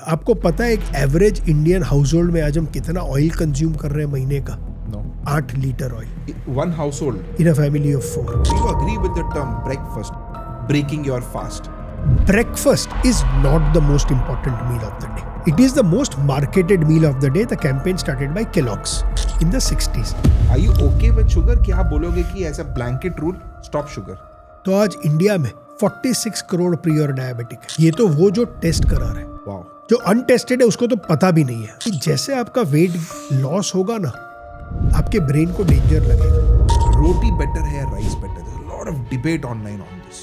आपको पता है एक एवरेज इंडियन हाउस होल्ड में आज हम कितना ऑयल कंज्यूम कर रहे हैं महीने का? No. 8 litre oil One household. In a family of 4. Do you agree with the term breakfast? Breaking your fast. Breakfast is not the most important meal of the day. It is the most marketed meal of the day. The campaign started by Kellogg's in the 60s. Are you okay with sugar? कि आप बोलोगे कि ऐसा blanket rule stop sugar? तो आज India में 46 crore pre और diabetic है. ये तो वो जो टेस्ट करा रहे हैं. Wow. जो अनटेस्टेड है उसको तो पता भी नहीं है कि जैसे आपका वेट लॉस होगा ना, आपके ब्रेन को डेंजर लगेगा. Roti better है, rice better. There's a lot of debate online on this.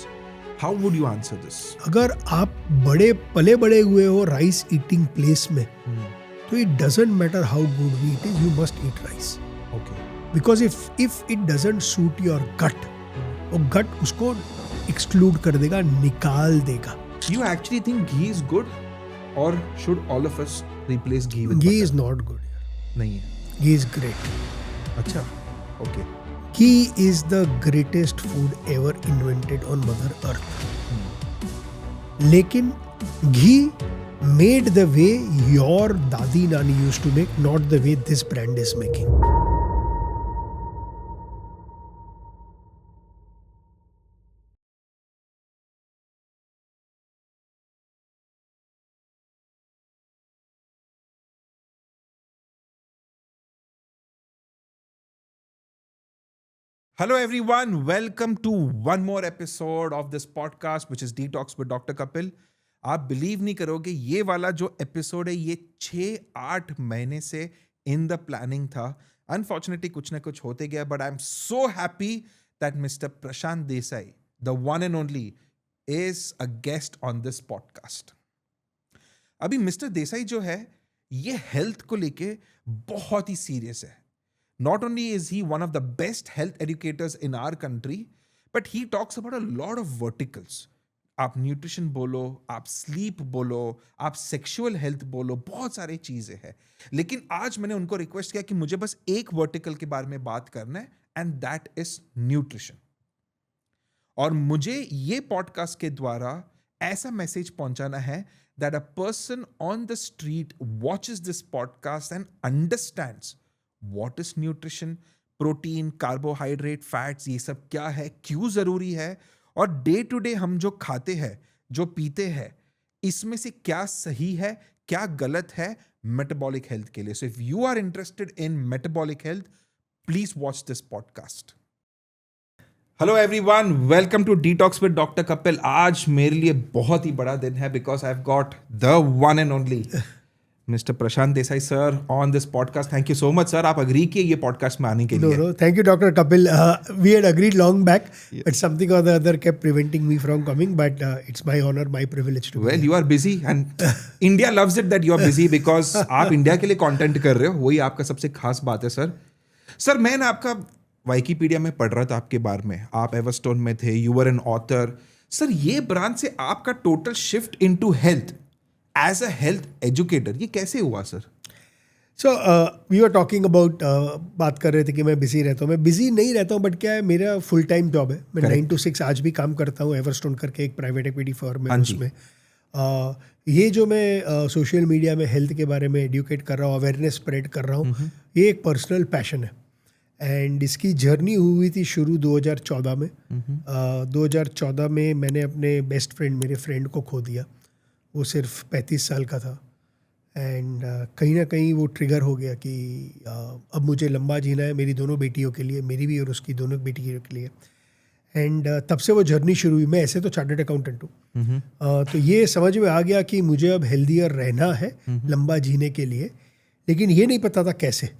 How would you answer this? अगर आप बड़े पले बड़े हुए हो राइस ईटिंग प्लेस में, तो it doesn't matter how good we it is, you must eat rice. Okay. Because if it doesn't suit your gut, वो गट उसको एक्सक्लूड कर देगा, निकाल देगा. You actually think ghee is good, or should all of us replace ghee with ghee butter? Is not good. नहीं है. घी is great. अच्छा. Okay. Ghee is the greatest food ever invented on mother earth. लेकिन घी made the way your दादी नानी used to make, not the way this brand is making. Hello everyone, welcome to one more episode of this podcast which is Detox with Dr. Kapil. आप believe नहीं करोगे, ये वाला जो episode है ये 6-8 महीने से इन द प्लानिंग था. अनफॉर्चुनेटली कुछ ना कुछ होते गया, but I am so happy that mister Prashant Desai, the one and only, is a guest on this podcast. अभी मिस्टर देसाई जो है ये हेल्थ को लेके बहुत ही सीरियस है. Not only is he one of the best health educators in our country, but he talks about a lot of verticals. आप nutrition बोलो, आप स्लीप बोलो, आप सेक्सुअल हेल्थ बोलो, बहुत सारी चीजें हैं. लेकिन आज मैंने उनको रिक्वेस्ट किया कि मुझे बस एक वर्टिकल के बारे में बात करना है, एंड दैट इज न्यूट्रिशन. और मुझे ये पॉडकास्ट के द्वारा ऐसा मैसेज पहुंचाना है that a person on the street watches this podcast and understands what is nutrition, protein, carbohydrate, fats, ये सब क्या है, क्यों जरूरी है, और डे टू डे हम जो खाते हैं, जो पीते हैं, इसमें से क्या सही है, क्या गलत है मेटाबॉलिक हेल्थ के लिए. So if you are interested in metabolic health, please watch this podcast. Hello everyone, welcome to detox with doctor Kapil. आज मेरे लिए बहुत ही बड़ा दिन है because I have got the one and only mister Prashant Desai sir on this podcast. Thank you so much sir, आप agree किए ये पॉडकास्ट में आने के लिए. No, thank you, Dr. Kapil. We had agreed long back, but something or the other kept preventing me from coming. But it's my honor, my privilege to be Well, here. you are busy and India loves it that you are busy because आप India के लिए content कर रहे हो, वही आपका सबसे खास बात है सर. सर मैं ना आपका विकिपीडिया में पढ़ रहा था आपके बारे में. आप एवरस्टोन में थे, you were an author. Sir ये ब्रांच से आपका total shift into health as a health educator, ये कैसे हुआ sir? So we were talking about बात कर रहे थे कि मैं बिजी रहता हूँ. मैं बिजी नहीं रहता हूँ, बट क्या है, मेरा फुल टाइम जॉब है. मैं 9 to 6 आज भी काम करता हूँ. एवरस्टोन करके एक प्राइवेट इक्विटी फर्म है, उसमें ये जो मैं सोशल मीडिया में हेल्थ के बारे में एडुकेट कर रहा हूँ, अवेयरनेस स्प्रेड कर रहा हूँ, ये एक पर्सनल पैशन है. एंड इसकी जर्नी हुई थी शुरू 2014 में. 2014 में मैंने अपने बेस्ट फ्रेंड, मेरे फ्रेंड को खो दिया. वो सिर्फ 35 साल का था. एंड कहीं ना कहीं वो ट्रिगर हो गया कि अब मुझे लंबा जीना है मेरी दोनों बेटियों के लिए, मेरी भी और उसकी दोनों बेटियों के लिए. एंड तब से वो जर्नी शुरू हुई. मैं ऐसे तो चार्टर्ड अकाउंटेंट हूँ, तो ये समझ में आ गया कि मुझे अब हेल्दियर रहना है लंबा जीने के लिए. लेकिन ये नहीं पता था कैसे.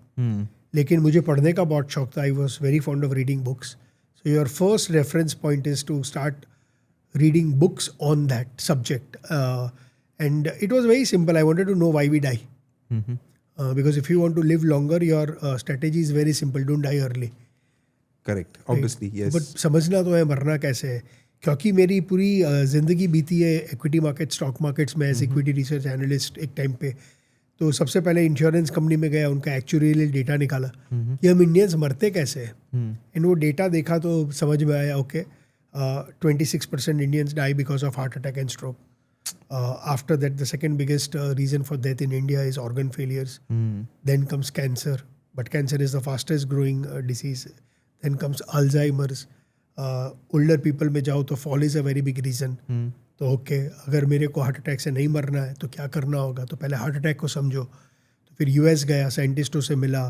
लेकिन मुझे पढ़ने का बहुत शौक था. I was very fond of reading books. So your first reference point is to start reading books on that subject, and it was very simple. I wanted to know why we die, because if you want to live longer, your strategy is very simple: don't die early. Correct, obviously, yes. But समझना तो है मरना कैसे है, क्योंकि मेरी पूरी जिंदगी बीती है इक्विटी मार्केट, स्टॉक मार्केट्स में एज इक्विटी रिसर्च एनालिस्ट एक टाइम पे. तो सबसे पहले इंश्योरेंस कंपनी में गया, उनका एक्चुअरियल डेटा निकाला कि हम इंडियंस मरते कैसे हैं. एंड वो डेटा देखा तो समझ में आया, okay, 26% Indians die because of heart attack and stroke. After that, the second biggest reason for death in India is organ failures. Then comes cancer, but cancer is the fastest growing disease. Then comes Alzheimer's. Older people में जाओ तो fall is a very big reason. तो okay, अगर मेरे को heart attack से नहीं मरना है तो क्या करना होगा? तो पहले हार्ट अटैक को समझो. तो फिर यूएस गया, साइंटिस्टों से मिला,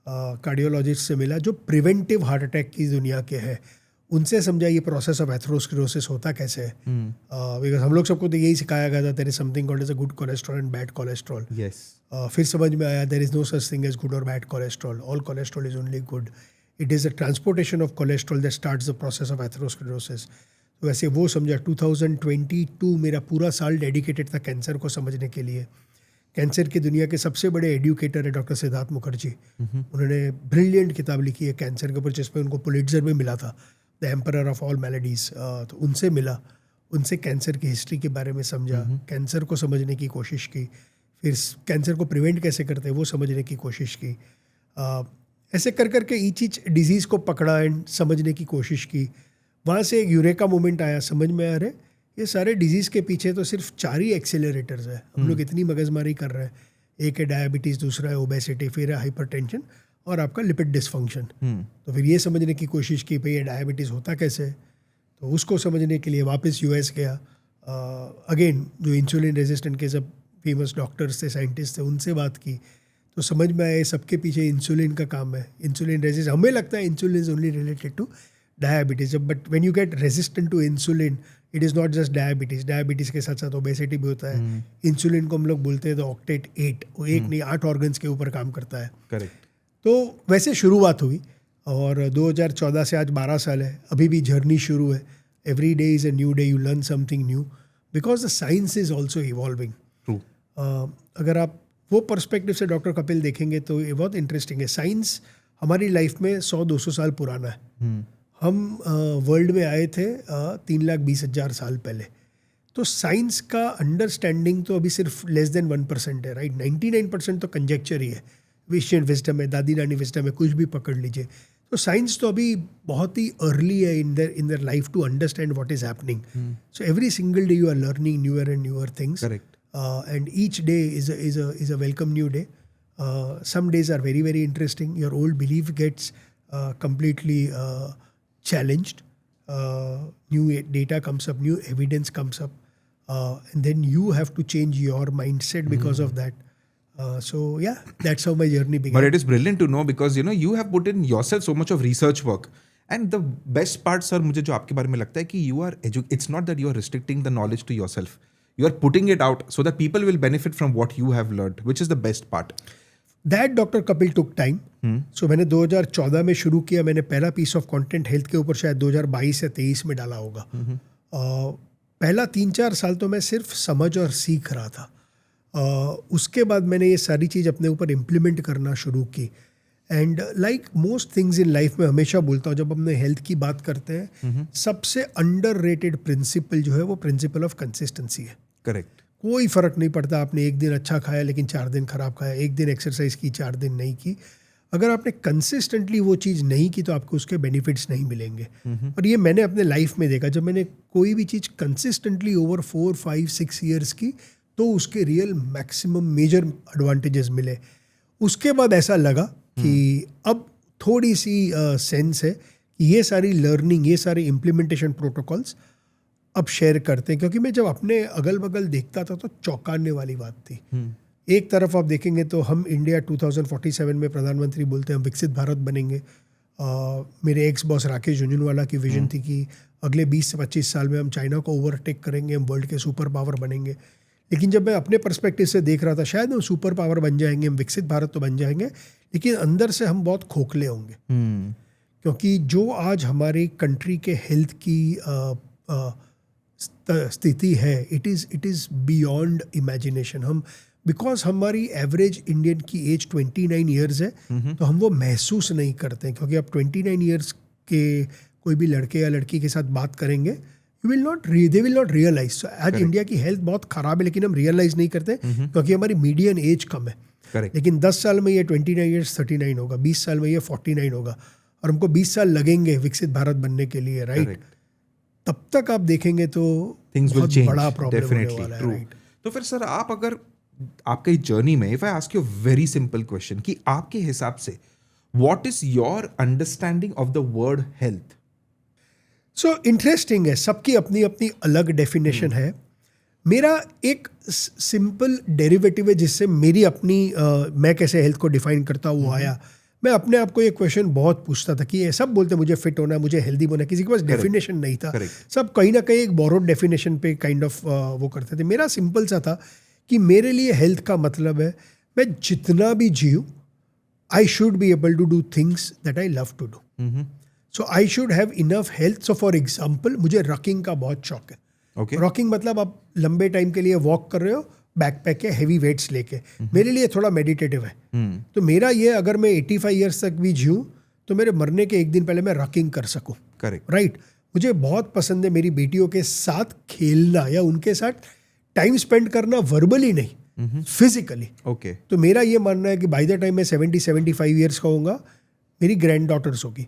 कार्डियोलॉजिस्ट से मिला जो प्रिवेंटिव हार्ट अटैक की दुनिया के हैं. उनसे समझा ये प्रोसेस ऑफ एथेरोस्क्लेरोसिस होता कैसे है. बिकॉज हम लोग सबको तो यही सिखाया गया था, there is something called as a good cholesterol and bad cholesterol. फिर समझ में आया there is no such thing as good और bad cholesterol. All cholesterol is only good. It is the transportation of cholesterol that starts the process of atherosclerosis. तो वैसे वो समझा. 2022 मेरा पूरा साल डेडिकेटेड था कैंसर को समझने के लिए. कैंसर की दुनिया के सबसे बड़े एडुकेटर है डॉक्टर सिद्धार्थ मुखर्जी. उन्होंने ब्रिलियंट किताब लिखी है कैंसर के ऊपर, जिसमें उनको पुलिट्जर भी मिला था, द एम्परर ऑफ ऑल मैलेडीज. तो उनसे मिला, उनसे कैंसर की हिस्ट्री के बारे में समझा, कैंसर को समझने की कोशिश की, फिर कैंसर को प्रिवेंट कैसे करते हैं वो समझने की कोशिश की. ऐसे कर करके ईच डिजीज़ को पकड़ा एंड समझने की कोशिश की. वहाँ से एक यूरेका मोमेंट आया, समझ में आ रहे ये सारे डिजीज़ के पीछे तो सिर्फ 4 ही एक्सेलरेटर्स है. हम लोग इतनी मगजमारी कर रहे हैं. एक है डायबिटीज़, दूसरा है ओबेसिटी, फिर है हाइपरटेंशन और आपका लिपिड डिसफंक्शन. तो फिर ये समझने की कोशिश की भाई ये डायबिटीज़ होता कैसे. तो उसको समझने के लिए वापस यूएस गया. अगेन जो इंसुलिन रेजिस्टेंट के सब फेमस डॉक्टर्स थे, साइंटिस्ट थे, उनसे बात की तो समझ में आया सबके पीछे इंसुलिन का काम है. इंसुलिन रेजिस्ट, हमें लगता है insulin is only related to diabetes, but when you get resistant to insulin it is not just diabetes. Diabetes के साथ साथ ओबेसिटी भी होता है. इंसुलिन को हम लोग बोलते हैं तो ऑक्टेट 8, वो एक नहीं 8 ऑर्गन्स के ऊपर काम करता है. करेक्ट. तो वैसे शुरुआत हुई और 2014 से आज 12 साल है. अभी भी जर्नी शुरू है. Every day is a new day, you learn something new because the science is also evolving. True. अगर आप वो पर्सपेक्टिव से डॉक्टर कपिल देखेंगे तो ये बहुत इंटरेस्टिंग है. साइंस हमारी लाइफ में 100-200 साल पुराना है. हम वर्ल्ड में आए थे 3,20,000 साल पहले. तो साइंस का अंडरस्टैंडिंग तो अभी सिर्फ लेस देन 1% है, राइट. 99% तो कंजेक्चर ही है, एशियन विजडम है, दादी नानी विजडम है, कुछ भी पकड़ लीजिए. तो साइंस तो अभी बहुत ही अर्ली है in their life to understand what is happening. So every single day you are learning newer and newer things. Correct. And each day is a welcome new day. Some days are very, very interesting. Your old belief gets completely challenged. New data comes up, new evidence comes up, and then you have to change your mindset because of that. So yeah, that's how my journey began. But it is brilliant to know because you have put in yourself so much of research work. And the best part, sir, मुझे जो आपके बारे में लगता है कि you are it's not that you are restricting the knowledge to yourself. You are putting it out so that people will benefit from what you have learned, which is the best part. That Dr. Kapil took time. So मैंने 2014 में शुरू किया. मैंने पहला piece of content health के ऊपर शायद 2022 या 23 में डाला होगा. पहला 3-4 साल तो मैं सिर्फ समझ और सीख रहा था. उसके बाद मैंने ये सारी चीज़ अपने ऊपर इम्प्लीमेंट करना शुरू की. And like most things in life में हमेशा बोलता हूँ जब हमने हेल्थ की बात करते हैं, सबसे अंडररेटेड प्रिंसिपल जो है वो प्रिंसिपल ऑफ कंसिस्टेंसी है. करेक्ट. कोई फ़र्क नहीं पड़ता आपने एक दिन अच्छा खाया लेकिन 4 दिन खराब खाया, एक दिन एक्सरसाइज की 4 दिन नहीं की. अगर आपने कंसिस्टेंटली वो चीज़ नहीं की तो आपको उसके बेनिफिट्स नहीं मिलेंगे. और ये मैंने अपने लाइफ में देखा. जब मैंने कोई भी चीज़ कंसिस्टेंटली ओवर 4, 5, 6 ईयर्स की तो उसके रियल मैक्सिमम मेजर एडवांटेजेस मिले. उसके बाद ऐसा लगा कि अब थोड़ी सी सेंस है कि ये सारी लर्निंग, ये सारे इम्प्लीमेंटेशन प्रोटोकॉल्स अब शेयर करते हैं. क्योंकि मैं जब अपने अगल बगल देखता था तो चौंकाने वाली बात थी. एक तरफ आप देखेंगे तो हम इंडिया 2047 में प्रधानमंत्री बोलते हैं हम विकसित भारत बनेंगे. मेरे एक्स बॉस राकेश झुंझुनवाला की विजन थी कि अगले 20 से 25 साल में हम चाइना को ओवरटेक करेंगे, हम वर्ल्ड के सुपर पावर बनेंगे. लेकिन जब मैं अपने पर्सपेक्टिव से देख रहा था शायद हम सुपर पावर बन जाएंगे, हम विकसित भारत तो बन जाएंगे, लेकिन अंदर से हम बहुत खोखले होंगे. क्योंकि जो आज हमारी कंट्री के हेल्थ की स्थिति है इट इज़ बियॉन्ड इमेजिनेशन. हम बिकॉज हमारी एवरेज इंडियन की एज 29 ईयर्स है तो हम वो महसूस नहीं करते हैं. क्योंकि आप 29 ईयर्स के कोई भी लड़के या लड़की के साथ बात करेंगे दे विल नॉट रियलाइज. आज इंडिया की हेल्थ बहुत ख़राब है लेकिन हम रियलाइज नहीं करते क्योंकि हमारी मीडियन एज कम है. लेकिन 10 साल में ये 29 ईयर्स 39 होगा, 20 साल में ये 49 होगा और हमको 20 साल लगेंगे विकसित भारत बनने के लिए, राइट. तब तक आप देखेंगे तो things will बहुत change. बड़ा problem होने Definitely, वाला है, true. right? तो फिर सर आप अगर आपके जर्नी में if I ask you a very simple question कि आपके हिसाब से what is your understanding of the word health? So interesting है, सबकी अपनी अपनी अलग डेफिनेशन है. मेरा एक सिंपल डेरिवेटिव है जिससे मेरी अपनी मैं कैसे हेल्थ को डिफाइन करता हूँ वो आया. मैं अपने आप को ये क्वेश्चन बहुत पूछता था कि ये सब बोलते मुझे फिट होना है, मुझे हेल्दी होना है, किसी के पास डेफिनेशन नहीं था. सब कहीं ना कहीं एक बोरोड डेफिनेशन पे काइंड ऑफ वो करते थे. मेरा सिंपल सा था कि मेरे लिए हेल्थ का मतलब है मैं जितना भी जीऊँ I should be able to do things that I love to do. So I should have enough health. So for example मुझे रॉकिंग का बहुत शौक है. Okay. रॉकिंग मतलब आप लंबे टाइम के लिए वॉक कर रहे हो बैकपैक के हेवी वेट्स लेके. मेरे लिए थोड़ा मेडिटेटिव है. तो मेरा ये अगर मैं 85 ईयर्स तक भी जीऊँ तो मेरे मरने के एक दिन पहले मैं रॉकिंग कर सकूँ. करेक्ट. राइट. मुझे बहुत पसंद है मेरी बेटियों के साथ खेलना या उनके साथ टाइम स्पेंड करना, वर्बली नहीं फिजिकली. ओके. तो मेरा ये मानना है कि बाय द टाइम मैं 70-75 ईयर्स का होऊंगा मेरी ग्रैंड डॉटर्स होगी.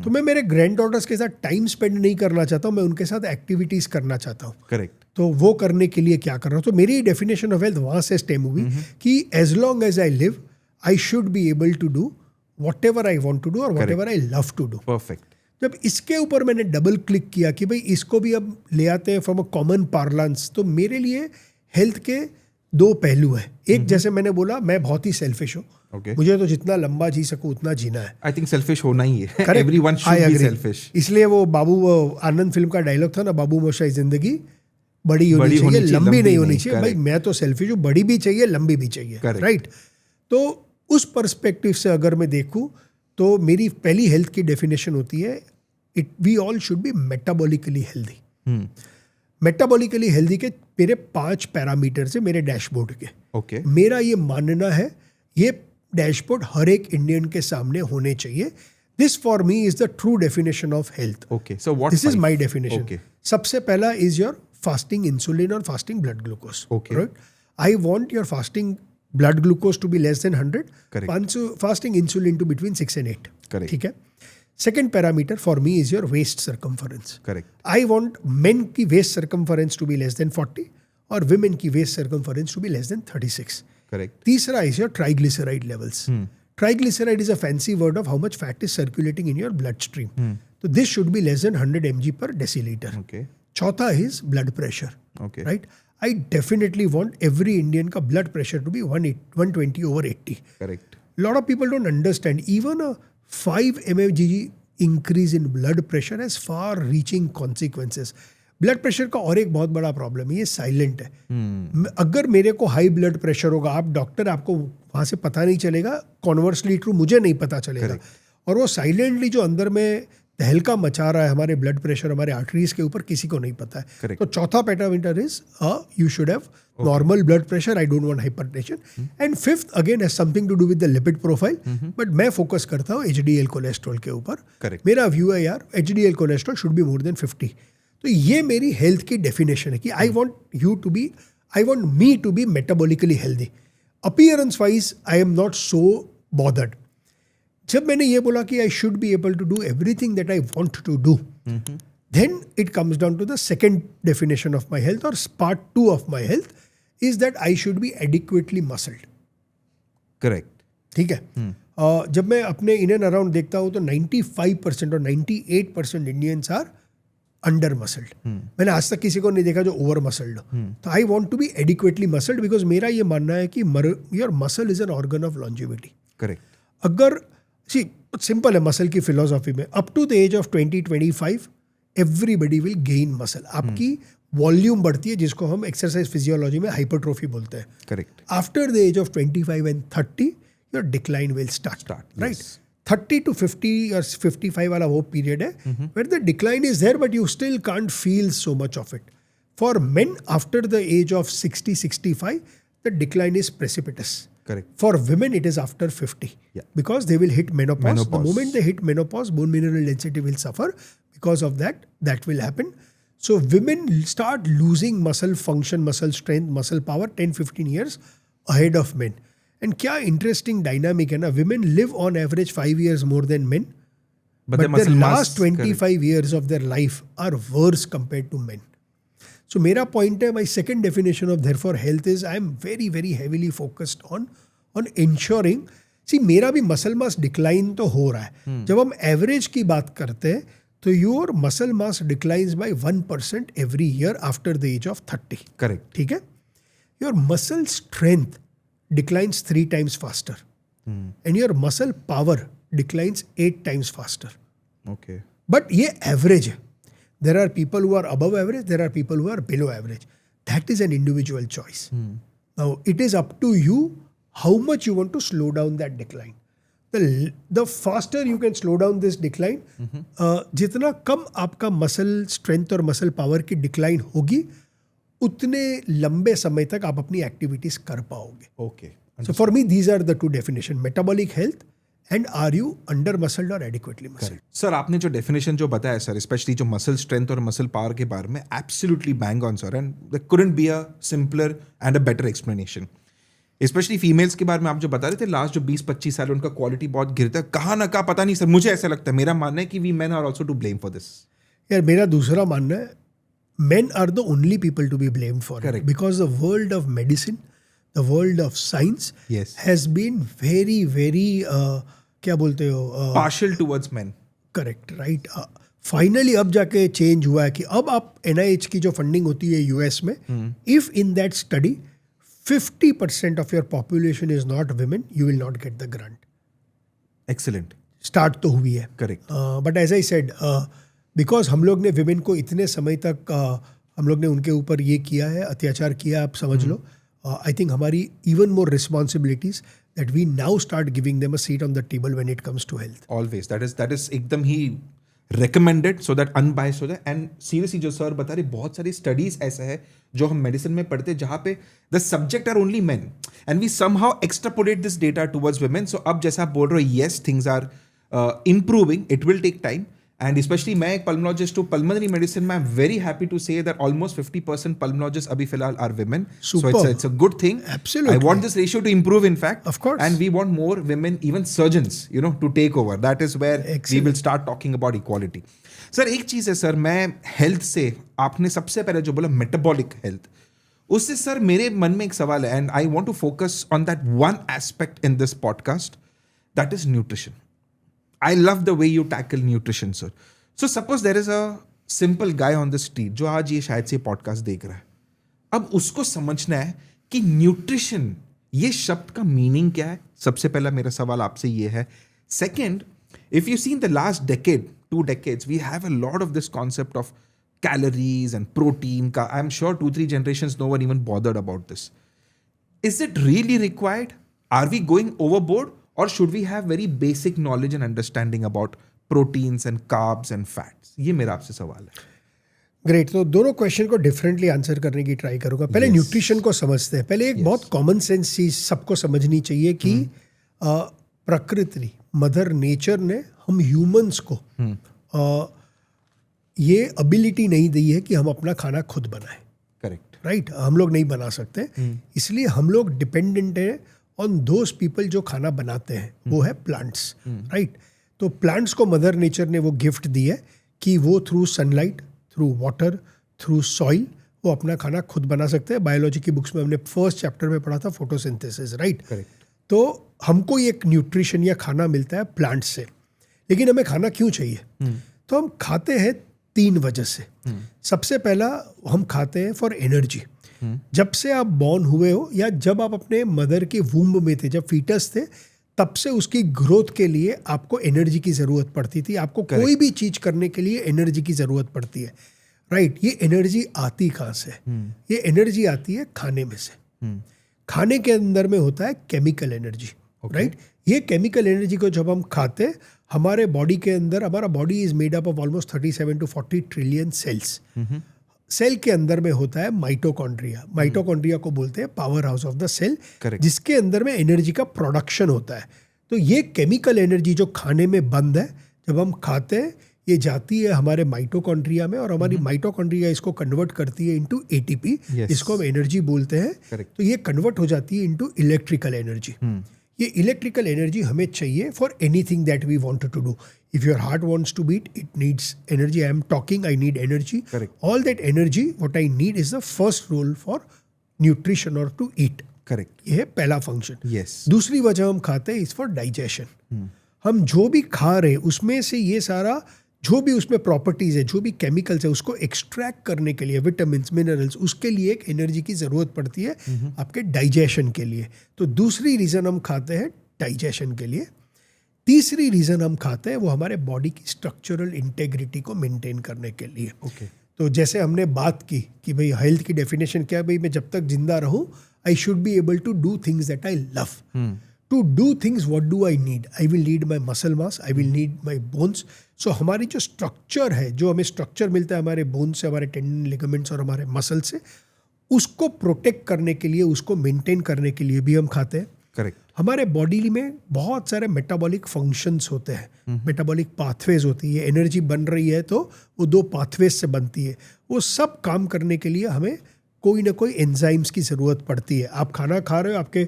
तो मैं मेरे ग्रैंड डॉटर्स के साथ टाइम स्पेंड नहीं करना चाहता हूँ, मैं उनके साथ एक्टिविटीज करना चाहता हूँ. करेक्ट. तो वो करने के लिए क्या कर रहा हूँ. तो मेरी डेफिनेशन ऑफ हेल्थ वहाँ से स्टेम हुई कि as long as I live I should be able to do whatever I want to do और whatever I love to do. Perfect. जब इसके ऊपर मैंने डबल क्लिक किया कि भाई इसको भी अब ले आते हैं फ्रॉम अ कॉमन पार्लांस, तो मेरे लिए हेल्थ के दो पहलू है. एक जैसे मैंने बोला मैं बहुत ही सेल्फिश हूँ. मुझे तो जितना लंबा जी सकूं उतना जीना है. आई थिंक सेल्फिश होना ही है. Everyone should be selfish. इसलिए वो आनंद फिल्म का डायलॉग था ना, बाबू मोशाई जिंदगी बड़ी होनी चाहिए, लंबी नहीं होनी चाहिए. भाई मैं तो सेल्फिश हूँ, बड़ी भी चाहिए लंबी भी चाहिए. राइट. तो उस पर्सपेक्टिव से अगर मैं देखूं तो मेरी पहली हेल्थ की डेफिनेशन होती है we all should be metabolically healthy. Metabolically healthy के मेरे 5 पैरामीटर्स है मेरे डैशबोर्ड के. ओके. मेरा ये मानना है ये डैशबोर्ड हर एक इंडियन के सामने होने चाहिए. This for me is the true definition of health. Okay. So what this is my definition. Okay. सबसे पहला इज योर फास्टिंग इंसुलिन और fasting blood glucose. Okay. Right. I want your fasting blood glucose to be less than 100. Correct. Fasting insulin to between 6 and 8. Correct. ठीक है. Second parameter for me is your waist circumference. Correct. I want men की waist circumference to be less than 40 और women की waist circumference to be less than 36. Correct. तीसरा is your triglyceride levels. Triglyceride is a fancy word of how much fat is circulating in your bloodstream. So this should be less than 100 mg per deciliter. Okay. चौथा is blood pressure. Okay. Right? I definitely want every Indian का blood pressure to be 120 over 80. Correct. Lot of people don't understand. Even a 5 mmHg increase in blood pressure has far reaching consequences. Blood pressure का और एक बहुत बड़ा problem है, ये silent है. अगर मेरे को हाई ब्लड प्रेशर होगा, आप डॉक्टर, आपको वहाँ से पता नहीं चलेगा. कॉन्वर्सली ट्रू, मुझे नहीं पता चलेगा. और वो साइलेंटली जो अंदर में तहलका मचा रहा है हमारे ब्लड प्रेशर, हमारे आर्टरीज के ऊपर, किसी को नहीं पता है. तो चौथा parameter is you should have normal blood pressure. I don't want hypertension. And fifth again has something to do with the lipid profile. But मैं फोकस करता हूँ एचडीएल कोलेस्ट्रॉल के ऊपर. मेरा व्यू है यार HDL cholesterol should be more than 50. तो ये मेरी हेल्थ की डेफिनेशन है कि I want me to be metabolically healthy. Appearance wise I am not so bothered. जब मैंने ये बोला कि I should be able to do everything that I want to do, then it comes down to the second definition of my health, or part 2 of my health is that I should be adequately muscled. Correct. ठीक है. जब मैं अपने in and around देखता हूँ तो 95% और 98% Indians are under muscled. मैंने आज तक किसी को नहीं देखा जो ओवर मसल्ड हो. तो I want to be adequately muscled because मेरा ये मानना है कि your muscle is an organ of longevity. Correct. अगर सिंपल है मसल की फिलोसॉफी में, up to the age of 20-25 everybody will gain muscle. आपकी वॉल्यूम बढ़ती है जिसको हम एक्सरसाइज फिजियोलॉजी में हाइपरट्रोफी बोलते हैं. Correct. After the age of 25 and 30 your decline will start. Right. 30 to 50 or 55 वाला वो पीरियड है where the decline is there but you still can't feel so much of it. For men after the age of 60-65 the decline is precipitous. Correct. For women it is after 50. Yeah. Because they will hit menopause. The moment they hit menopause, bone mineral density will suffer. Because of that will happen. So women start losing muscle function, muscle strength, muscle power 10-15 years ahead of men. And क्या interesting dynamic है ना, women live on average 5 years more than men, but their last 25 years of their life are worse compared to men. सो मेरा point है, my second definition of therefore health is I am very very heavily focused on ensuring, see मेरा भी muscle mass decline तो हो रहा है. जब हम एवरेज की बात करते हैं तो your muscle mass declines by 1% every year after the age of 30. Correct. ठीक है. Your muscle strength declines 3 times faster and your muscle power declines 8 times faster. Okay. But ये average है. There are people who are above average, there are people who are below average. That is an individual choice. Now it is up to you how much you want to slow down that decline. The faster you can slow down this decline, जितना कम आपका muscle strength और muscle power की decline होगी, उतने लंबे समय तक आप अपनी एक्टिविटीज कर पाओगे. Okay. So for me, these are the two definitions: metabolic health and are you under muscled or adequately muscled. Sir आपने जो डेफिनेशन जो बताया सर, स्पेशली जो मसल स्ट्रेंथ और मसल पावर के बारे में, absolutely bang on sir, and there couldn't be a simpler and a better explanation. Specially females के बारे में आप जो बता रहे थे, लास्ट जो 20-25 साल उनका क्वालिटी बहुत गिरता है, कहाँ ना कहाँ पता नहीं सर, मुझे ऐसा लगता है, मेरा मानना है कि we men are also to blame for this. यार मेरा दूसरा मानना है, men are the only people to be blamed for Correct. it, because the world of medicine, the world of science Yes. has been very very क्या बोलते हो, partial towards main. Correct, right. Finally अब जाके change हुआ है कि अब आप NIH की जो फंडिंग होती है US में, if in that study 50% of your population is not women, you will not get the grant. Excellent. Start तो हुई है. Correct. But as I said, because हम लोग ने विमेन को इतने समय तक हम लोग ने उनके ऊपर ये किया है, अत्याचार किया, आप समझ लो. आई थिंक हमारी even more responsibilities that we now start giving them a seat on the table when it comes to health. Always that is एकदम ही recommended so that unbiased हो जाए. एंड सीरियसली जो सर बता रहे, बहुत सारी स्टडीज ऐसा है जो हम मेडिसिन में पढ़ते हैं जहाँ पे the subject are only men and we somehow extrapolate this data towards women. So अब जैसा आप बोल रहे हो, yes things are improving, it will take time. And specially मैं एक पल्मोलॉजिस्ट हूँ, पल्मोनरी मेडिसिन में I am very happy to say that almost 50% pulmonologist अभी फिलहाल are women. So it's a good thing. Absolutely. I want this ratio to improve, in fact. Of course. And we want more women, even surgeons, to take over. That is where we will start talking about equality. Sir एक चीज़ है sir, मैं health से, आपने सबसे पहले जो बोला metabolic health, उससे सर मेरे मन में एक सवाल है, and I want to focus on that one aspect in this podcast, that is nutrition. I love the way you tackle nutrition, sir. So suppose there is a simple guy on the street जो आज ये शायद से podcast देख रहा है. अब उसको समझना है कि न्यूट्रिशन, ये शब्द का मीनिंग क्या है. सबसे पहला मेरा सवाल आपसे ये है. Second, if you see in the last decade, 2 decades, we have a lot of this concept of calories and protein का. I'm sure 2-3 generations no one even bothered about this. Is it really required? Are we going overboard? Or should we have very basic knowledge and understanding about proteins and carbs and fats? ये मेरा आपसे सवाल है. Great. तो दोनों question को differently answer करने की ट्राई करूंगा. पहले न्यूट्रिशन को समझते हैं. पहले एक बहुत कॉमन सेंस चीज सबको समझनी चाहिए कि प्रकृति, मदर नेचर ने हम ह्यूमंस को ये एबिलिटी नहीं दी है कि हम अपना खाना खुद बनाएं. करेक्ट. राइट. हम लोग नहीं बना सकते. इसलिए हम लोग डिपेंडेंट हैं ऑन दोज पीपल जो खाना बनाते हैं, वो है प्लांट्स. राइट. तो प्लांट्स को मदर नेचर ने वो गिफ्ट दी है कि वो through sunlight, through water, through soil वो अपना खाना खुद बना सकते हैं. बायोलॉजी की बुक्स में हमने फर्स्ट चैप्टर में पढ़ा था फोटोसिंथेसिस. राइट. तो हमको एक न्यूट्रिशन या खाना मिलता है प्लांट्स से. लेकिन हमें खाना क्यों चाहिए? तो हम खाते हैं 3 वजह से. सबसे पहला, हम खाते हैं फॉर एनर्जी. जब से आप बॉर्न हुए हो या जब आप अपने मदर के वूम्ब में थे, जब फीटस थे, तब से उसकी ग्रोथ के लिए आपको एनर्जी की ज़रूरत पड़ती थी. आपको कोई भी चीज़ करने के लिए एनर्जी की ज़रूरत पड़ती है. राइट. ये एनर्जी आती कहाँ से? ये एनर्जी आती है खाने में से. खाने के अंदर में होता है केमिकल एनर्जी. राइट. ये केमिकल एनर्जी को जब हम खाते, हमारे बॉडी के अंदर, हमारा body is made up of almost 37 to 40 trillion cells. Cell के अंदर में होता है माइटोकॉन्ड्रिया. माइटोकॉन्ड्रिया को बोलते हैं power house of the cell, जिसके अंदर में एनर्जी का प्रोडक्शन होता है. तो ये केमिकल एनर्जी जो खाने में बंद है, जब हम खाते हैं ये जाती है हमारे माइटोकॉन्ड्रिया में, और हमारी माइटोकॉन्ड्रिया इसको कन्वर्ट करती है इनटू ATP, इसको हम एनर्जी बोलते हैं. तो ये कन्वर्ट हो जाती है इनटू इलेक्ट्रिकल एनर्जी. ये इलेक्ट्रिकल एनर्जी हमें चाहिए for anything that we want to do. If your heart wants to beat, it needs energy. I am talking, I need energy. Correct. All that energy, what I need is the first role for nutrition or to eat. Correct. ये है पहला function. Yes. दूसरी वजह हम खाते हैं is for digestion. हम जो भी खा रहे हैं उसमें से ये सारा जो भी उसमें प्रॉपर्टीज है, जो भी केमिकल्स है, उसको एक्सट्रैक्ट करने के लिए, विटामिन्स, मिनरल्स, उसके लिए एक एनर्जी की ज़रूरत पड़ती है आपके डाइजेशन के लिए. तो दूसरी रीज़न हम खाते हैं डाइजेशन के लिए. तीसरी रीज़न हम खाते हैं वो हमारे बॉडी की स्ट्रक्चरल इंटेग्रिटी को मेंटेन करने के लिए. ओके. तो जैसे हमने बात की कि भाई हेल्थ की डेफिनेशन क्या है, भाई मैं जब तक जिंदा रहूं I should be able to do things that I love. To do things what do I need? I will need my muscle mass, I will need my bones. So हमारी जो स्ट्रक्चर है, जो हमें स्ट्रक्चर मिलता है हमारे bones से, हमारे टेंडन, लिगामेंट्स और हमारे मसल से, उसको प्रोटेक्ट करने के लिए, उसको मेंटेन करने के लिए भी हम खाते हैं. करेक्ट. हमारे बॉडी में बहुत सारे मेटाबॉलिक फंक्शंस होते हैं, मेटाबॉलिक पाथवेज होती है. एनर्जी बन रही है तो वो 2 पाथवेज से बनती है. वो सब काम करने के लिए हमें कोई ना कोई एंजाइम्स की ज़रूरत पड़ती है. आप खाना खा रहे हो, आपके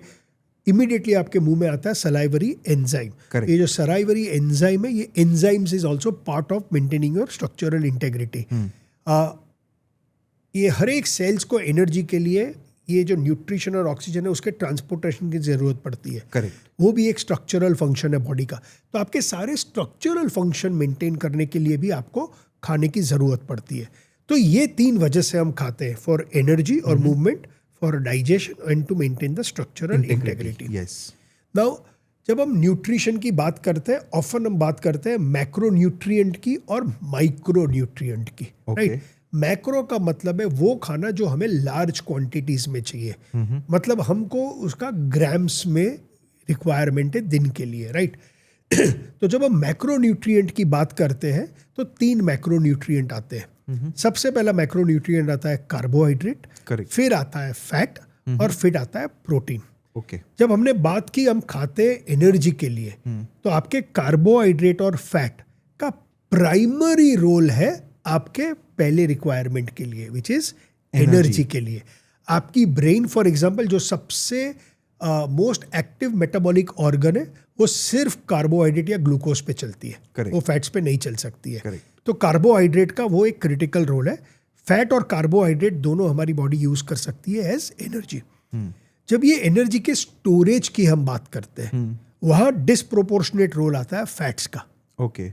इमीडिएटली आपके मुंह में आता है सलाइवरी एंजाइम. ये जो सलाइवरी एंजाइम है, ये enzymes is also part of maintaining your structural integrity. ये हर एक सेल्स को एनर्जी के लिए ये जो न्यूट्रिशन और ऑक्सीजन है उसके ट्रांसपोर्टेशन की ज़रूरत पड़ती है. करेक्ट. वो भी एक स्ट्रक्चरल फंक्शन है बॉडी का. तो आपके सारे स्ट्रक्चरल फंक्शन मेंटेन करने के लिए भी आपको खाने की ज़रूरत पड़ती है. तो ये 3 वजह से हम खाते हैं, फॉर एनर्जी और movement, for digestion and to maintain the structural integrity. Yes. Now जब हम न्यूट्रिशन की बात करते हैं, ऑफन हम बात करते हैं मैक्रो न्यूट्रिएंट की और माइक्रो न्यूट्रिएंट की. राइट. मैक्रो का मतलब है वो खाना जो हमें लार्ज क्वांटिटीज में चाहिए. मतलब हमको उसका ग्राम्स में रिक्वायरमेंट है दिन के लिए. राइट. तो जब हम मैक्रो न्यूट्रिएंट की बात करते हैं तो 3 मैक्रो न्यूट्रिएंट आते हैं. सबसे पहला मैक्रो न्यूट्रिएंट आता है कार्बोहाइड्रेट, फिर आता है फैट और फिर आता है प्रोटीन. ओके. जब हमने बात की हम खाते एनर्जी के लिए, तो आपके कार्बोहाइड्रेट और फैट का प्राइमरी रोल है आपके पहले रिक्वायरमेंट के लिए, विच इज एनर्जी के लिए. आपकी ब्रेन फॉर एग्जांपल जो सबसे मोस्ट एक्टिव मेटाबॉलिक ऑर्गन है, वो सिर्फ कार्बोहाइड्रेट या ग्लूकोज पे चलती है. Correct. वो फैट्स पे नहीं चल सकती है. Correct. तो कार्बोहाइड्रेट का वो एक क्रिटिकल रोल है. फैट और कार्बोहाइड्रेट दोनों हमारी बॉडी यूज कर सकती है एज एनर्जी. जब ये एनर्जी के स्टोरेज की हम बात करते हैं, वहाँ डिसप्रोपोर्शनेट रोल आता है फैट्स का. ओके.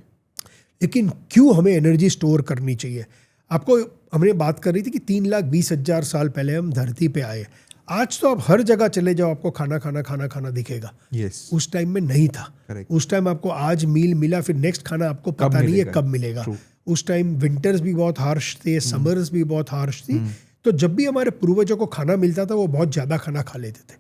लेकिन क्यों हमें एनर्जी स्टोर करनी चाहिए? आपको हमने बात कर रही थी कि 3,20,000 साल पहले हम धरती पे आए. आज तो आप हर जगह चले जाओ, आपको खाना दिखेगा. यस. उस टाइम में नहीं था. Correct. उस टाइम आपको आज मील मिला, फिर नेक्स्ट खाना आपको पता नहीं है कब मिलेगा. उस टाइम विंटर्स भी बहुत हार्श थे, समर्स भी बहुत हार्श थी. तो जब भी हमारे पूर्वजों को खाना मिलता था वो बहुत ज़्यादा खाना खा लेते थे,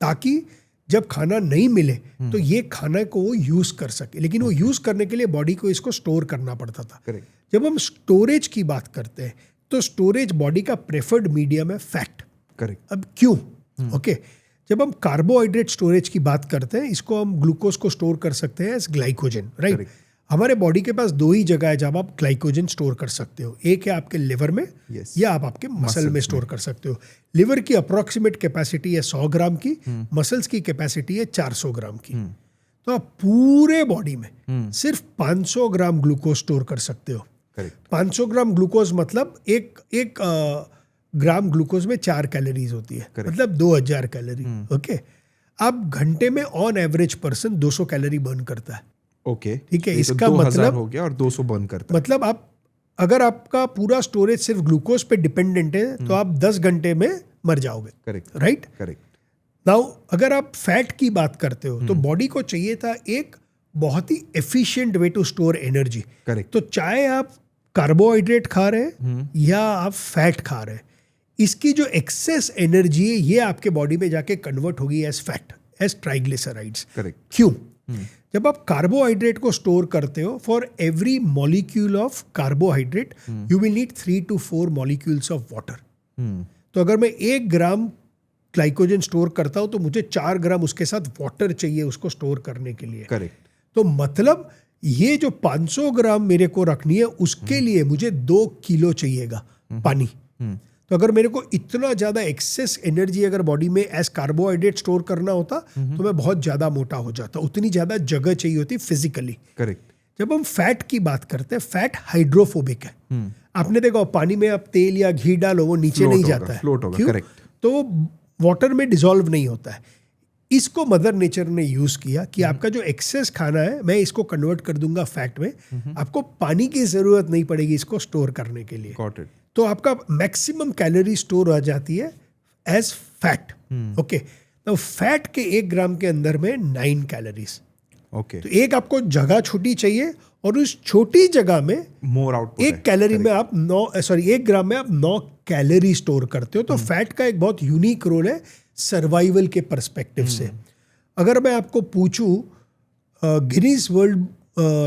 ताकि जब खाना नहीं मिले तो ये खाना को वो यूज़ कर सके. लेकिन वो यूज़ करने के लिए बॉडी को इसको स्टोर करना पड़ता था. Correct. जब हम स्टोरेज की बात करते हैं तो स्टोरेज बॉडी का प्रेफर्ड मीडियम है फैट. करेक्ट. अब क्यों? ओके. जब हम कार्बोहाइड्रेट स्टोरेज की बात करते हैं, इसको हम ग्लूकोज को स्टोर कर सकते हैं एज ग्लाइकोजन. राइट. हमारे बॉडी के पास 2 ही जगह है जब आप ग्लाइकोजन स्टोर कर सकते हो. एक है आपके लिवर में, या आप आपके मसल में स्टोर कर सकते हो. लिवर की अप्रोक्सीमेट कैपेसिटी है 100 ग्राम की, मसल्स की कैपेसिटी है 400 ग्राम की. तो आप पूरे बॉडी में सिर्फ 500 ग्राम ग्लूकोज स्टोर कर सकते हो. 500 ग्राम ग्लूकोज मतलब एक ग्राम ग्लूकोज में 4 कैलोरीज होती है. मतलब 2000 कैलोरी. ओके. आप घंटे में on average person 200 calorie burn करता है. ओके. ठीक है. इसका मतलब हो गया और 200 बर्न करता है. मतलब आप अगर आपका पूरा स्टोरेज सिर्फ ग्लूकोज पे डिपेंडेंट है तो आप 10 घंटे में मर जाओगे. करेक्ट. राइट. करेक्ट. नाउ अगर आप फैट की बात करते हो तो बॉडी को चाहिए था एक बहुत ही efficient way to store energy. Correct. तो चाहे आप कार्बोहाइड्रेट खा रहे हैं या आप फैट खा रहे हैं, इसकी जो एक्सेस एनर्जी है ये आपके बॉडी में जाके कन्वर्ट होगी as fat, as triglycerides. Correct. क्यों? जब आप कार्बोहाइड्रेट को स्टोर करते हो, for every molecule of carbohydrate you will need 3 to 4 molecules of water. तो अगर मैं 1 ग्राम ग्लाइकोजन स्टोर करता हूं तो मुझे 4 ग्राम उसके साथ वाटर चाहिए उसको स्टोर करने के लिए. करेक्ट. तो मतलब ये जो 500 ग्राम मेरे को रखनी है उसके लिए मुझे 2 किलो चाहिएगा पानी. तो अगर मेरे को इतना ज़्यादा एक्सेस एनर्जी अगर बॉडी में एज कार्बोहाइड्रेट स्टोर करना होता तो मैं बहुत ज़्यादा मोटा हो जाता, उतनी ज़्यादा जगह चाहिए होती फिजिकली। करेक्ट। जब हम फैट की बात करते हैं, फैट हाइड्रोफोबिक है। आपने देखा पानी में आप तेल या घी डालो वो नीचे नहीं जाता है, फ्लोट होगा, क्यों? करेक्ट। तो वाटर में डिसॉल्व नहीं होता है। इसको मदर नेचर ने यूज किया कि आपका जो एक्सेस खाना है मैं इसको कन्वर्ट कर दूंगा फैट में, आपको पानी की जरूरत नहीं पड़ेगी इसको स्टोर करने के लिए। Got it. तो आपका मैक्सिमम कैलोरी स्टोर हो जाती है एज फैट। ओके, तो फैट के 1 ग्राम के अंदर में 9 कैलोरीज। ओके, तो एक आपको जगह छोटी चाहिए और उस छोटी जगह में मोर आउटपुट। 1 कैलोरी में आप 1 ग्राम में आप 9 कैलोरी स्टोर करते हो। तो फैट का एक बहुत यूनिक रोल है सर्वाइवल के पर्सपेक्टिव से। अगर मैं आपको पूछूं गिनीज वर्ल्ड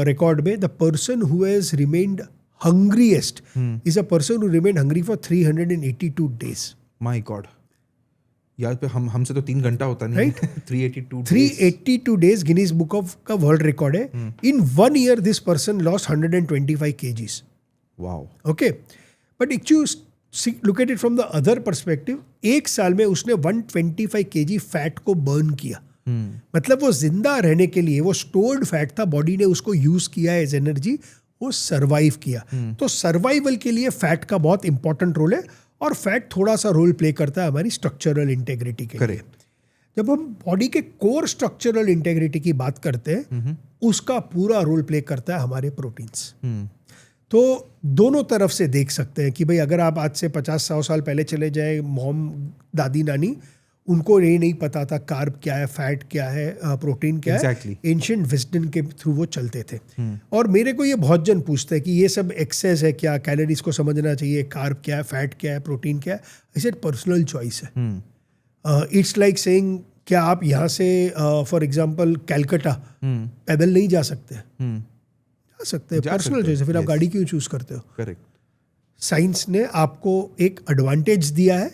रिकॉर्ड में the person who has remained hungriest is a person who remained hungry for 382 days. My God, यार पे हमसे तो 3 घंटा होता नहीं, Right? 382 days Guinness book of का वर्ल्ड रिकॉर्ड है। इन 1 year this person lost 125 kgs. Wow. Okay, but if you look at it from the other perspective, 1 साल में उसने 125 kg फैट को बर्न किया। मतलब वो जिंदा रहने के लिए वो स्टोर्ड फैट था, बॉडी ने उसको यूज किया एज एनर्जी, वो सर्वाइव किया। तो सर्वाइवल के लिए फैट का बहुत इंपॉर्टेंट रोल है और फैट थोड़ा सा रोल प्ले करता है हमारी स्ट्रक्चरल इंटेग्रिटी के लिए। जब हम बॉडी के कोर स्ट्रक्चरल इंटेग्रिटी की बात करते हैं उसका पूरा रोल प्ले करता है हमारे प्रोटीन्स। तो दोनों तरफ से देख सकते हैं कि भाई अगर आप आज से 50-100 साल पहले चले जाए, मॉम दादी नानी, उनको ये नहीं पता था कार्ब क्या है, फैट क्या है, प्रोटीन क्या है। एंशिएंट विजडम के थ्रू वो चलते थे। और मेरे को ये बहुत जन पूछते हैं कि ये सब एक्सेस है क्या, कैलोरीज को समझना चाहिए, कार्ब क्या है, फैट क्या है, प्रोटीन क्या है। इसे पर्सनल चॉइस है। इट्स लाइक सेइंग क्या आप यहाँ से फॉर एग्जांपल कैलकाटा पैदल नहीं जा सकते? जा सकते हैं, पर्सनल चॉइस है। फिर आप गाड़ी क्यों चूज करते हो? करेक्ट। साइंस ने आपको एक एडवांटेज दिया है,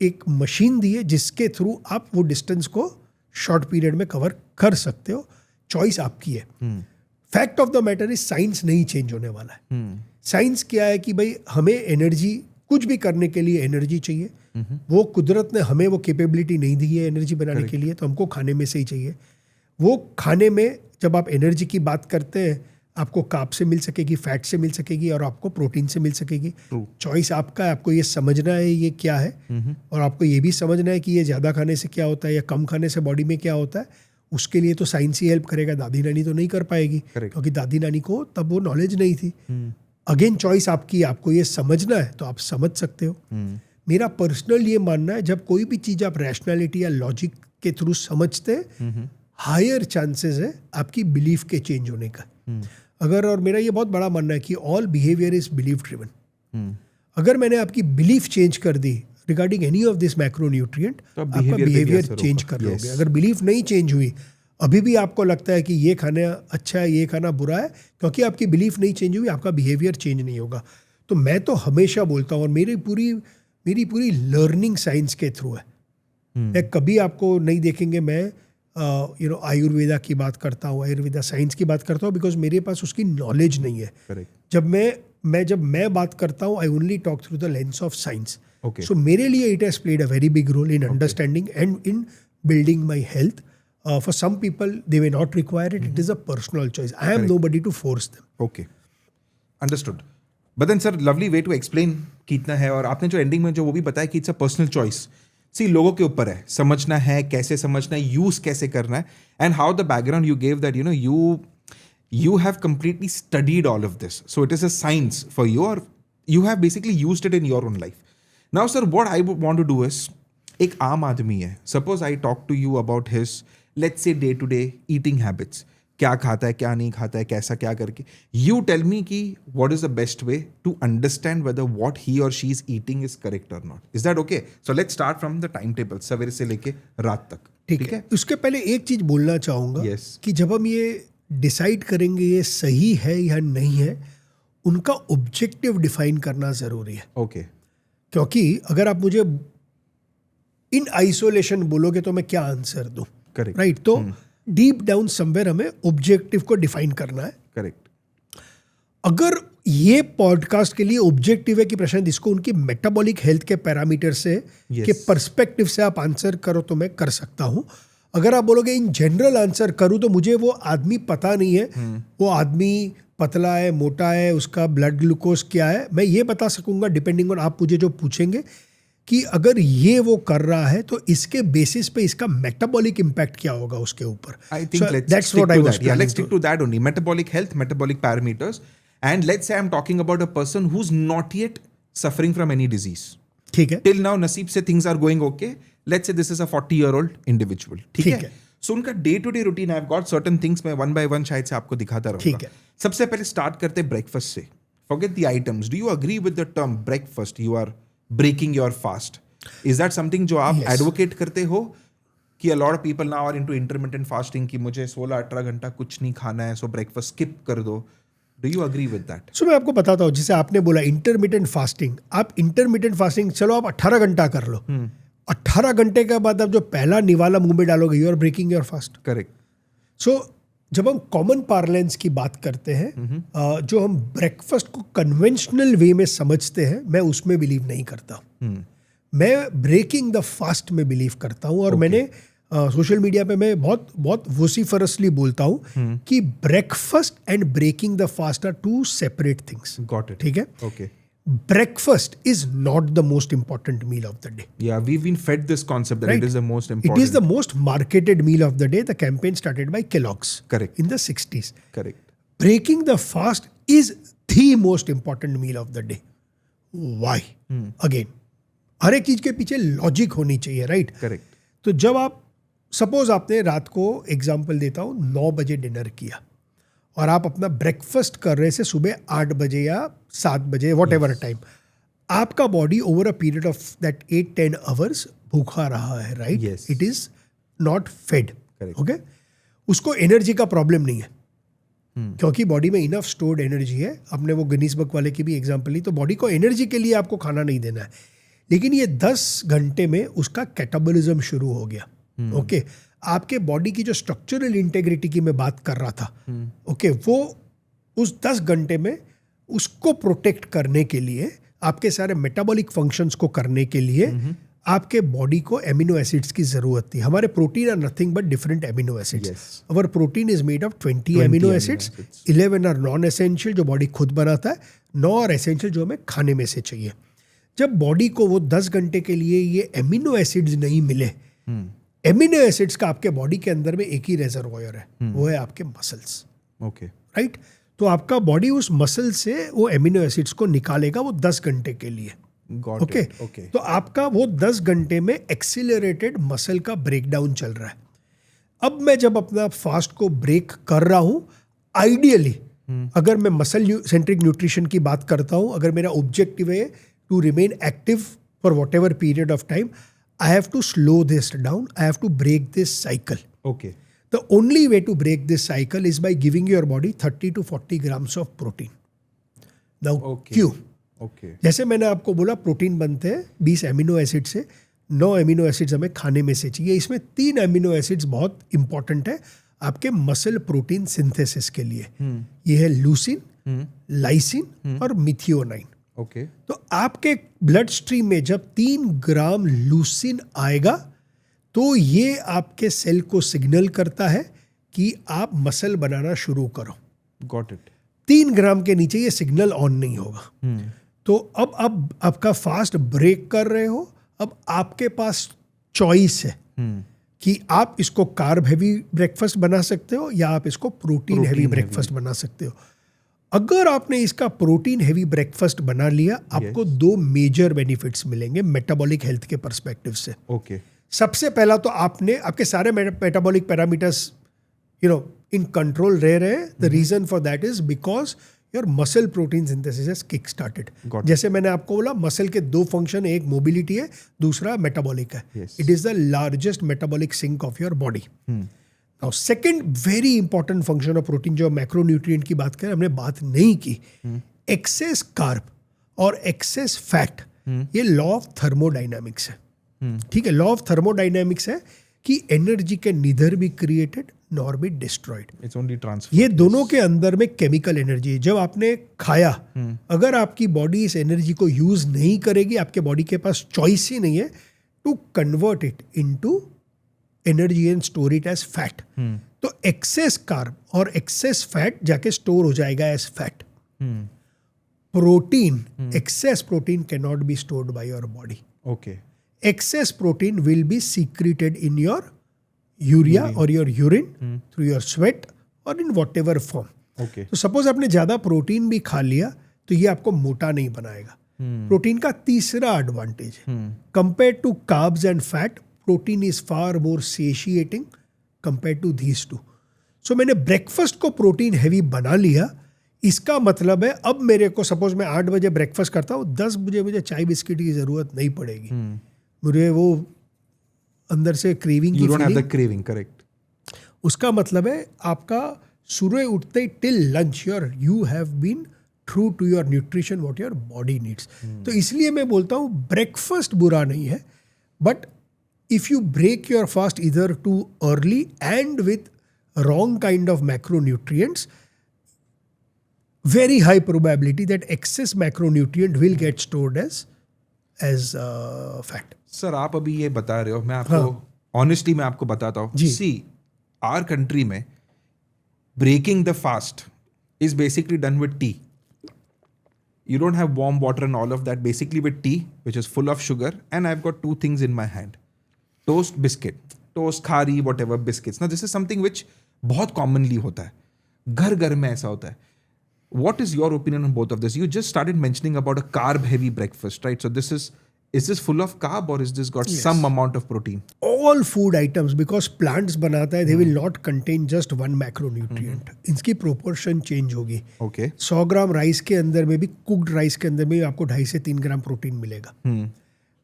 एक मशीन दी है जिसके थ्रू आप वो डिस्टेंस को शॉर्ट पीरियड में कवर कर सकते हो। चॉइस आपकी है। Fact of the matter is science नहीं चेंज होने वाला है। साइंस क्या है कि भाई हमें एनर्जी, कुछ भी करने के लिए एनर्जी चाहिए। वो कुदरत ने हमें वो कैपेबिलिटी नहीं दी है एनर्जी बनाने के लिए, तो हमको खाने में से ही चाहिए। वो खाने में जब आप एनर्जी की बात करते हैं, आपको कार्ब से मिल सकेगी, फैट से मिल सकेगी और आपको प्रोटीन से मिल सकेगी। चॉइस आपका है, आपको ये समझना है ये क्या है, और आपको ये भी समझना है कि ये ज़्यादा खाने से क्या होता है या कम खाने से बॉडी में क्या होता है। उसके लिए तो साइंस ही हेल्प करेगा, दादी नानी तो नहीं कर पाएगी, क्योंकि दादी नानी को तब वो नॉलेज नहीं थी। अगेन चॉइस आपकी, आपको ये समझना है तो आप समझ सकते हो। मेरा पर्सनल ये मानना है जब कोई भी चीज़ आप रैशनैलिटी या लॉजिक के थ्रू समझते हैं, हायर चांसेस है आपकी बिलीफ के चेंज होने का। अगर, और मेरा ये बहुत बड़ा मानना है कि all behaviour is belief driven. अगर मैंने आपकी बिलीफ चेंज कर दी regarding any of this macronutrient, आपका बिहेवियर चेंज कर लोगे। अगर बिलीफ नहीं चेंज हुई, अभी भी आपको लगता है कि ये खाना अच्छा है, ये खाना बुरा है, क्योंकि आपकी बिलीफ नहीं चेंज हुई, आपका बिहेवियर चेंज नहीं होगा। तो मैं तो हमेशा बोलता हूँ, और मेरी पूरी लर्निंग साइंस के थ्रू है। मैं कभी आपको नहीं देखेंगे मैं आयुर्वेदा की बात करता हूँ, आयुर्वेदा साइंस की बात करता हूँ, बिकॉज मेरे पास उसकी नॉलेज नहीं है। जब मैं बात करता हूँ, I only talk through the lens of science. So मेरे लिए it has played a very big role in understanding and in building my health. For some people they may not require it, it is a personal choice. I am nobody to force them. Okay, understood. But then sir, lovely way to explain कितना है, और आपने जो ending में जो वो भी बताया कि इट्स अ पर्सनल चॉइस। सी, लोगों के ऊपर है, समझना है, कैसे समझना है, यूज कैसे करना है, and how the background you gave that you have completely studied all of this. So it is a science for you, or you have basically used it in your own life. Now, sir, what I would want to do is, एक आम आदमी है, suppose I talk to you about his, let's say, day-to-day eating habits. क्या खाता है, क्या नहीं खाता है, कैसा क्या करके. You tell me कि what is the best way to understand whether what he or she is eating is correct or not. Is that okay? So let's start from the timetable, सवेरे से लेके रात तक. ठीक है. उसके पहले एक चीज बोलना चाहूँगा, yes, कि जब हम ये डिसाइड करेंगे ये सही है या नहीं है, उनका ऑब्जेक्टिव डिफाइन करना जरूरी है। ओके, क्योंकि अगर आप मुझे इन आइसोलेशन बोलोगे तो मैं क्या आंसर दूं, करेक्ट, राइट? तो डीप डाउन समवेयर हमें ऑब्जेक्टिव को डिफाइन करना है। करेक्ट। अगर ये पॉडकास्ट के लिए ऑब्जेक्टिव है कि प्रशांत इसको उनकी मेटाबॉलिक हेल्थ के पैरामीटर से के पर्सपेक्टिव से आप आंसर करो तो मैं कर सकता हूँ। अगर आप बोलोगे इन जनरल आंसर करूँ तो मुझे वो आदमी पता नहीं है, वो आदमी पतला है, मोटा है, उसका ब्लड ग्लूकोज क्या है, मैं ये बता सकूंगा डिपेंडिंग ऑन आप मुझे जो पूछेंगे कि अगर ये वो कर रहा है तो इसके बेसिस पे इसका मेटाबॉलिक इम्पैक्ट क्या होगा उसके ऊपर। I think let's stick to that. Yeah, let's stick to that only. Metabolic health, metabolic parameters. And let's say I'm talking about a person who's not yet suffering from any disease. ठीक है, Till now, नसीब से things are going okay. Let's say this is a 40-year-old individual. ठीक है? So उनका day-to-day routine, I've got certain things मैं one by one शायद से आपको दिखाता रहूँगा। ठीक है। सबसे पहले start करते breakfast से. Forget the items. Do you agree with the term breakfast? You are breaking your fast. Is that something जो आप advocate करते हो कि a lot of people now are into intermittent fasting कि मुझे 16-18 घंटा कुछ नहीं खाना है, so breakfast skip कर दो. Do you agree with that? मैं आपको बताता हूँ, जैसे आपने बोला इंटरमिटेंट फास्टिंग, आप इंटरमिटेंट फास्टिंग चलो आप 18 घंटा कर लो, 18 घंटे के बाद आप जो पहला निवाला मुंह में डालोगे you are breaking your fast. Correct. So जब हम कॉमन पार्लेंस की बात करते हैं, जो हम ब्रेकफास्ट को कन्वेंशनल वे में समझते हैं, मैं उसमें बिलीव नहीं करता। मैं ब्रेकिंग द फास्ट में बिलीव करता हूँ। और मैंने सोशल मीडिया पे मैं बहुत वोसिफरसली बोलता हूँ कि breakfast and breaking the fast are two separate things. Got it. ठीक है, okay. Breakfast is not the most important meal of the day. Yeah, we've been fed this concept that Right? it is the most important. It is the most marketed meal of the day. The campaign started by Kellogg's. Correct. In the 60s. Correct. Breaking the fast is the most important meal of the day. Why? Again, हर एक चीज के पीछे logic होनी चाहिए, right? Correct. तो जब आप suppose आपने रात को एग्जाम्पल देता हूँ 9 बजे डिनर किया और आप अपना ब्रेकफास्ट कर रहे से सुबह 8 बजे या 7 बजे वॉट एवर टाइम, आपका body over a period of that 8-10 hours भूखा रहा है, right? Yes. It is not fed. Correct. Okay, उसको एनर्जी का प्रॉब्लम नहीं है क्योंकि बॉडी में इनफ स्टोर्ड एनर्जी है। आपने वो गिनीज बुक वाले की भी एग्जाम्पल ली, तो बॉडी को एनर्जी के लिए आपको खाना नहीं देना है, लेकिन ये 10 घंटे में उसका कैटाबॉलिज्म शुरू हो गया। ओके, आपके बॉडी की जो स्ट्रक्चरल इंटेग्रिटी की मैं बात कर रहा था, ओके, वो उस 10 घंटे में उसको प्रोटेक्ट करने के लिए, आपके सारे मेटाबॉलिक फंक्शंस को करने के लिए आपके बॉडी को एमिनो एसिड्स की जरूरत थी। हमारे protein are nothing but different amino acids. Our protein is made of 20 amino acids, 11 are non essential जो बॉडी खुद बनाता है, 9 आर एसेंशियल जो हमें खाने में से चाहिए। जब बॉडी को वो 10 घंटे के लिए ये एमिनो एसिड्स नहीं मिले, एमिनो एसिड्स का आपके बॉडी के अंदर में एक ही रिजर्वॉयर है, वो है आपके मसल्स। Okay, right? तो आपका बॉडी उस मसल से वो एमिनो एसिड्स को निकालेगा वो 10 घंटे के लिए। ओके, तो आपका वो 10 घंटे में एक्सीलरेटेड मसल का ब्रेकडाउन चल रहा है। अब मैं जब अपना फास्ट को ब्रेक कर रहा हूं, आइडियली अगर मैं मसल सेंट्रिक न्यूट्रिशन की बात करता हूं, अगर मेरा ऑब्जेक्टिव है to remain active for whatever period of time, I have to slow this down. I have to break this cycle. Okay. The only way to break this cycle is by giving your body 30 to 40 grams of protein. Now, क्यों? Okay. जैसे मैंने आपको बोला protein बनते हैं 20 amino acid से, 9 amino acids हमें खाने में से चाहिए। इसमें 3 एमिनो एसिड्स बहुत इंपॉर्टेंट है आपके मसल प्रोटीन सिंथेसिस के लिए। ये है लूसिन, लाइसिन और मिथियोनाइन। ओके, तो आपके ब्लड स्ट्रीम में जब 3 ग्राम लूसिन आएगा तो ये आपके सेल को सिग्नल करता है कि आप मसल बनाना शुरू करो। Got it. 3 ग्राम के नीचे ये सिग्नल ऑन नहीं होगा। तो अब आपका फास्ट ब्रेक कर रहे हो, अब आपके पास चॉइस है कि आप इसको कार्ब हैवी ब्रेकफास्ट बना सकते हो या आप इसको प्रोटीन हैवी ब्रेकफास्ट बना सकते हो। अगर आपने इसका प्रोटीन हेवी ब्रेकफास्ट बना लिया, आपको 2 मेजर बेनिफिट्स मिलेंगे मेटाबॉलिक हेल्थ के पर्सपेक्टिव से। ओके, सबसे पहला तो आपके सारे मेटाबॉलिक पैरामीटर्स इन कंट्रोल रह रहे हैं। The reason for that is because your muscle protein synthesis has kick started. जैसे मैंने आपको बोला, मसल के 2 फंक्शन, एक मोबिलिटी है, दूसरा मेटाबॉलिक है। It is the largest metabolic sink of your body. Now, second very important function of protein जो मैक्रोन्यूट्रिएंट की बात करें, हमने बात नहीं की, एक्सेस कार्ब और एक्सेस फैट, ये लॉ ऑफ थर्मोडाइनमिक्स है। ठीक है, लॉ ऑफ थर्मोडाइनमिक्स है कि energy can neither be created nor be destroyed. It's only transfer. ये दोनों के अंदर में केमिकल एनर्जी है. जब आपने खाया, अगर आपकी बॉडी इस एनर्जी को यूज नहीं करेगी, आपके बॉडी के पास चॉइस ही नहीं है to convert it into energy and store it as fat. तो एक्सेस कार्ब और एक्सेस फैट जाके स्टोर हो जाएगा as fat. Protein, excess protein cannot be stored by your body. Okay. Excess protein will be secreted in your urea or your urine through your sweat or in whatever form. Okay. तो suppose आपने ज्यादा protein भी खा लिया तो ये आपको मोटा नहीं बनाएगा. प्रोटीन का तीसरा एडवांटेज है, compare to carbs and fat, protein is far more satiating compare to these two. So मैंने ब्रेकफास्ट को प्रोटीन हैवी बना लिया. इसका मतलब है अब मेरे को, सपोज मैं 8 बजे ब्रेकफास्ट करता हूँ, 10 बजे मुझे चाय बिस्किट की जरूरत नहीं पड़ेगी. मुझे वो अंदर से craving You don't have the craving, correct. उसका मतलब है आपका सुबह उठते ही till lunch you have been true to your nutrition what your body needs. तो इसलिए मैं बोलता हूँ ब्रेकफास्ट बुरा नहीं है, but if you break your fast either too early and with wrong kind of macronutrients, very high probability that excess macronutrient will get stored as fat. Sir आप अभी ये बता रहे हो, मैं आपको ऑनेस्टली मैं आपको बताता हूँ. सी आवर कंट्री में breaking the fast is basically done with tea. You don't have warm water and all of that, basically with tea, which is full of sugar, and I've got 2 things in my hand. Toast, biscuit. Toast, khari, whatever, biscuits. Now, this is something which बहुत commonly होता है. घर घर में ऐसा होता है. What is your opinion on both of this? You just started mentioning about a carb-heavy breakfast, right? So this is this full of carb or is this got some amount of protein? All food items, because plants बनाता है, they will not contain just one macronutrient. इनकी proportion change होगी. Okay. 100 ग्राम rice के अंदर में भी, cooked rice के अंदर में आपको 2.5 से 3 ग्राम प्रोटीन मिलेगा.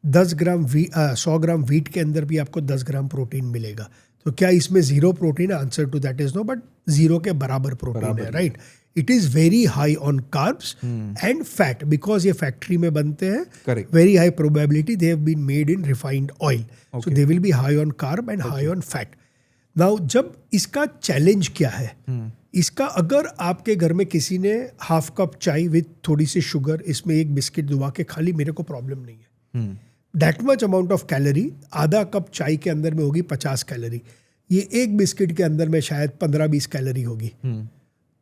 100 ग्राम व्हीट के अंदर भी आपको 10 ग्राम प्रोटीन मिलेगा. तो क्या इसमें zero protein? Answer to that is no, but zero के बराबर प्रोटीन है, राइट? It is very high on carbs and fat, because ये फैक्ट्री में बनते हैं. Very high probability they have been made in refined oil, so they will be high on carb and high on fat. Now जब इसका challenge क्या है, इसका अगर आपके घर में किसी ने हाफ कप चाय विथ थोड़ी सी शुगर, इसमें एक बिस्किट दुबा के खा ली, मेरे को प्रॉब्लम नहीं है. That much amount of calorie, आधा कप चाय के अंदर में होगी 50 कैलोरी, ये एक बिस्किट के अंदर में शायद 15-20 कैलोरी होगी.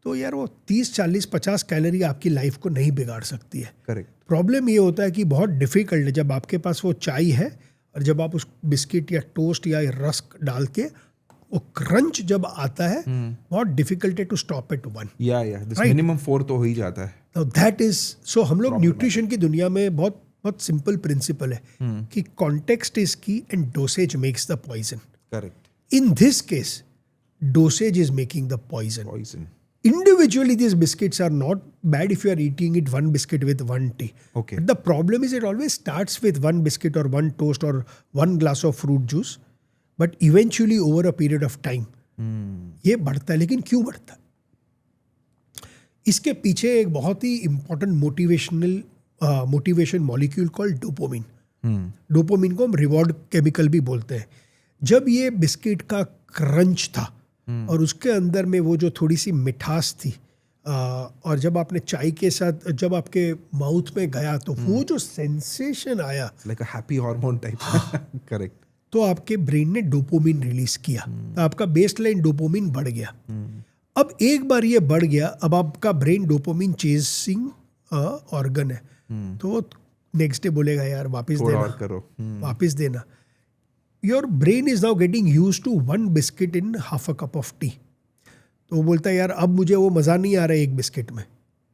तो यार वो 30, 40, 50 कैलोरी आपकी लाइफ को नहीं बिगाड़ सकती है. करेक्ट. प्रॉब्लम ये होता है कि बहुत डिफिकल्ट है जब आपके पास वो चाय है और जब आप उस बिस्किट या टोस्ट या रस्क डाल के वो क्रंच जब आता है, बहुत डिफिकल्ट है to stop it one. Minimum 4 तो हो ही जाता है. दैट इज सो हम लोग न्यूट्रिशन की दुनिया में बहुत बहुत सिंपल प्रिंसिपल है कि context is key and dosage makes the poison. Correct. In this case, dosage is making the poison. Individually, these biscuits are not bad if you are eating it one biscuit with one tea. Okay. But the problem is it always starts with one biscuit or one toast or one glass of fruit juice. But eventually, over a period of time, ये बढ़ता है. लेकिन क्यों बढ़ता है? इसके पीछे एक बहुत ही important motivation molecule called dopamine. Dopamine को हम reward chemical भी बोलते हैं. जब ये बिस्किट का क्रंच था और उसके अंदर में वो जो थोड़ी सी मिठास थी, और जब आपने चाय के साथ जब आपके माउथ में गया तो वो जो सेंसेशन आया, like a happy hormone type. Correct. तो आपके ब्रेन ने डोपामिन रिलीज किया, तो आपका बेसलाइन डोपामिन बढ़ गया. अब एक बार ये बढ़ गया, अब आपका ब्रेन डोपामिन चेजिंग ऑर्गन है, तो नेक्स्ट डे बोलेगा यार वापस देना, और करो, वापस देना. Your brain is now getting used to one biscuit in half a cup of tea. तो वो बोलता है यार अब मुझे वो मज़ा नहीं आ रहा है एक बिस्किट में,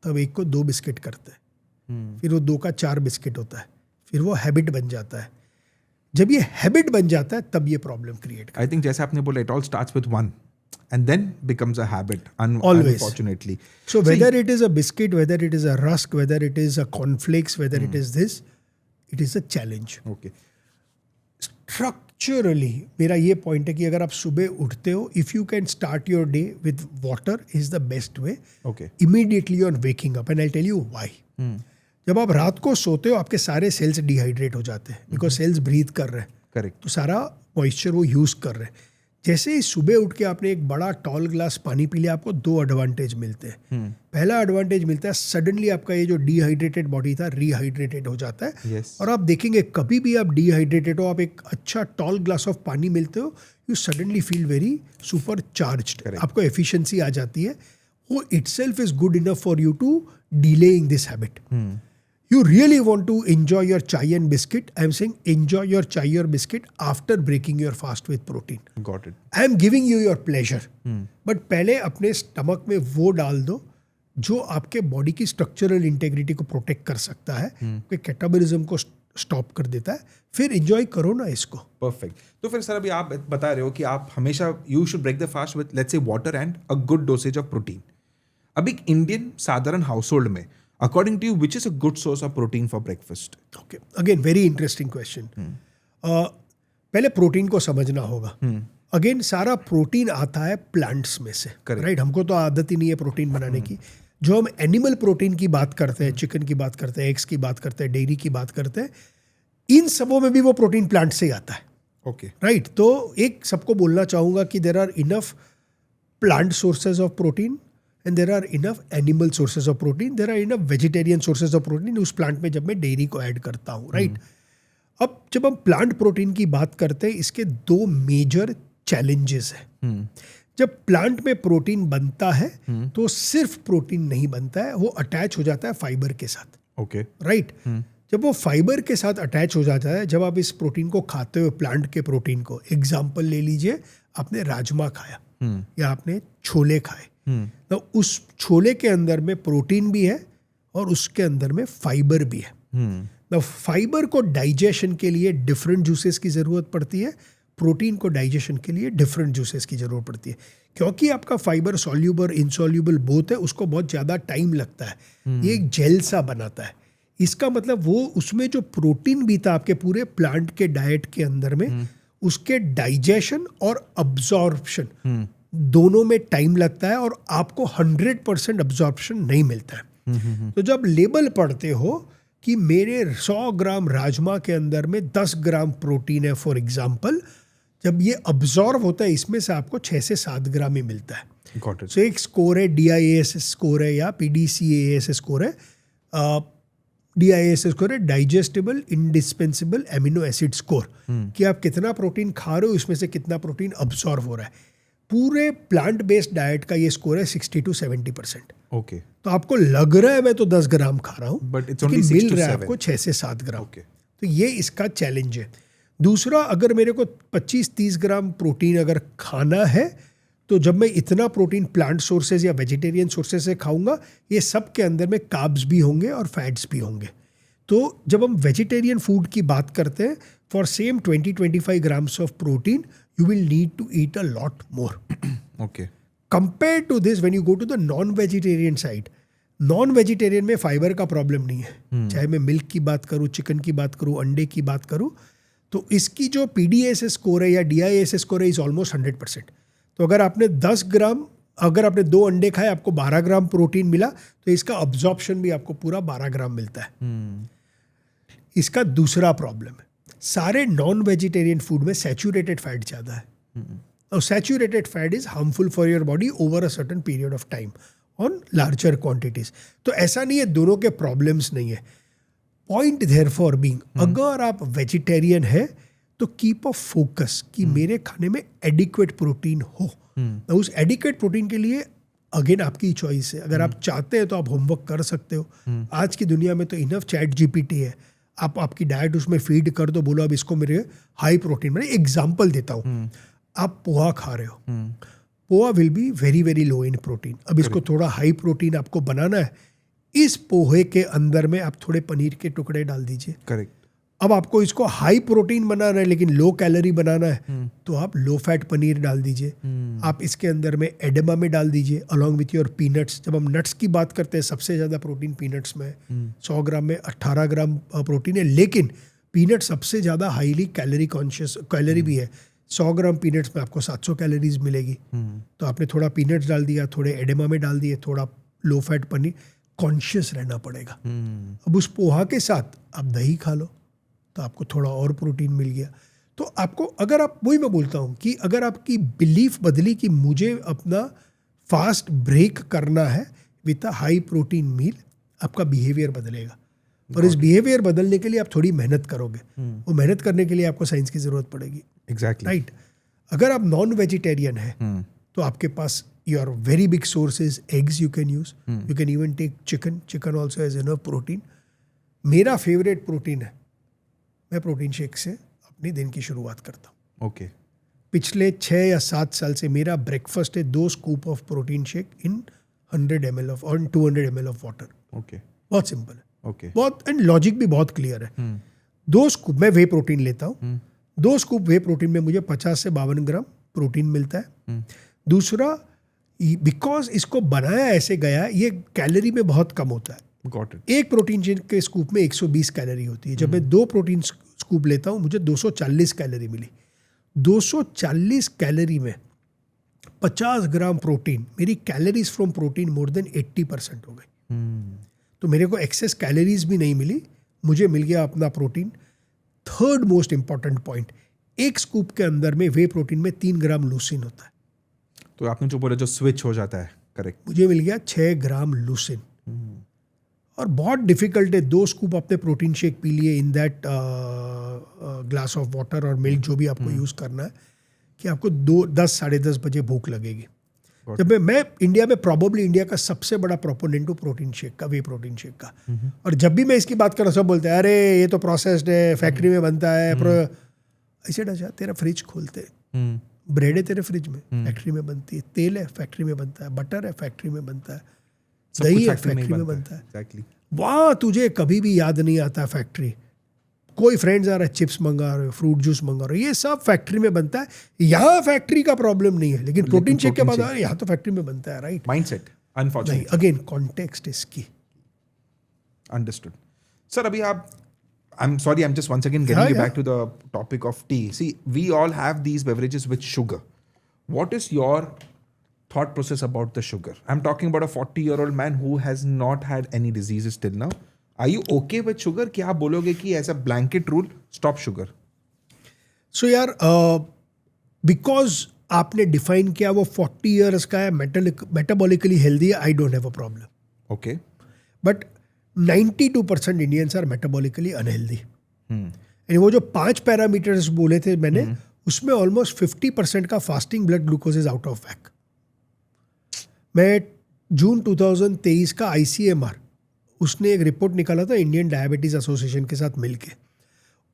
तब एक को 2 बिस्किट करते हैं, फिर वो 2 का 4 बिस्किट होता है, फिर वो हैबिट बन जाता है. जब ये हैबिट बन जाता है तब ये प्रॉब्लम क्रिएट करता है. आई थिंक जैसे आपने बोला, it all starts with one and then becomes a habit, always, unfortunately. So whether it is a biscuit, whether it is a rusk, whether it is a cornflakes, whether it is this, it is a challenge. Okay. Structurally मेरा ये point है कि अगर आप सुबह उठते हो, if you can start your day with water is the best way. Okay. Immediately on waking up, and I tell you why. जब आप रात को सोते हो आपके सारे सेल्स डिहाइड्रेट हो जाते हैं, बिकॉज सेल्स ब्रीथ कर रहे हैं. करेक्ट। तो सारा मॉइस्चर वो यूज़ कर रहे हैं। जैसे ही सुबह उठ के आपने एक बड़ा टॉल ग्लास पानी पी लिया, आपको 2 एडवांटेज मिलते हैं। पहला एडवांटेज मिलता है, सडनली आपका ये जो डिहाइड्रेटेड बॉडी था रिहाइड्रेटेड हो जाता है। Yes. और आप देखेंगे कभी भी आप डिहाइड्रेटेड हो, आप एक अच्छा टॉल ग्लास ऑफ पानी मिलते हो, you suddenly feel very super charged, आपको एफिशिएंसी आ जाती है। वो itself is good enough for you to delaying this habit. You really want to enjoy your chai and biscuit. I am saying enjoy your chai or biscuit after breaking your fast with protein. Got it. I am giving you your pleasure. But पहले अपने stomach में वो डाल दो जो आपके body की structural integrity को प्रोटेक्ट कर सकता है, कि कैटाबॉलिज्म को स्टॉप कर देता है। फिर एंजॉय करो ना इसको। परफेक्ट। तो फिर सर अभी आप बता रहे हो कि आप हमेशा you should break the fast with let's say water and a good dosage of protein. अब एक इंडियन साधारण हाउस होल्ड में according to you which is a good source of protein for breakfast? Okay, again very interesting question. पहले protein को समझना होगा। Again सारा protein आता है प्लांट्स में से, राइट? हमको तो आदत ही नहीं है प्रोटीन बनाने की। जो हम एनिमल प्रोटीन की बात करते हैं, चिकन की बात करते हैं, एग्स की बात करते हैं, डेयरी की बात करते हैं, इन सबों में भी वो प्रोटीन प्लांट से ही आता है। Okay, right? तो एक सबको बोलना चाहूँगा कि there are enough plant sources of protein and there are enough animal sources of protein, there are enough vegetarian sources of protein उस प्लांट में जब मैं डेयरी को ऐड करता हूँ, राइट? अब जब हम प्लांट प्रोटीन की बात करते हैं, इसके 2 मेजर चैलेंजेस हैं। जब प्लांट में प्रोटीन बनता है तो सिर्फ प्रोटीन नहीं बनता है, वो अटैच हो जाता है फाइबर के साथ। Okay, right? जब वो फाइबर के साथ अटैच हो जाता है, जब आप इस प्रोटीन को खाते हो, प्लांट के प्रोटीन को, एग्जाम्पल ले लीजिए, आपने राजमा खाया या आपने छोले खाए, तो उस छोले के अंदर में प्रोटीन भी है और उसके अंदर में फाइबर भी है। तो फाइबर को डाइजेशन के लिए डिफरेंट जूसेस की ज़रूरत पड़ती है, प्रोटीन को डाइजेशन के लिए डिफरेंट जूसेस की ज़रूरत पड़ती है। क्योंकि आपका फाइबर सॉल्यूबल इनसॉल्यूबल बोथ है, उसको बहुत ज़्यादा टाइम लगता है, ये एक जेल सा बनाता है। इसका मतलब वो उसमें जो प्रोटीन भी था आपके पूरे प्लांट के डाइट के अंदर में, उसके डाइजेशन और अब्जॉर्प्शन दोनों में टाइम लगता है और आपको 100% अब्जॉर्प्शन नहीं मिलता है। तो जब लेबल पढ़ते हो कि मेरे 100 ग्राम राजमा के अंदर में 10 ग्राम प्रोटीन है फॉर एग्जांपल, जब ये अब्जॉर्व होता है इसमें से आपको 6 से 7 ग्राम ही मिलता है। तो एक स्कोर है, DIAS स्कोर है या PDCAS स्कोर है। DIAS स्कोर है digestible indispensable amino acid score, कि आप कितना प्रोटीन खा रहे हो, इसमें से कितना प्रोटीन अब्जॉर्व हो रहा है। पूरे प्लांट बेस्ड डाइट का ये स्कोर है 60 to 70%। ओके, तो आपको लग रहा है मैं तो 10 ग्राम खा रहा हूँ, But it's लेकिन only 6 मिल to रहा है 7. आपको 6 से 7 ग्राम। Okay. तो ये इसका चैलेंज है। दूसरा, अगर मेरे को 25-30 ग्राम प्रोटीन अगर खाना है, तो जब मैं इतना प्रोटीन प्लांट सोर्सेज या वेजिटेरियन सोर्सेज से खाऊंगा, ये सब के अंदर में कार्ब्स भी होंगे और फैट्स भी होंगे। तो जब हम वेजिटेरियन फूड की बात करते हैं, for same 20-25 grams of protein you will need to eat a lot more. Okay. Compared to this, when you go to the non-vegetarian side, non-vegetarian में फाइबर का प्रॉब्लम नहीं है। चाहे मैं मिल्क की बात करूँ, चिकन की बात करूँ, अंडे की बात करूँ, तो इसकी जो PDAS स्कोर है या DIAS स्कोर है इज ऑलमोस्ट 100%। तो अगर आपने 10 ग्राम, अगर आपने 2 अंडे खाए, आपको 12 ग्राम प्रोटीन मिला, तो इसका अब्जॉर्प्शन भी आपको पूरा 12 ग्राम मिलता है। इसका दूसरा प्रॉब्लम है, सारे नॉन वेजिटेरियन फूड में सैचुरेटेड फैट ज़्यादा है, और saturated fat is harmful for your body over a certain period of time on larger quantities. तो ऐसा नहीं है दोनों के प्रॉब्लम्स नहीं है। पॉइंट देयर फॉर बीइंग, अगर आप वेजिटेरियन है तो कीप अ फोकस कि मेरे खाने में एडिक्वेट प्रोटीन हो। तो उस एडिक्वेट प्रोटीन के लिए अगेन आपकी चॉइस है। अगर आप चाहते हैं तो आप होमवर्क कर सकते हो। आज की दुनिया में तो इनफ चैट GPT है, आप आपकी डाइट उसमें फीड कर दो, बोलो अब इसको मेरे हाई प्रोटीन। मैं एग्जांपल देता हूँ, आप पोहा खा रहे हो, poha will be very very low in protein. अब इसको थोड़ा हाई प्रोटीन आपको बनाना है, इस पोहे के अंदर में आप थोड़े पनीर के टुकड़े डाल दीजिए। करेक्ट। अब आपको इसको हाई प्रोटीन बनाना है लेकिन लो कैलोरी बनाना है, तो आप लो फैट पनीर डाल दीजिए। आप इसके अंदर में एडेमामे डाल दीजिए अलॉन्ग विथ योर पीनट्स। जब हम नट्स की बात करते हैं, सबसे ज़्यादा प्रोटीन पीनट्स में है। 100 ग्राम में 18 ग्राम प्रोटीन है, लेकिन पीनट सबसे ज़्यादा हाईली कैलोरी कॉन्शियस कैलोरी भी है। 100 ग्राम पीनट्स में आपको 700 कैलोरीज मिलेगी। तो आपने थोड़ा पीनट्स डाल दिया, थोड़े एडेमामे डाल दिए, थोड़ा लो फैट पनीर, कॉन्शियस रहना पड़ेगा। अब उस पोहा के साथ आप दही खा लो तो आपको थोड़ा और प्रोटीन मिल गया। तो आपको, अगर आप, वही मैं बोलता हूँ कि अगर आपकी बिलीफ बदली कि मुझे अपना फास्ट ब्रेक करना है with a high protein meal, आपका बिहेवियर बदलेगा। और इस बिहेवियर बदलने के लिए आप थोड़ी मेहनत करोगे। वो मेहनत करने के लिए आपको साइंस की ज़रूरत पड़ेगी। Exactly right. अगर आप नॉन वेजिटेरियन है तो आपके पास your very big sources eggs you can use, you can even take chicken also as enough protein. मेरा फेवरेट प्रोटीन है, मैं प्रोटीन शेक से अपनी दिन की शुरुआत करता हूँ। ओके पिछले 6 या 7 साल से मेरा ब्रेकफास्ट है 2 scoop of protein shake in 100 ml of और 200 ml ऑफ वाटर। ओके बहुत सिंपल है, ओके बहुत, एंड लॉजिक भी बहुत क्लियर है। 2 स्कूप मैं वे प्रोटीन लेता हूँ। 2 स्कूप वे प्रोटीन में मुझे 50 से 52 ग्राम प्रोटीन मिलता है। दूसरा, बिकॉज इसको बनाया ऐसे गया है, ये कैलोरी में बहुत कम होता है। Got it. एक प्रोटीन के स्कूप में 120 कैलोरी होती है। जब मैं 2 प्रोटीन स्कूप लेता हूँ मुझे 240 कैलोरी मिली। 240 कैलोरी में 50 ग्राम प्रोटीन, मेरी calories from protein more than 80% हो गई। तो मेरे को एक्सेस कैलोरीज भी नहीं मिली, मुझे मिल गया अपना protein. Third most important point, एक स्कूप के अंदर में वे प्रोटीन में 3 ग्राम लूसिन होता है। तो आपने जो बोला, जो स्विच हो जाता है, करेक्ट। मुझे मिल गया 6 ग्राम लूसिन। और बहुत डिफिकल्ट है 2 स्कूप अपने प्रोटीन शेक पी लिए in that glass of water और मिल्क, जो भी आपको यूज़ करना है, कि आपको 10 साढ़े 10 बजे भूख लगेगी। जब मैं इंडिया में प्रोबेबली इंडिया का सबसे बड़ा प्रोपोनेंट हूँ प्रोटीन शेक का, वे प्रोटीन शेक का। और जब भी मैं इसकी बात कर रहा हूँ सब बोलते हैं अरे ये तो प्रोसेस्ड है, फैक्ट्री में बनता है। ऐसे डचा, तेरा फ्रिज खोलते, ब्रेड है तेरे फ्रिज में, फैक्ट्री में बनती है। तेल है, फैक्ट्री में बनता है। बटर है, फैक्ट्री में बनता है। दही है, फैक्ट्री में बनता है। एग्जैक्टली। वहाँ तुझे कभी भी याद नहीं आता फैक्ट्री। कोई फ्रेंड्स आ रहा है, चिप्स मंगा रहे हो, फ्रूट जूस मंगा रहे हो, ये सब फैक्ट्री में बनता है। यहाँ फैक्ट्री का प्रॉब्लम नहीं है, लेकिन प्रोटीन शेक के बाद यहाँ तो फैक्ट्री में बनता है। Right, mindset unfortunately. Again context is key. Understood sir. अभी आप, I'm sorry, I'm just once again getting you back to the topic of tea. See, we all have these beverages with sugar. What is your thought process about the sugar? I'm talking about a 40-year-old man who has not had any diseases till now. Are you okay with sugar? क्या आप बोलोगे कि as a blanket rule, stop sugar? So यार, because आपने define किया वो 40 years का है, मेटाबॉलिकली हेल्दी है, I don't have a problem. Okay. But 92% Indians are metabolically unhealthy. यानी वो जो 5 पैरामीटर्स बोले थे मैंने, उसमें ऑलमोस्ट 50% का fasting blood glucose is out of whack. मैं जून 2023 का ICMR, उसने एक रिपोर्ट निकाला था इंडियन डायबिटीज एसोसिएशन के साथ मिलके।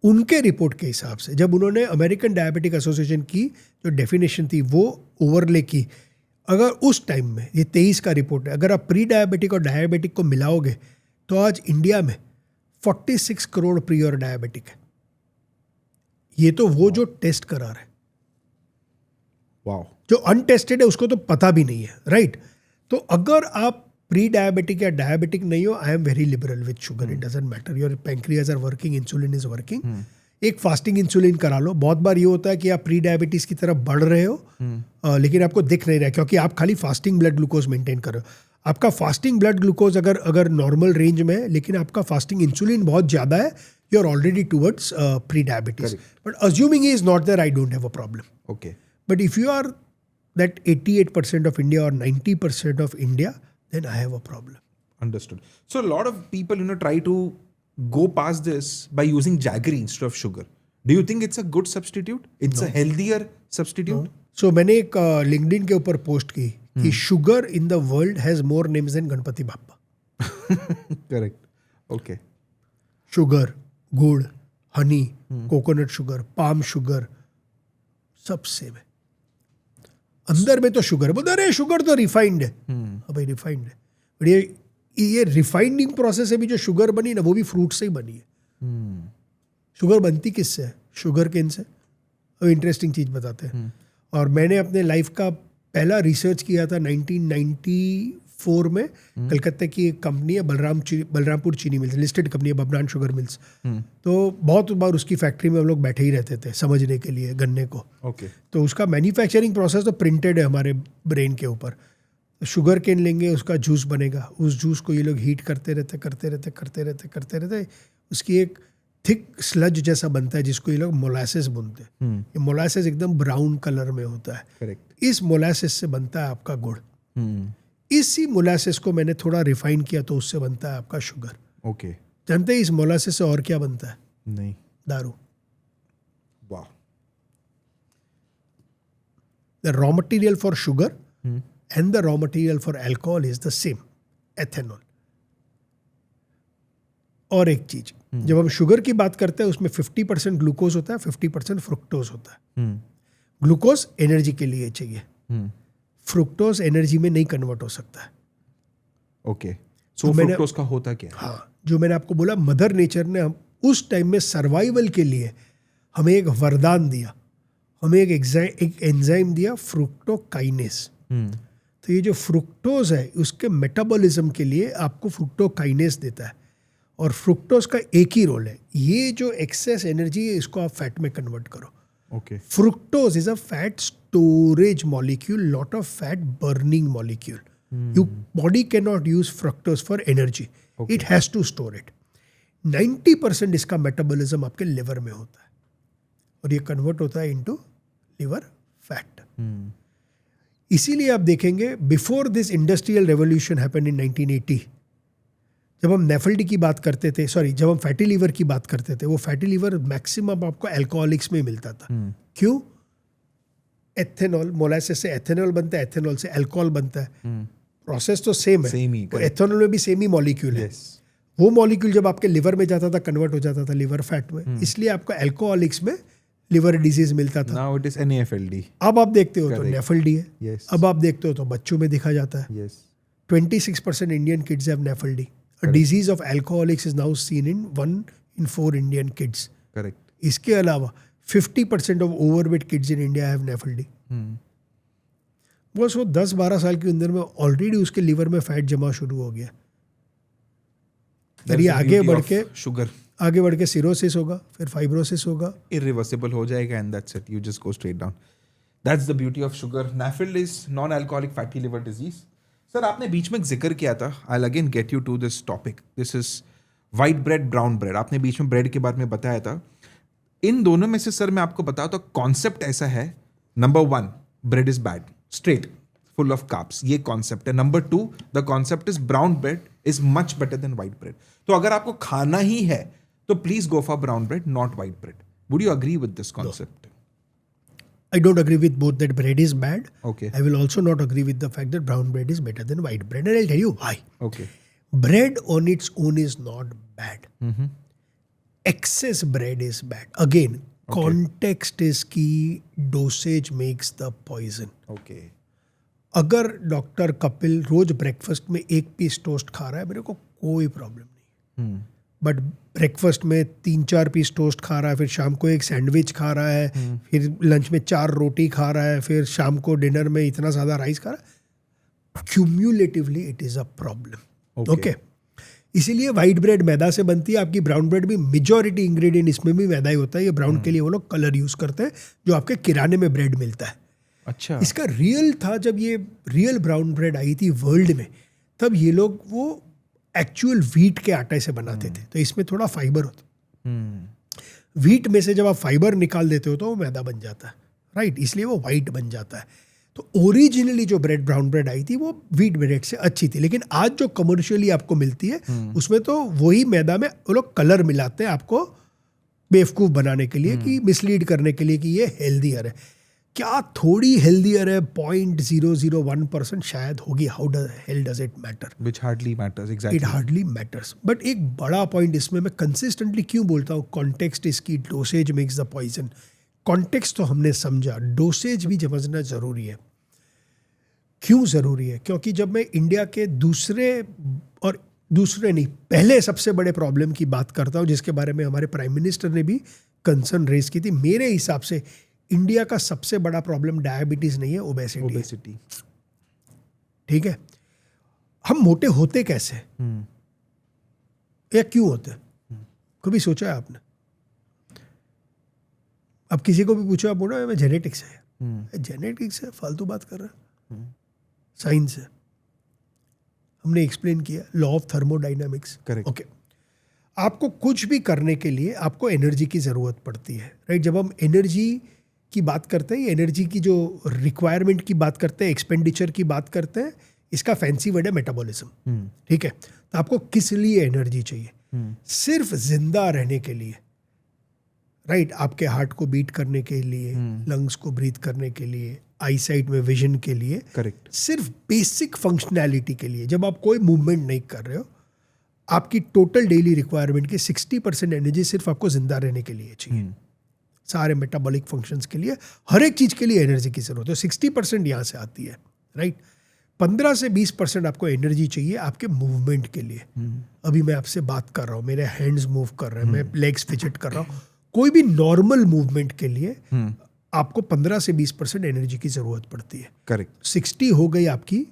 उनके रिपोर्ट के हिसाब से जब उन्होंने अमेरिकन डायबिटिक एसोसिएशन की जो डेफिनेशन थी वो ओवरले की, अगर उस टाइम में, ये 23 का रिपोर्ट है, अगर आप प्री डायबिटिक और डायबिटिक को मिलाओगे तो आज इंडिया में 46 करोड़ प्री और डायबिटिक है। ये तो वो जो टेस्ट करा रहे, वाओ, जो अनटेस्टेड है उसको तो पता भी नहीं है। राइट। तो अगर आप प्री डायबिटिक या डायबिटिक नहीं हो, I am very liberal with sugar, it doesn't matter, your pancreas are working, insulin is working. एक फास्टिंग इंसुलिन करा लो। बहुत बार ये होता है कि आप प्री डायबिटीज की तरफ बढ़ रहे हो, लेकिन आपको दिख नहीं रहा है क्योंकि आप खाली फास्टिंग ब्लड ग्लूकोज मेंटेन कर रहे हो। आपका फास्टिंग ब्लड ग्लूकोज अगर नॉर्मल रेंज में है, लेकिन आपका फास्टिंग इंसुलिन बहुत ज़्यादा है, you are already towards pre diabetes. But assuming is not there, I don't have a problem. Okay. But if you are that 88% of India और 90% of India, then I have a problem. Understood. So a lot of people, try to go past this by using jaggery instead of sugar. Do you think it's a good substitute? It's a healthier substitute? So मैंने एक LinkedIn के ऊपर post की कि sugar in the world has more names than Ganpati Bappa. Correct. Okay. Sugar, गुड़, honey, coconut sugar, palm sugar, सब same है। अंदर में तो शुगर है, बोलते अरे शुगर तो रिफाइंड है। हाँ भाई रिफाइंड है, बट ये रिफाइंडिंग प्रोसेस है भी, जो शुगर बनी ना वो भी फ्रूट से ही बनी है। शुगर बनती किससे है? शुगर केन से। अब इंटरेस्टिंग चीज़ बताते हैं। और मैंने अपने लाइफ का पहला रिसर्च किया था 1994 में। कलकत्ता की एक कंपनी है बलरामपुर चीनी मिल्स, लिस्टेड कंपनी है, बबनान शुगर मिल्स। तो बहुत बार उसकी फैक्ट्री में हम लोग बैठे ही रहते थे समझने के लिए गन्ने को। Okay. तो उसका मैन्युफैक्चरिंग प्रोसेस तो प्रिंटेड है हमारे ब्रेन के ऊपर। शुगर केन लेंगे, उसका जूस बनेगा, उस जूस को ये लोग हीट करते रहते। उसकी एक थिक स्लज जैसा बनता है जिसको ये लोग मोलासेस बोलते हैं। ये मोलासेस एकदम ब्राउन कलर में होता है। करेक्ट। इस मोलासेस से बनता है आपका गुड़। इसी मोलासेस को मैंने थोड़ा रिफाइन किया तो उससे बनता है आपका शुगर। ओके। जानते हैं इस मोलासेस से और क्या बनता है? नहीं। दारू। वाह। The raw material for sugar and the raw material for alcohol is the same, ethanol. और एक चीज, जब हम शुगर की बात करते हैं उसमें 50% ग्लूकोज होता है, 50% फ्रुक्टोज होता है। ग्लूकोज एनर्जी के लिए चाहिए, फ्रुक्टोज एनर्जी में नहीं कन्वर्ट हो सकता है। ओके। सो फ्रुक्टोज का होता क्या है? हाँ, जो मैंने आपको बोला, मदर नेचर ने हम उस टाइम में सर्वाइवल के लिए हमें एक वरदान दिया, हमें एक एंजाइम दिया, फ्रुक्टोकाइनेस। तो ये जो फ्रुक्टोज है उसके मेटाबॉलिज्म के लिए आपको फ्रुक्टोकाइनेस देता है। और फ्रुक्टोज का एक ही रोल है, ये जो एक्सेस एनर्जी है इसको आप फैट में कन्वर्ट करो। Okay. Fructose is a fat storage molecule, not a fat burning molecule. Your body cannot use fructose for energy. Okay. It has to store it. 90% इसका मेटाबॉलिज्म आपके लिवर में होता है और ये कन्वर्ट होता है इनटू लिवर फैट। इसीलिए आप देखेंगे before this industrial revolution happened in 1980, जब हम नेफल्डी की बात करते थे, जब हम फैटी लीवर की बात करते थे, वो फैटी लीवर मैक्सिमम आपको अल्कोहलिक्स में मिलता था। क्यों? एथेनॉल, मोलासेस से एथेनॉल बनता है, एथेनॉल से अल्कोहल बनता है। प्रोसेस तो सेम है, Same ही, correct. एथेनॉल में भी सेम ही मॉलिक्यूल है। Yes. वो मॉलिक्यूल जब आपके लिवर में जाता था कन्वर्ट हो जाता था लिवर फैट में, इसलिए आपको अल्कोहलिक्स में लिवर डिजीज मिलता था। Now it is NAFLD. अब आप देखते हो तो Correct. नेफल्डी है। Yes. अब आप देखते हो तो बच्चों में दिखा जाता है। Yes. 26% Indian kids have NAFLD. A disease of alcoholics is now seen in 1 in 4 Indian kids. Correct. इसके अलावा 50% of overweight kids in India have NAFLD. बस वो 10-12 साल की उम्र में ऑलरेडी उसके लिवर में फैट जमा शुरू हो गया। ये आगे बढ़ के सिरोसिस होगा, फिर फाइब्रोसिस होगा, इरिवर्सिबल हो जाएगा, and that's it, you just go straight down. That's the beauty of sugar. NAFLD is non alcoholic fatty liver disease. Sir, आपने बीच में एक जिक्र किया था, I will again get you to this topic, this is white bread, brown bread. आपने बीच में ब्रेड के बारे में बताया था। इन दोनों में से सर मैं आपको बताऊं तो कॉन्सेप्ट ऐसा है, number 1, bread is bad, straight, full of carbs, ये कॉन्सेप्ट है। Number 2, the concept is brown bread is much better than white bread. तो अगर आपको खाना ही है तो please go for brown bread, not white bread. Would you agree with this concept? I don't agree with both that bread is bad. Okay. I will also not agree with the fact that brown bread is better than white bread. And I'll tell you why. Okay. Bread on its own is not bad. Excess bread is bad. Again, context is key. Dosage makes the poison. Okay. अगर doctor Kapil रोज breakfast में 1 piece toast खा रहा है, मेरे को कोई problem नहीं। But breakfast में 3-4 पीस टोस्ट खा रहा है, फिर शाम को एक सैंडविच खा रहा है, फिर लंच में 4 रोटी खा रहा है, फिर शाम को डिनर में इतना ज़्यादा राइस खा रहा है, cumulatively it is a problem. Okay, इसीलिए वाइट ब्रेड मैदा से बनती है। आपकी ब्राउन ब्रेड भी मेजॉरिटी इंग्रेडिएंट इसमें भी मैदा ही होता है। ये ब्राउन के लिए वो लोग कलर यूज़ करते हैं जो आपके किराने में ब्रेड मिलता है। अच्छा। इसका रियल था, जब ये रियल ब्राउन ब्रेड आई थी वर्ल्ड में, तब ये लोग वो एक्चुअल व्हीट के आटे से बनाते थे, तो इसमें थोड़ा फाइबर होता। व्हीट में से जब आप फाइबर निकाल देते हो तो वो मैदा बन जाता है, राइट? इसलिए वो वाइट बन जाता है। तो ओरिजिनली जो ब्रेड, ब्राउन ब्रेड आई थी, वो व्हीट ब्रेड से अच्छी थी। लेकिन आज जो कमर्शियली आपको मिलती है उसमें तो वही मैदा में वो लोग कलर मिलाते हैं आपको बेवकूफ़ बनाने के लिए, कि मिसलीड करने के लिए कि ये हेल्दियर है। क्या थोड़ी हेल्दियर है? 0.001% शायद होगी। How the hell does it matter? Which hardly matters, exactly. It hardly matters. But एक बड़ा पॉइंट इसमें मैं कंसिस्टेंटली क्यों बोलता हूँ, कॉन्टेक्स्ट इसकी, dosage makes the poison. Context तो हमने समझा, डोसेज भी समझना ज़रूरी है। क्यों ज़रूरी है? क्योंकि जब मैं इंडिया के दूसरे नहीं, पहले सबसे बड़े प्रॉब्लम की बात करता हूँ, जिसके बारे में हमारे प्राइम मिनिस्टर ने भी कंसर्न रेज की थी, मेरे हिसाब से इंडिया का सबसे बड़ा प्रॉब्लम डायबिटीज नहीं है, ओबेसिटी। ठीक है? हम मोटे होते कैसे या क्यों होते, कभी सोचा है आपने? अब किसी को भी पूछो, आप बोलो मैं जेनेटिक्स है। जेनेटिक्स है, फालतू बात कर रहा है। साइंस है, हमने एक्सप्लेन किया, law of thermodynamics. Correct. Okay, आपको कुछ भी करने के लिए आपको एनर्जी की ज़रूरत पड़ती है, राइट? जब हम एनर्जी की बात करते हैं, एनर्जी की जो रिक्वायरमेंट की बात करते हैं, एक्सपेंडिचर की बात करते हैं, इसका फैंसी वर्ड है मेटाबॉलिज्म, ठीक है? तो आपको किस लिए एनर्जी चाहिए? सिर्फ जिंदा रहने के लिए, राइट? आपके हार्ट को बीट करने के लिए, लंग्स को ब्रीथ करने के लिए, आईसाइट में विजन के लिए, करेक्ट, सिर्फ बेसिक फंक्शनैलिटी के लिए। जब आप कोई मूवमेंट नहीं कर रहे हो, आपकी टोटल डेली रिक्वायरमेंट की 60% एनर्जी सिर्फ आपको जिंदा रहने के लिए चाहिए। सारे मेटाबॉलिक फंक्शंस के लिए, हर एक चीज़ के लिए एनर्जी की जरूरत है। 60% यहाँ से आती है, राइट? 15 से 20% आपको एनर्जी चाहिए आपके मूवमेंट के लिए। अभी मैं आपसे बात कर रहा हूँ, मेरे हैंड्स मूव कर रहे हैं, मैं लेग्स फिजिट कर रहा हूँ, कोई भी नॉर्मल मूवमेंट के लिए आपको 15 से 20% एनर्जी की ज़रूरत पड़ती है। करेक्ट। 60 हो गई आपकी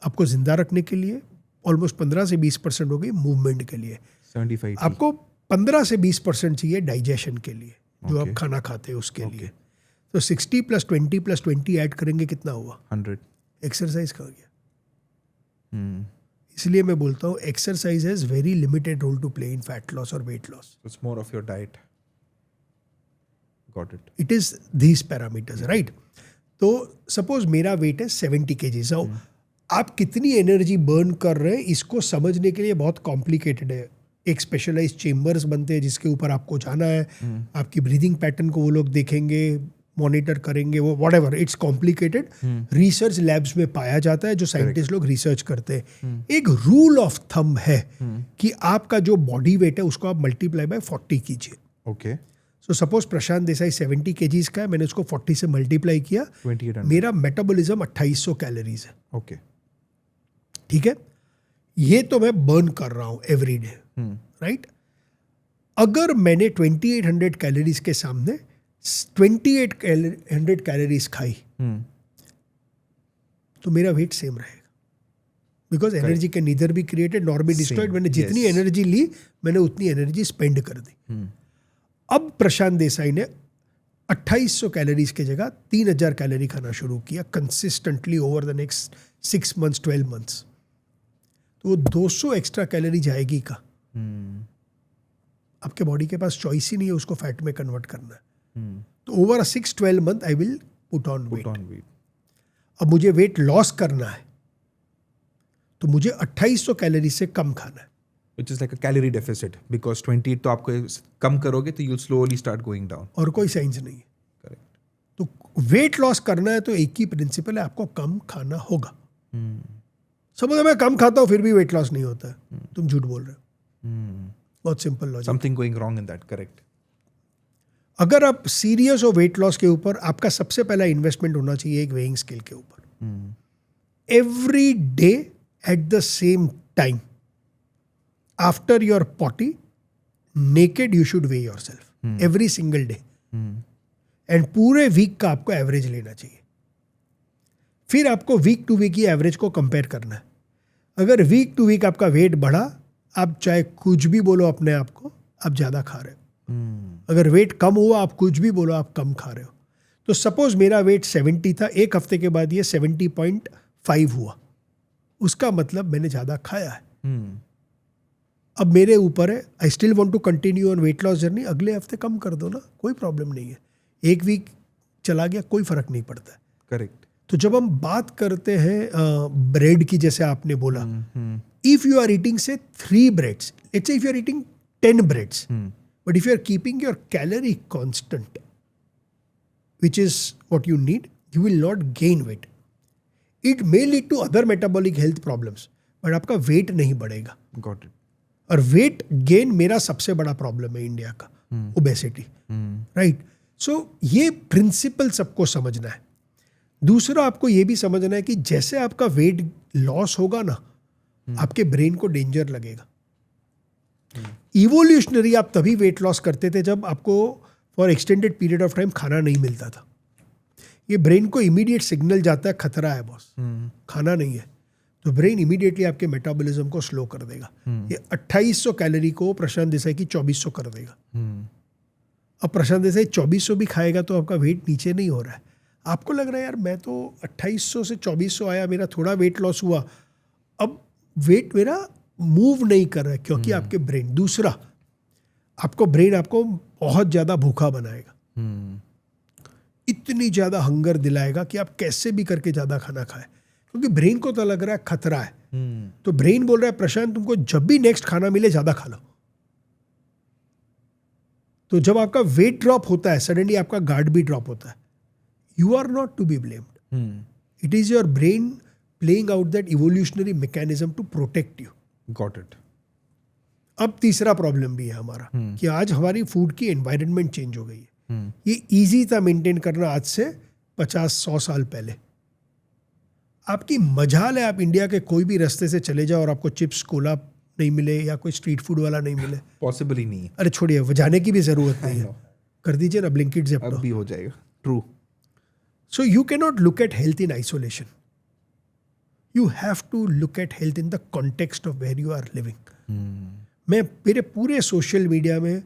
आपको जिंदा रखने के लिए, ऑलमोस्ट 15 से 20% हो गई मूवमेंट के लिए। 75 आपको 15 से 20% चाहिए डाइजेशन के लिए, जो Okay. आप खाना खाते हैं उसके लिए। तो 60 + 20 + 20 ऐड करेंगे, कितना हुआ? 100। एक्सरसाइज कहाँ गया? इसलिए मैं बोलता हूँ exercise has very limited role to play in fat loss और weight loss. It's more of your diet. Got it. It is these parameters, right? तो सपोज मेरा वेट है 70 kg। आप कितनी एनर्जी बर्न कर रहे हैं इसको समझने के लिए बहुत कॉम्प्लिकेटेड है। एक स्पेशलाइज चेम्बर्स बनते हैं जिसके ऊपर आपको जाना है, आपकी ब्रीदिंग पैटर्न को वो लोग देखेंगे, मॉनिटर करेंगे, वो whatever, it's complicated. Research labs में पाया जाता है, जो साइंटिस्ट लोग रिसर्च करते हैं। एक रूल ऑफ थंब है कि आपका जो बॉडी वेट है उसको आप मल्टीप्लाई बाय 40 कीजिए। Okay. सो सपोज प्रशांत देसाई 70 kgs का है, मैंने उसको 40 से मल्टीप्लाई किया, 2800. मेरा मेटाबॉलिज्म 2800 कैलोरीज है, Okay. ठीक है? ये तो मैं बर्न कर रहा हूँ एवरी डे, राइट? अगर मैंने 2800 कैलोरीज के सामने 2800 कैलोरीज खाई तो मेरा वेट सेम रहेगा, because energy can neither be created nor be destroyed. मैंने जितनी yes. एनर्जी ली, मैंने उतनी एनर्जी स्पेंड कर दी। अब प्रशांत देसाई ने 2800 कैलोरीज की जगह 3000 कैलोरी खाना शुरू किया consistently over the next 6 months 12 months, तो वो 200 एक्स्ट्रा कैलोरी जाएगी का? आपके बॉडी के पास चॉइस ही नहीं है उसको फैट में कन्वर्ट करना है। तो over 6-12 month I will put on weight. अब मुझे वेट लॉस करना है तो मुझे 2800 कैलोरी से कम खाना है। Which is like a calorie deficit because 28 तो आपको कम करोगे तो you'll slowly start going down. और कोई साइंस नहीं है। Correct. तो वेट लॉस करना है तो एक ही प्रिंसिपल है, आपको कम खाना होगा। समझो मैं कम खाता हूँ फिर भी वेट लॉस नहीं होता है, तुम झूठ बोल रहे हो। बहुत simple logic. Something going wrong in that. Correct. अगर आप सीरियस हो वेट लॉस के ऊपर, आपका सबसे पहला इन्वेस्टमेंट होना चाहिए एक वेइंग स्केल के ऊपर। Every day at the same time after your potty naked you should way yourself every single day, and पूरे वीक का आपको एवरेज लेना चाहिए। फिर आपको वीक टू वीक की एवरेज को कंपेयर करना है। अगर वीक टू वीक आपका वेट बढ़ा, आप चाहे कुछ भी बोलो अपने आप को, आप ज़्यादा खा रहे हो। अगर वेट कम हुआ, आप कुछ भी बोलो आप कम खा रहे हो। तो सपोज मेरा वेट 70 था, एक हफ्ते के बाद ये 70.5 हुआ, उसका मतलब मैंने ज़्यादा खाया है। अब मेरे ऊपर है, I still want to continue on weight loss journey, अगले हफ्ते कम कर दो ना, कोई प्रॉब्लम नहीं है। एक वीक चला गया, कोई फर्क नहीं पड़ता है। करेक्ट। तो जब हम बात करते हैं ब्रेड की, जैसे आपने बोला, इफ यू आर ईटिंग से 3 breads, let's say if you are eating 10 breads, but if you are keeping your calorie constant which is what you need, you will not gain weight. It may lead to other metabolic health problems, but आपका wait नहीं बढ़ेगा। Got it. और weight gain मेरा सबसे बड़ा problem है India का, obesity, right? सो ये प्रिंसिपल सबको समझना है। दूसरा आपको ये भी समझना है कि जैसे आपका वेट लॉस होगा ना, आपके ब्रेन को डेंजर लगेगा। इवोल्यूशनरी आप तभी वेट लॉस करते थे जब आपको for extended period of time खाना नहीं मिलता था। ये ब्रेन को इमीडिएट सिग्नल जाता है खतरा है बॉस, खाना नहीं है, तो ब्रेन इमीडिएटली आपके मेटाबॉलिज्म को स्लो कर देगा। ये 2800 कैलोरी को प्रशांत देसाई की 2400 कर देगा। अब प्रशांत देसाई 2400 भी खाएगा तो आपका वेट नीचे नहीं हो रहा है। आपको लग रहा है यार मैं तो 2800 से 2400 आया, मेरा थोड़ा वेट लॉस हुआ, अब वेट मेरा मूव नहीं कर रहा है क्योंकि आपके ब्रेन, दूसरा आपको ब्रेन आपको बहुत ज़्यादा भूखा बनाएगा, इतनी ज़्यादा हंगर दिलाएगा कि आप कैसे भी करके ज़्यादा खाना खाए, क्योंकि ब्रेन को तो लग रहा है खतरा है। तो ब्रेन बोल रहा है प्रशांत तुमको जब भी नेक्स्ट खाना मिले ज़्यादा खा लो। तो जब आपका वेट ड्रॉप होता है, सडनली आपका गार्ड भी ड्रॉप होता है, you are not to be blamed, it is your brain playing out that evolutionary mechanism to protect you. Got it. अब तीसरा प्रॉब्लम भी है हमारा कि आज हमारी फूड की एनवायरनमेंट चेंज हो गई है। ये इजी था मेंटेन करना आज से 50-100 साल पहले। आपकी मजाल है आप इंडिया के कोई भी रास्ते से चले जाओ और आपको चिप्स कोला नहीं मिले या कोई स्ट्रीट फूड वाला नहीं मिले। पॉसिबल ही नहीं है। अरे छोड़िए, वो जाने की भी जरूरत नहीं है, कर दीजिए ना ब्लिंकिट से अब भी हो जाएगा। True. So you can not look at health in isolation, you have to look at health in the context of where you are living. मैं मेरे पूरे सोशल मीडिया में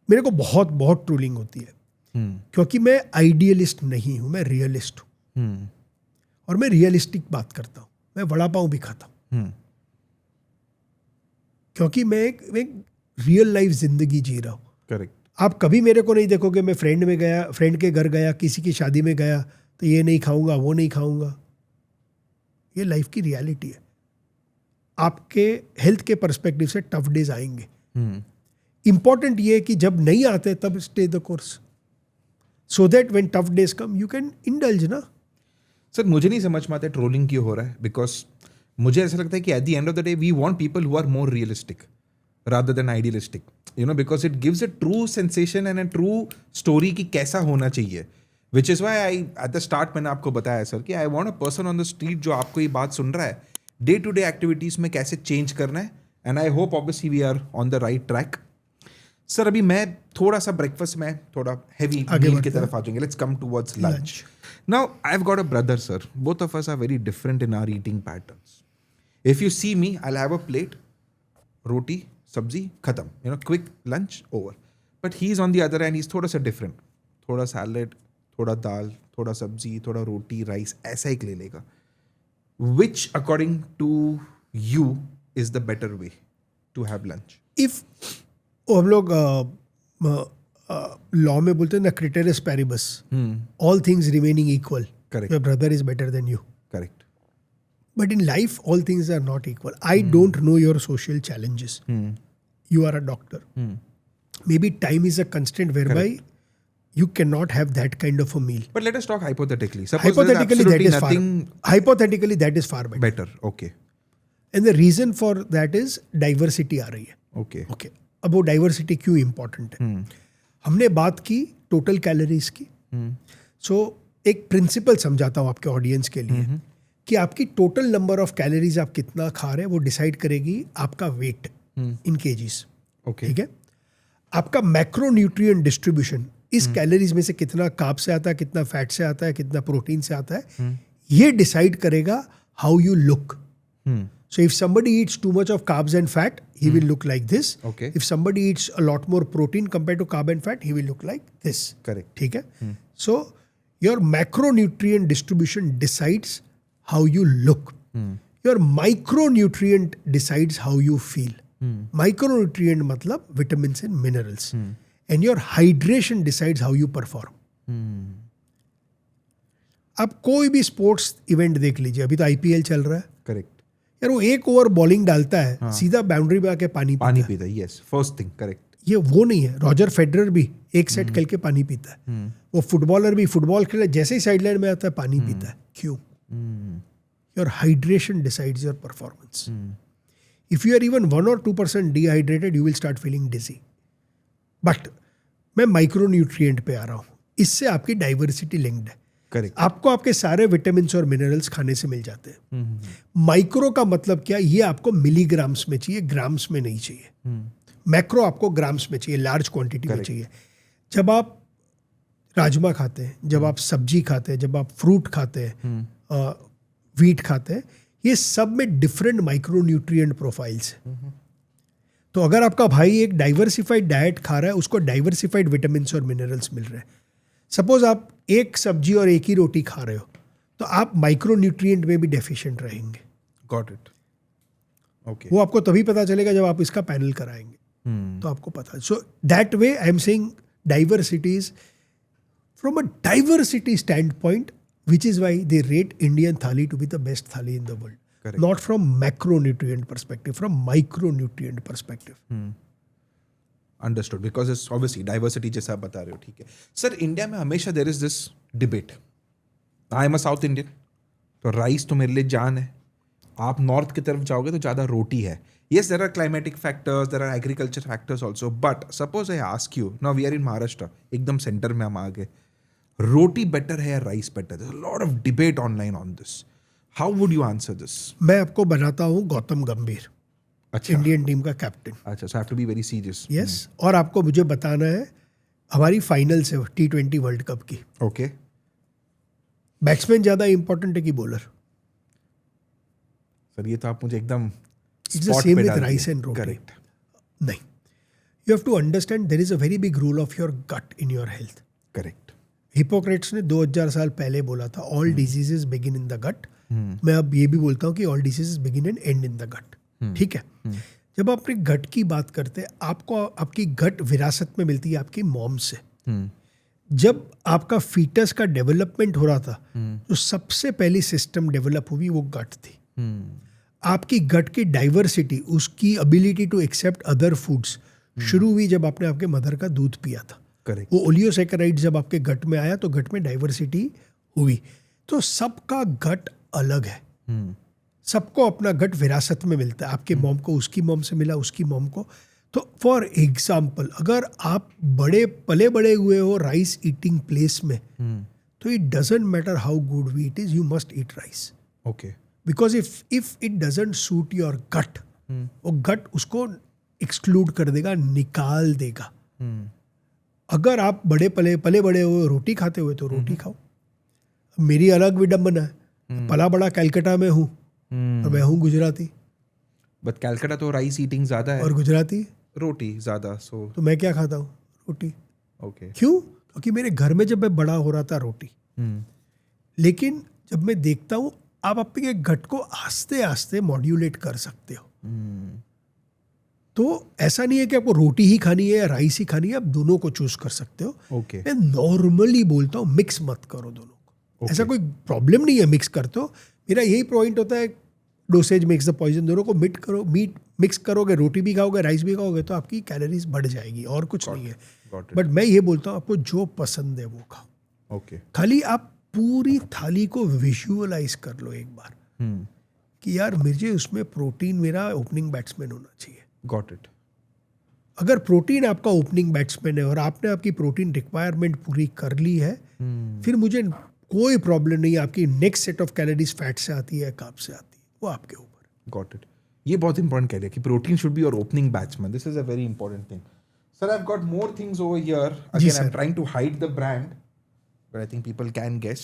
मेरे को बहुत ट्रोलिंग होती है क्योंकि मैं आइडियलिस्ट नहीं हूं, मैं रियलिस्ट हूं और मैं रियलिस्टिक बात करता हूं। मैं वड़ा पाव भी खाता हूं क्योंकि मैं एक रियल लाइफ जिंदगी जी रहा हूं। करेक्ट। आप कभी मेरे को नहीं देखोगे मैं फ्रेंड के घर गया, किसी की शादी में गया तो ये नहीं खाऊंगा वो नहीं खाऊंगा। ये लाइफ की रियलिटी है। आपके हेल्थ के पर्सपेक्टिव से टफ डेज आएंगे। इंपॉर्टेंट ये है कि जब नहीं आते तब stay the course, so that when tough days come you can indulge ना। सर मुझे नहीं समझ में आता ट्रोलिंग क्यों हो रहा है, बिकॉज मुझे ऐसा लगता है कि at the end of the day we want people who are more realistic rather than idealistic, you know, because it gives a true sensation and a true story कि कैसा होना चाहिए। Which is why I at the start मैंने आपको बताया sir कि I want a person on the street जो आपको ये बात सुन रहा है डे टू डे एक्टिविटीज़ में कैसे चेंज करना है, and I hope obviously we are on the right track. Sir अभी मैं थोड़ा सा ब्रेकफास्ट में थोड़ा हैवी मील की तरफ आ जाएंगे। Let's come towards lunch. Now I have got a brother sir, both of us are very different in our eating patterns. If you see me I have a plate, रोटी सब्जी खत्म, you know, quick lunch over. But he is on the other end he is थोड़ा सा different, थोड़ा salad, थोड़ा दाल, थोड़ा सब्जी, थोड़ा रोटी, राइस, ऐसा एक ले लेगा। Which according to you is the better way to have lunch? If हम लोग लॉ में बोलते हैं ना ceteris paribus, all things remaining equal, Correct. Your brother is better than you. Correct. But in life, all things are not equal. I don't know your social challenges. You are a doctor. Maybe time is a constraint whereby you cannot have that kind of a meal. But let us talk hypothetically. Suppose Hypothetically, there's that is absolutely far. nothing Hypothetically, that is far better. better. Okay. And the reason for that is diversity आ रही है. Okay. Okay. अब वो diversity क्यों important है? हमने बात की total calories की. So एक principle समझाता हूँ आपके audience के लिए कि आपकी टोटल नंबर ऑफ कैलोरीज आप कितना खा रहे हैं वो डिसाइड करेगी आपका वेट इन केजीज। Okay. ठीक है। आपका मैक्रोन्यूट्रिएंट डिस्ट्रीब्यूशन, इस कैलोरीज में से कितना कार्ब से आता है, कितना फैट से आता है, कितना प्रोटीन से आता है, ये डिसाइड करेगा how you look. So if somebody eats too much of carbs and fat he will look like this. Okay. If somebody eats a lot more protein compare to carb and fat he will look like this. Correct. ठीक है। So your macronutrient distribution decides how you look. Your micronutrient decides how you feel. Micronutrient मतलब vitamins and minerals. And your hydration decides how you perform. आप कोई भी sports event देख लीजिए, अभी तो IPL चल रहा है Correct. यार, वो एक ओवर बॉलिंग डालता है, सीधा बाउंड्री पे आके पानी पानी पीता है। पीता है। Yes. First thing. Correct. ये वो नहीं है। रॉजर फेडरर भी एक सेट खेल के पानी पीता है। वो फुटबॉलर भी फुटबॉल खेले जैसे ही साइडलाइन में आता है पानी पीता है। क्यों? Your hydration decides your performance. If you are even 1 or 2% dehydrated, you will start feeling dizzy. But मैं माइक्रोन्यूट्रिएंट पे आ रहा हूँ, इससे आपकी डाइवर्सिटी लिंक्ड है। Correct. आपको आपके सारे विटामिन्स और मिनरल्स खाने से मिल जाते हैं। माइक्रो का मतलब क्या? ये आपको मिलीग्राम्स में चाहिए, ग्राम्स में नहीं चाहिए। मैक्रो आपको ग्राम्स में चाहिए, लार्ज क्वांटिटी में चाहिए। जब आप राजमा खाते हैं, जब आप सब्जी खाते हैं, जब आप फ्रूट खाते हैं, वीट खाते हैं, ये सब में डिफरेंट माइक्रोन्यूट्रिएंट प्रोफाइल्स हैं। तो अगर आपका भाई एक डाइवर्सिफाइड डाइट खा रहा है, उसको डाइवर्सिफाइड विटामिन्स और मिनरल्स मिल रहे हैं। सपोज आप एक सब्जी और एक ही रोटी खा रहे हो, तो आप माइक्रोन्यूट्रिएंट में भी डेफिशिएंट रहेंगे। Got it. ओके वो आपको तभी पता चलेगा जब आप इसका पैनल कराएंगे, तो आपको पता। So that way I am saying diversities from a diversity stand point, which is why they rate Indian thali to be the best thali in the world. Correct. Not from macronutrient perspective, from micronutrient perspective. Understood because it's obviously diversity जैसा आप बता रहे हो. ठीक है sir, India में हमेशा there is this debate. I am a south Indian, तो राइस तो मेरे लिए जान है. आप नॉर्थ की तरफ जाओगे तो ज़्यादा रोटी है. Yes, there are climatic factors, there are agriculture factors also, but suppose I ask you, now we are in Maharashtra, एकदम सेंटर में हम आ गए, रोटी बेटर है या rice better? There is a lot of debate online on this. How would you answer this? मैं आपको बनाता हूँ गौतम गंभीर, अच्छा इंडियन टीम का कैप्टन. अच्छा, so have to be very serious. Yes, और आपको मुझे बताना है हमारी फाइनल से T20 वर्ल्ड कप की, ओके, बैट्समैन ज़्यादा इंपॉर्टेंट है कि बॉलर? सर ये तो आप मुझे एकदम it's the same with rice and roti. Correct. नहीं, you have to understand there is a very big role of your gut in your health. Correct. Hippocrates ने 2000 साल पहले बोला था all diseases begin in the gut. मैं अब ये भी बोलता हूँ कि all diseases begin and end in the gut. ठीक है, जब आप अपने गट की बात करते हैं, आपको आपकी गट विरासत में मिलती है आपकी मॉम से. जब आपका फीटस का डेवलपमेंट हो रहा था, जो सबसे पहली सिस्टम डेवलप हुई वो गट थी. आपकी गट की डाइवर्सिटी, उसकी ability to accept other foods शुरू हुई जब आपने आपके मदर का दूध पिया था. करेक्ट. वो ओलियोसैकेराइड जब आपके गट में आया तो गट में डाइवर्सिटी हुई. तो सबका गट अलग है, सबको अपना गट विरासत में मिलता है. आपके मॉम को उसकी मॉम से मिला, उसकी मॉम को. तो फॉर एग्जाम्पल, अगर आप बड़े पले बड़े हुए हो राइस ईटिंग प्लेस में, तो it doesn't matter how good we it is, you must eat rice. Okay. Because if it doesn't suit your gut, वो गट उसको एक्सक्लूड कर देगा, निकाल देगा. अगर आप पले बड़े हुए रोटी खाते हुए तो रोटी खाओ. मेरी अलग विडम्बना है, पला बड़ा कलकत्ता में हूँ और मैं हूँ गुजराती, बट कलकत्ता तो राइस ईटिंग ज्यादा है और गुजराती रोटी ज्यादा. सो तो मैं क्या खाता हूँ? रोटी. ओके. क्यों? क्योंकि मेरे घर में जब मैं बड़ा हो रहा था रोटी. लेकिन जब मैं देखता हूँ आप अपने गट को आस्ते आस्ते मॉड्यूलेट कर सकते हो. तो ऐसा नहीं है कि आपको रोटी ही खानी है या राइस ही खानी है, आप दोनों को चूज कर सकते हो. ओके. मैं नॉर्मली बोलता हूँ मिक्स मत करो दोनों को. ऐसा कोई प्रॉब्लम नहीं है मिक्स करते हो. मेरा यही पॉइंट होता है, डोसेज मेक्स द पॉइजन. दोनों को मीट मिक्स करोगे, रोटी भी खाओगे, राइस भी खाओगे, तो आपकी कैलोरीज बढ़ जाएगी, और कुछ नहीं है. बट मैं ये बोलता हूँ आपको जो पसंद है वो खाओ. ओके. खाली आप पूरी थाली को विजुअलाइज कर लो एक बार कि यार मुझे उसमें प्रोटीन मेरा ओपनिंग बैट्समैन होना चाहिए. Got it. अगर प्रोटीन आपका ओपनिंग बैट्समैन है और आपने आपकी प्रोटीन रिक्वायरमेंट पूरी कर ली है, फिर मुझे कोई प्रॉब्लम नहीं है आपकी next set of calories fat से आती है, कार्ब से आती है, वो आपके ऊपर. Got it. ये बहुत इंपॉर्टेंट कह रहे हैं कि protein should be your opening batsman. This is a very important thing. Sir, I have got more things over here. Again I am trying to hide the brand, but I think people can guess.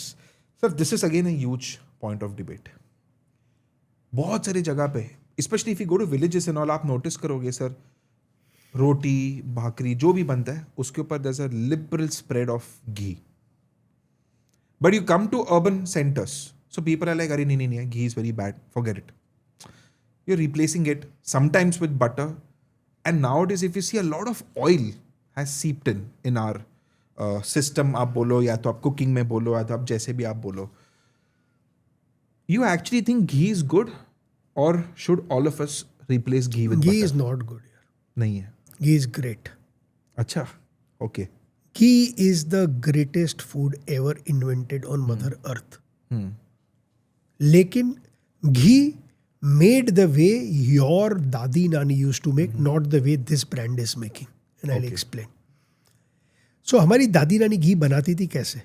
Sir, this is again a huge point of debate. बहुत सारी जगह पे, specially if you go to villages and all, आप notice करोगे sir, रोटी भाकरी जो भी बनता है उसके ऊपर there is a liberal spread of ghee. But you come to urban centres, so people are like, अरे नहीं, ghee is very bad, forget it. You're replacing it sometimes with butter, and nowadays if you see, a lot of oil has seeped in our system. आप बोलो या तो आप cooking में बोलो या तो आप जैसे भी आप बोलो. You actually think ghee is good, or should all of us replace ghee with butter? Ghee is not good यार. नहीं है. Ghee is great. अच्छा, okay. Ghee is the greatest food ever invented on Mother Earth. लेकिन घी made the way your dadi nani used to make, not the way this brand is making, and I'll explain. So हमारी दादी नानी घी बनाती थी कैसे?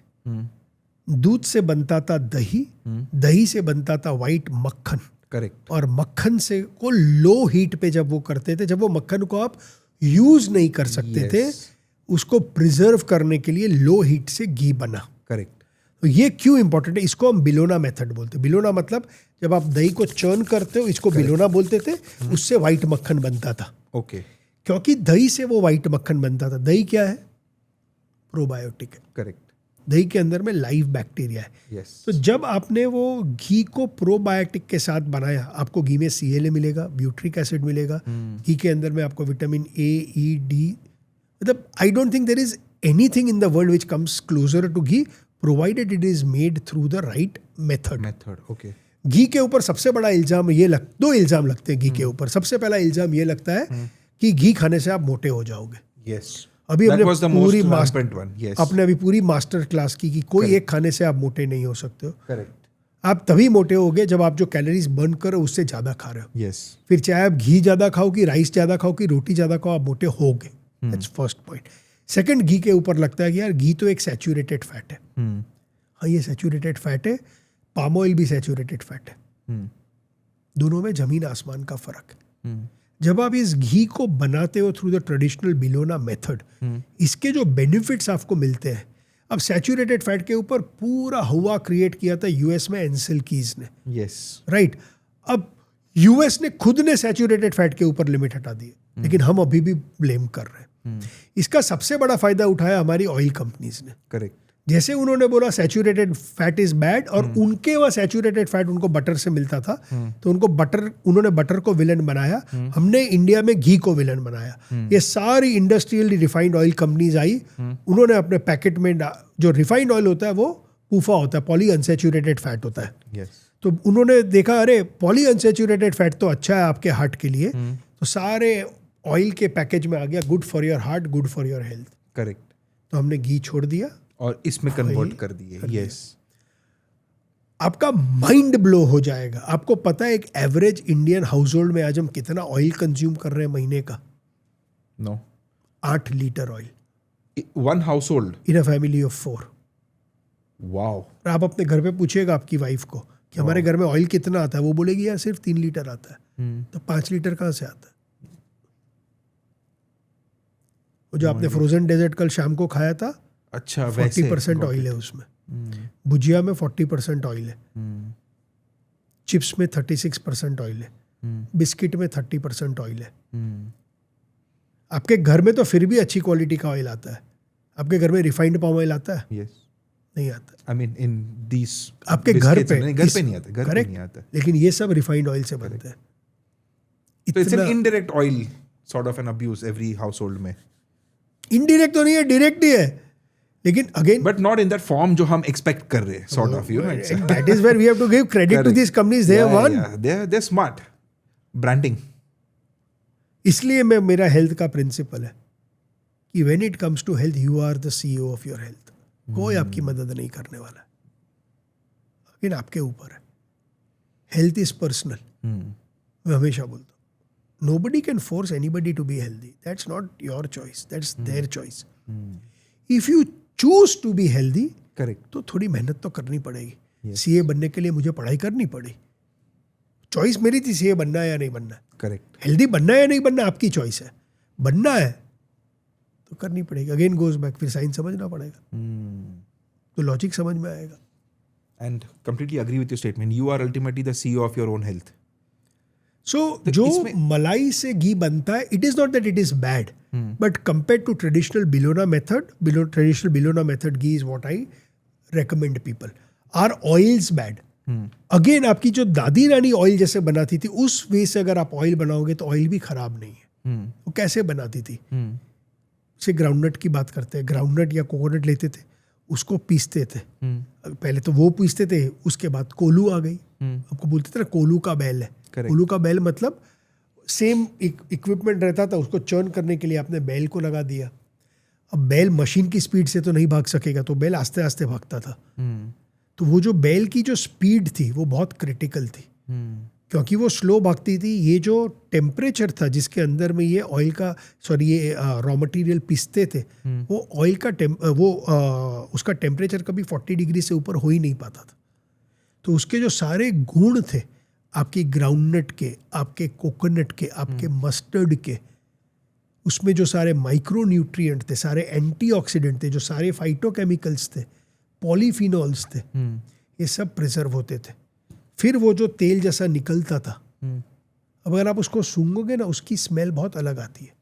दूध से बनता था दही, दही से बनता था व्हाइट मक्खन. करेक्ट. और मक्खन से को लो हीट पे जब वो करते थे, जब वो मक्खन को आप यूज नहीं कर सकते थे, उसको प्रिजर्व करने के लिए लो हीट से घी बना. करेक्ट. तो ये क्यों इंपॉर्टेंट है? इसको हम बिलोना मेथड बोलते हैं. बिलोना मतलब जब आप दही को चर्न करते हो, इसको बिलोना बोलते थे. उससे व्हाइट मक्खन बनता था. ओके. क्योंकि दही से वो व्हाइट मक्खन बनता था. दही क्या है? प्रोबायोटिक है. करेक्ट. दही के अंदर में लाइव बैक्टीरिया है। यस तो जब आपने वो घी को प्रोबायोटिक के साथ बनाया, आपको घी में CLA मिलेगा, ब्यूट्रिक एसिड मिलेगा, घी के अंदर में आपको विटामिन A, E, D, मतलब I don't think there is anything in the world which comes closer to ghee, provided it is made through the right method. Okay घी के ऊपर सबसे बड़ा इल्जाम दो इल्जाम लगते हैं घी के ऊपर। सबसे पहला इल्जाम ये लगता है कि घी खाने से आप मोटे हो जाओगे। यस अभी That हमने was the पूरी most master rampant one. Yes. आपने अभी पूरी मास्टर क्लास की कि कोई एक खाने से आप मोटे नहीं हो सकते हो। Correct. आप तभी मोटे होगे जब आप जो कैलोरीज बर्न करो उससे ज़्यादा खा रहे हो। Yes. फिर चाहे आप घी ज़्यादा खाओ कि राइस ज़्यादा खाओ कि रोटी ज़्यादा खाओ, आप मोटे होगे। That's first point. सेकंड, घी के ऊपर लगता है कि यार घी तो एक सैचुरेटेड फैट है। हाँ, ये सैचुरेटेड फैट है, पाम ऑयल भी सैचुरेटेड फैट है। दोनों में जमीन आसमान का फर्क है। जब आप इस घी को बनाते हो through the traditional bilona method, इसके जो बेनिफिट्स आपको मिलते हैं, अब सैचुरेटेड फैट के ऊपर पूरा हुआ क्रिएट किया था यूएस में एंसेल कीज ने। Yes right. अब यूएस ने खुद ने सैचुरेटेड फैट के ऊपर लिमिट हटा दी, लेकिन हम अभी भी ब्लेम कर रहे हैं। इसका सबसे बड़ा फायदा उठाया हमारी ऑयल कंपनीज ने। करेक्ट। जैसे उन्होंने बोला सैचुरेटेड फैट इज बैड, और उनके वहाँ सैचुरेटेड फैट उनको बटर से मिलता था, तो उन्होंने बटर को विलन बनाया। हमने इंडिया में घी को विलन बनाया। ये सारी इंडस्ट्रियल रिफाइंड ऑयल कंपनीज आई, उन्होंने अपने पैकेट में जो रिफाइंड ऑयल होता है वो पूफा होता है, पॉली अनसैचुरेटेड फैट होता है। यस। तो उन्होंने देखा अरे पॉली अनसैचुरेटेड फैट तो अच्छा है आपके हार्ट के लिए, तो सारे ऑयल के पैकेज में आ गया good for your heart, good for your health. Correct. तो हमने घी छोड़ दिया और इसमें कन्वर्ट कर दिए। यस। आपका माइंड ब्लो हो जाएगा। आपको पता है एक एवरेज इंडियन हाउस होल्ड में आज हम कितना ऑयल कंज्यूम कर रहे हैं महीने का? No. 8 litre oil. One household in a family of 4। Wow. आप अपने घर पे पूछिएगा आपकी वाइफ को कि हमारे घर में ऑयल कितना आता है, वो बोलेगी यार सिर्फ 3 लीटर आता है। तो 5 लीटर कहाँ से आता है? वो जो आपने फ्रोजन डेजर्ट कल शाम को खाया था, अच्छा, 40% ऑयल है उसमें। भुजिया में 40% ऑयल है, चिप्स में 36% ऑयल है, बिस्किट में 30% ऑयल है। आपके घर में तो फिर भी अच्छी क्वालिटी का ऑयल आता है। आपके घर में रिफाइंड पाम ऑयल आता है? यस। नहीं आता। आई मीन इन दिस आपके घर पे नहीं आता, घर पे नहीं आता। लेकिन ये सब रिफाइंड ऑयल से बनते हैं। तो it's an indirect oil sort of an abuse every household में। इनडायरेक्ट तो नहीं है, डायरेक्ट ही है, लेकिन again but not in that form जो हम एक्सपेक्ट कर रहे हैं, sort of, you know. That is where we have to give credit to this companies. They have won, they are smart branding. इसलिए मेरा हेल्थ का प्रिंसिपल है कि when it comes to health, you are the CEO of your health. कोई आपकी मदद नहीं करने वाला है, लेकिन आपके ऊपर है। Health is personal. मैं हमेशा बोलता हूँ, nobody can force anybody to be healthy. That's not your choice, that's their choice. If you choose to be healthy, correct, तो थोड़ी मेहनत तो करनी पड़ेगी। Yes. CA बनने के लिए मुझे पढ़ाई करनी पड़ी। चॉइस मेरी थी CA बनना है या नहीं बनना है। करेक्ट। हेल्दी बनना है या नहीं बनना आपकी चॉइस है। बनना है तो करनी पड़ेगी। अगेन गोज बैक, फिर साइंस समझना पड़ेगा, तो लॉजिक समझ में आएगा। And completely agree with your statement. You are ultimately the CEO of your own health. So जो मलाई से घी बनता है, it is not that it is bad, but compare to traditional bilona method ghee is what I recommend people. Are oils bad? Again आपकी जो दादी नानी ऑयल जैसे बनाती थी, उस वे से अगर आप ऑयल बनाओगे तो ऑयल भी खराब नहीं है। वो कैसे बनाती थी? से ग्राउंडनट की बात करते हैं। ग्राउंडनट या कोकोनट लेते थे, उसको पीसते थे। पहले तो वो पीसते थे, उसके बाद कोलू आ गई। आपको बोलते थे ना कोलू का बैल है। कोलू का बैल मतलब सेम इक्विपमेंट रहता था, उसको चर्न करने के लिए आपने बैल को लगा दिया। अब बैल मशीन की स्पीड से तो नहीं भाग सकेगा, तो बैल आस्ते आस्ते भागता था। तो वो जो बैल की जो स्पीड थी वो बहुत क्रिटिकल थी, क्योंकि वो स्लो भागती थी। ये जो टेम्परेचर था जिसके अंदर में ये ऑयल का ये रॉ मटेरियल पीसते थे, वो ऑयल का उसका टेम्परेचर कभी 40 डिग्री से ऊपर हो ही नहीं पाता था। तो उसके जो सारे गुण थे, आपकी ग्राउंडनट के, आपके कोकोनट के, आपके मस्टर्ड के, उसमें जो सारे माइक्रो न्यूट्रिएंट थे, सारे एंटीऑक्सीडेंट थे, जो सारे फाइटोकेमिकल्स थे, पॉलीफिनॉल्स थे, ये सब प्रिजर्व होते थे। फिर वो जो तेल जैसा निकलता था, अब अगर आप उसको सूंघोगे ना, उसकी स्मेल बहुत अलग आती है,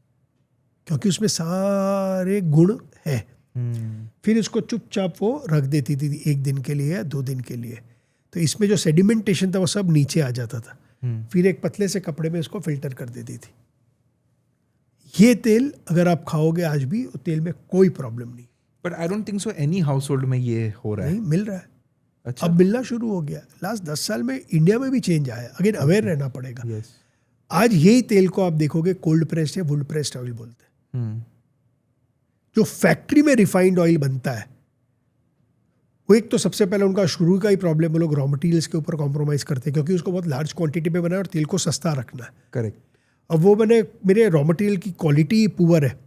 क्योंकि उसमें सारे गुण है। फिर इसको चुपचाप वो रख देती थी 1 दिन के लिए या 2 दिन के लिए, तो इसमें जो सेडिमेंटेशन था वो सब नीचे आ जाता था। फिर एक पतले से कपड़े में इसको फिल्टर कर देती थी। ये तेल अगर आप खाओगे आज भी, वो तेल में कोई प्रॉब्लम नहीं। But I don't think so any house hold में ये हो रहा है। नहीं मिल रहा है। अच्छा। अब मिलना शुरू हो गया। लास्ट 10 साल में इंडिया में भी चेंज आया। अगेन अवेयर रहना पड़ेगा। Yes. आज यही तेल को आप देखोगे कोल्ड प्रेस्ड या वुड प्रेस्ड ऑयल बोलते हैं। जो फैक्ट्री में रिफाइंड ऑयल बनता है, वो एक तो सबसे पहले उनका शुरू का ही प्रॉब्लम, वो लोग रॉ मटेरियल्स के ऊपर कॉम्प्रोमाइज करते हैं क्योंकि उसको बहुत लार्ज क्वांटिटी में बनाए और तेल को सस्ता रखना है। करेक्ट। अब वो मेरे रॉ मटेरियल की क्वालिटी पुअर है,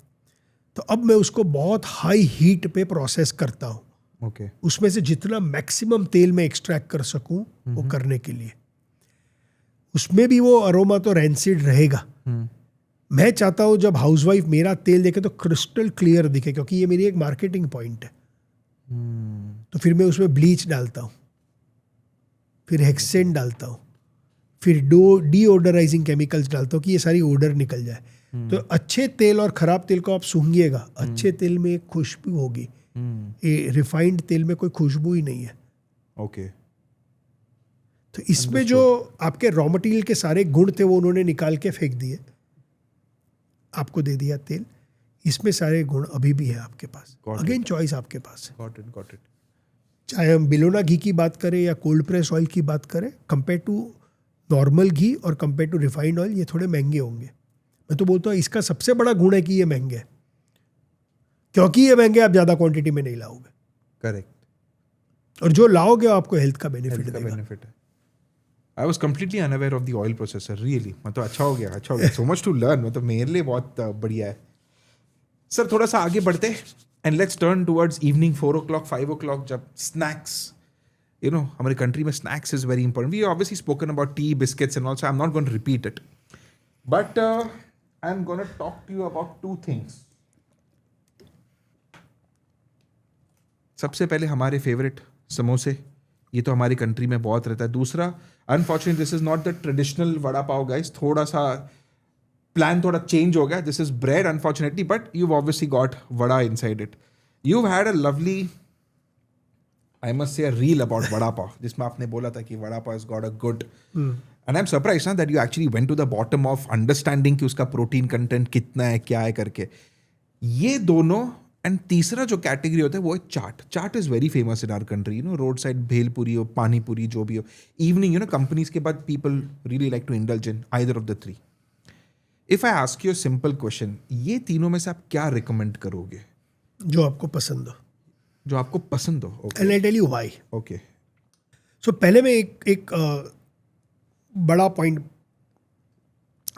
तो अब मैं उसको बहुत हाई हीट पे प्रोसेस करता हूँ। ओके। उसमें से जितना मैक्सिमम तेल में एक्सट्रैक्ट कर सकूं वो करने के लिए। उसमें भी वो अरोमा तो रैंसिड रहेगा। मैं चाहता हूं जब हाउसवाइफ मेरा तेल देखे तो क्रिस्टल क्लियर दिखे, क्योंकि ये मेरी एक मार्केटिंग पॉइंट है। तो फिर मैं उसमें ब्लीच डालता हूं, फिर हेक्सेन डालता हूं, फिर डीओडराइजिंग केमिकल्स डालता हूं कि ये सारी ओडर निकल जाए। तो अच्छे तेल और खराब तेल को आप सूंघिएगा, अच्छे तेल में एक खुशबू होगी, रिफाइंड तेल में कोई खुशबू ही नहीं है। ओके। तो इसमें जो आपके रॉ मटेरियल के सारे गुण थे वो उन्होंने निकाल के फेंक दिए, आपको दे दिया तेल। इसमें सारे गुण अभी भी है आपके पास। अगेन चॉइस आपके पास है। Got it. चाहे हम बिलोना घी की बात करें या कोल्ड प्रेस ऑयल की बात करें, कंपेयर टू नॉर्मल घी और कंपेयर टू रिफाइंड ऑयल ये थोड़े महंगे होंगे। मैं तो बोलता हूँ इसका सबसे बड़ा गुण है कि ये महंगे हैं, क्योंकि ये महंगे आप ज़्यादा क्वांटिटी में नहीं लाओगे। करेक्ट। और जो लाओगे आपको हेल्थ का बेनिफिट देगा। है। I was completely unaware of the oil processor. Really मतलब अच्छा हो गया। So much to learn. मतलब मेरे लिए बहुत बढ़िया है। सर थोड़ा सा आगे बढ़ते and let's turn towards evening 4 o'clock 5 o'clock, जब स्नैक्स, यू नो हमारे कंट्री में snacks is very important. We obviously spoken about tea, biscuits and also I am not going to repeat it, but I am going to talk to you about 2 things. सबसे पहले हमारे favourite समोसे, ये तो हमारी country में बहुत रहता है। दूसरा, unfortunately this is not the traditional vada pav guys, थोड़ा सा प्लान थोड़ा चेंज हो गया. This is bread unfortunately, but you've obviously got vada inside it. You've had a lovely, I must say, a reel about vada pav, जिसमें आपने बोला था कि vada pav has got a good, and I'm surprised ना that you actually went to the bottom of understanding कि उसका protein content कितना है, क्या है करके. ये दोनों, एंड तीसरा जो कैटेगरी होता है वो है chaat. Chaat is very famous in our country, you know, road side bhelpuri हो, पानी पूरी, जो भी हो. इवनिंग, यू नो, कंपनीज के बाद people really like to indulge in either of the three. If I ask you simple question, ये तीनों में से आप क्या रिकमेंड करोगे? जो आपको पसंद हो. जो आपको पसंद हो. And I tell you why. Okay. So पहले मैं एक बड़ा पॉइंट,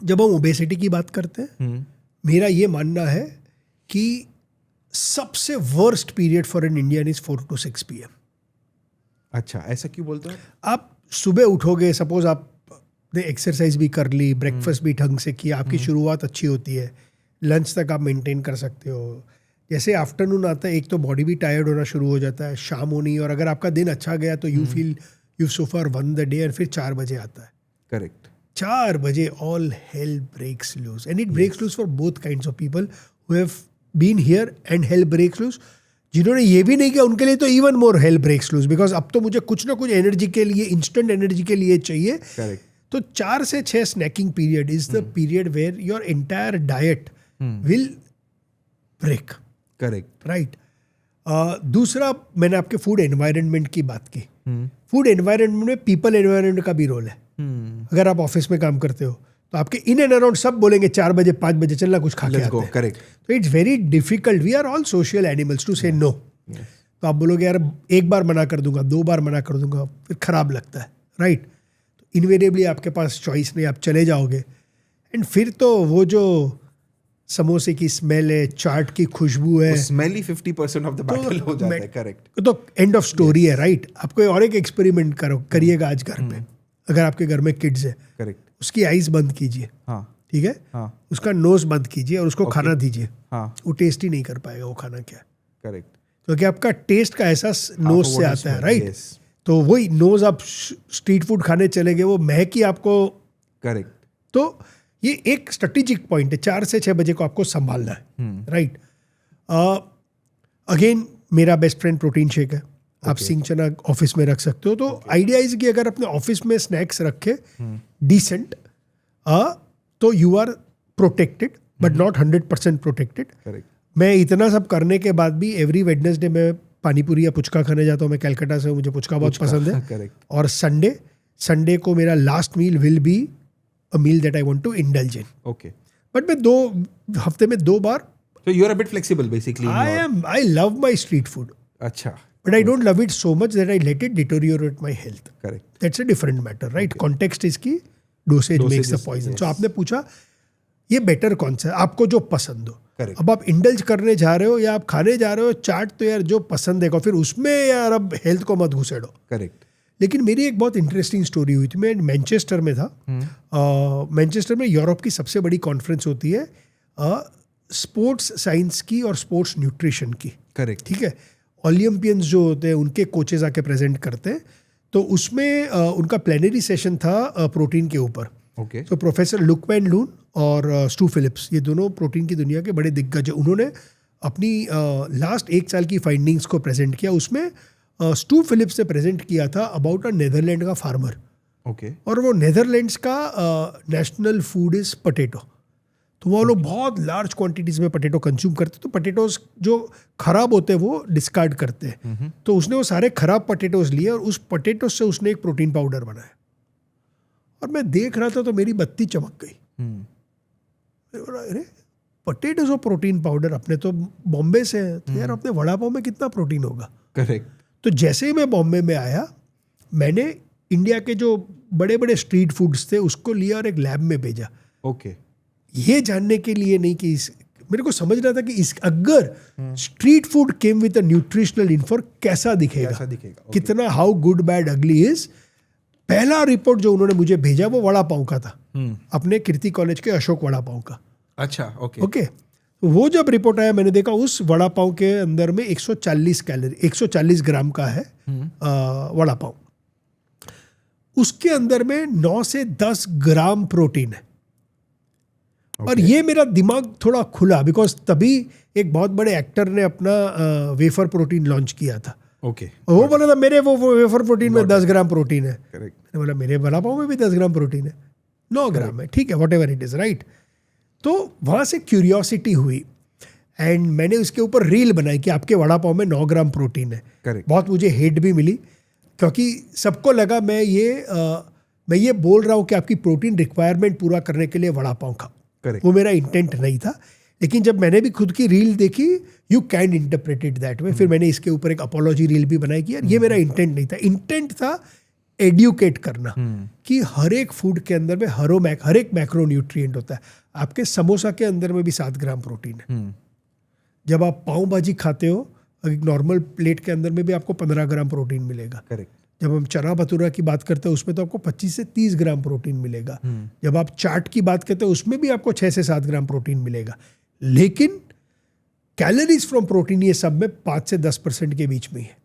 जब हम ओबेसिटी की बात करते हैं, मेरा ये मानना है कि सबसे worst period for an Indian is 4 to 6 PM. अच्छा, ऐसा क्यों बोलते हो? आप सुबह उठोगे, सपोज आपने एक्सरसाइज भी कर ली, ब्रेकफास्ट भी ढंग से किया, आपकी शुरुआत अच्छी होती है, लंच तक आप मेंटेन कर सकते हो. जैसे आफ्टरनून आता है, एक तो बॉडी भी टायर्ड होना शुरू हो जाता है, शाम होनी, और अगर आपका दिन अच्छा गया तो you feel you so far won the day. और फिर 4 बजे आता है. करेक्ट. 4 बजे all hell breaks loose, and it breaks loose for both kinds of people who have been here, and hell breaks loose. जिन्होंने ये भी नहीं किया उनके लिए तो even more hell breaks loose, because अब तो मुझे कुछ ना कुछ एनर्जी के लिए, इंस्टेंट एनर्जी के लिए चाहिए. करेक्ट. तो 4 से 6 snacking period is the period where your entire diet will break. Correct. Right. दूसरा, मैंने आपके फूड एनवायरनमेंट की बात की. फूड एनवायरनमेंट में पीपल एनवायरनमेंट का भी रोल है. अगर आप ऑफिस में काम करते हो तो आपके इन एंड अराउंड सब बोलेंगे 4 बजे 5 बजे चलना कुछ खा के आते हैं. करेक्ट. तो it's very difficult, we are all social animals, to say no. तो आप बोलोगे यार एक बार मना कर दूंगा, 2 बार मना कर दूंगा, फिर खराब लगता है. राइट. तो इनवेरिएबली आपके पास चॉइस नहीं, आप चले जाओगे. एंड फिर तो वो जो समोसे की स्मेल है, चाट की खुशबू है, smell he 50% of the battle हो जाता है. करेक्ट. तो एंड ऑफ स्टोरी है. राइट. आप कोई और एक एक्सपेरिमेंट करिएगा आज घर पे. अगर आपके घर में किड्स है, करेक्ट, उसकी आईज बंद कीजिए. हाँ, ठीक है. हाँ, उसका नोज बंद कीजिए और उसको खाना दीजिए. हाँ, वो टेस्ट ही नहीं कर पाएगा वो खाना क्या. करेक्ट. क्योंकि आपका टेस्ट का एहसास नोज से आता है. राइट. Yes. तो वही नोज, आप स्ट्रीट फूड खाने चले गए, वो महक ही आपको. करेक्ट. तो ये एक स्ट्रेटेजिक पॉइंट है, 4 से 6 बजे को आपको संभालना है. राइट. अगेन मेरा बेस्ट फ्रेंड प्रोटीन शेक है. आप सिंह चना ऑफिस में रख सकते हो. तो आइडिया इज कि अगर अपने ऑफिस में स्नैक्स रखे डिसेंट, तो you are protected but not 100% protected. मैं इतना सब करने के बाद भी एवरी वेडनेसडे मैं पानीपुरी या पुचका खाने जाता हूँ. मैं कलकत्ता से हूँ, मुझे पुचका बहुत पसंद है. और संडे को मेरा last meal will be a meal that I want to indulge in. Okay. But मैं हफ्ते में 2 बार. So you are a bit flexible basically. I love my street food. अच्छा. But I don't love it so much that I let it deteriorate my health. Correct. That's a different matter, right? Okay. Context is की dosage makes the poison. Yes. So आपने पूछा ये better कौन सा है, आपको जो पसंद हो. Correct. अब आप इंडल्ज करने जा रहे हो या आप खाने जा रहे हो, चाट तो यार जो पसंद है, फिर उसमें यार अब हेल्थ को मत घुसेड़ो. करेक्ट. लेकिन मेरी एक बहुत इंटरेस्टिंग स्टोरी हुई थी. मैं मैनचेस्टर में था. मैनचेस्टर में यूरोप की सबसे बड़ी कॉन्फ्रेंस होती है स्पोर्ट्स साइंस की और स्पोर्ट्स न्यूट्रिशन की. करेक्ट. ठीक है. ओलंपियंस जो होते हैं उनके कोचेस आके प्रेजेंट करते हैं. तो उसमें उनका प्लेनरी सेशन था प्रोटीन के ऊपर. ओके. तो प्रोफेसर लुक वैन लून और स्टू फिलिप्स, ये दोनों प्रोटीन की दुनिया के बड़े दिग्गज हैं. उन्होंने अपनी लास्ट 1 साल की फाइंडिंग्स को प्रेजेंट किया. उसमें स्टू फिलिप्स ने प्रेजेंट किया था अबाउट अ नेदरलैंड का फार्मर. ओके. और वो नेदरलैंड्स का नेशनल फूड इज पोटैटो. तो वो लोग बहुत लार्ज क्वांटिटीज में पोटैटो कंज्यूम करते. तो पोटैटोज जो खराब होते हैं वो डिस्कार्ड करते हैं. तो उसने वो सारे खराब पोटैटोज लिए और उस पोटैटो से उसने एक प्रोटीन पाउडर बनाया. और मैं देख रहा था तो मेरी बत्ती चमक गई. अरे पोटैटोज और प्रोटीन पाउडर, अपने तो बॉम्बे से हैं, तो यार अपने वड़ा पाव में कितना प्रोटीन होगा. करेक्ट. तो जैसे ही मैं बॉम्बे में आया, मैंने इंडिया के जो बड़े बड़े स्ट्रीट फूड्स थे उसको लिया और एक लैब में भेजा. ओके. ये जानने के लिए नहीं कि मेरे को समझ रहा था कि अगर street food came with a nutritional info कैसा दिखेगा. कितना हाउ गुड बैड अगली इज. पहला रिपोर्ट जो उन्होंने मुझे भेजा वो वड़ा पाव का था. अपने कीर्ति कॉलेज के अशोक वड़ा पाव का. अच्छा. ओके. ओके. वो जब रिपोर्ट आया, मैंने देखा उस वड़ा पाव के अंदर में 140 कैलोरी, 140 ग्राम का है वड़ा पाव. उसके अंदर में 9 से 10 ग्राम प्रोटीन है. और ये मेरा दिमाग थोड़ा खुला बिकॉज तभी एक बहुत बड़े एक्टर ने अपना वेफर प्रोटीन लॉन्च किया था. ओके. वो बोला था मेरे वो वेफर प्रोटीन में 10 ग्राम प्रोटीन है. करेक्ट. मैंने बोला मेरे वड़ा पाव में भी 10 ग्राम प्रोटीन है. 9 ग्राम है, ठीक है, what ever it is, right. तो वहाँ से क्यूरियोसिटी हुई एंड मैंने उसके ऊपर रील बनाई कि आपके वड़ा पाव में 9 ग्राम प्रोटीन है. करेक्ट. बहुत मुझे हेट भी मिली क्योंकि सबको लगा मैं ये बोल रहा हूँ कि आपकी प्रोटीन रिक्वायरमेंट पूरा करने के लिए वड़ा पाव खाओ. करेक्ट. वो मेरा इंटेंट नहीं था. लेकिन जब मैंने भी खुद की रील देखी, you can interpret it that way. फिर मैंने इसके ऊपर एक अपॉलॉजी रील भी बनाई कि यार ये मेरा इंटेंट नहीं था. इंटेंट था एड्यूकेट करना कि हर एक फूड के अंदर में हर एक मैक्रो न्यूट्रिएंट होता है. आपके समोसा के अंदर में भी 7 ग्राम प्रोटीन है. जब आप पाव भाजी खाते हो, एक नॉर्मल प्लेट के अंदर में भी आपको 15 ग्राम प्रोटीन मिलेगा. करेक्ट. जब हम चना भटूरा की बात करते हैं उसमें तो आपको 25 से 30 ग्राम प्रोटीन मिलेगा. जब आप चाट की बात करते हैं उसमें भी आपको 6 से 7 ग्राम प्रोटीन मिलेगा. लेकिन कैलोरीज फ्रॉम प्रोटीन ये सब में 5 से 10% के बीच में है.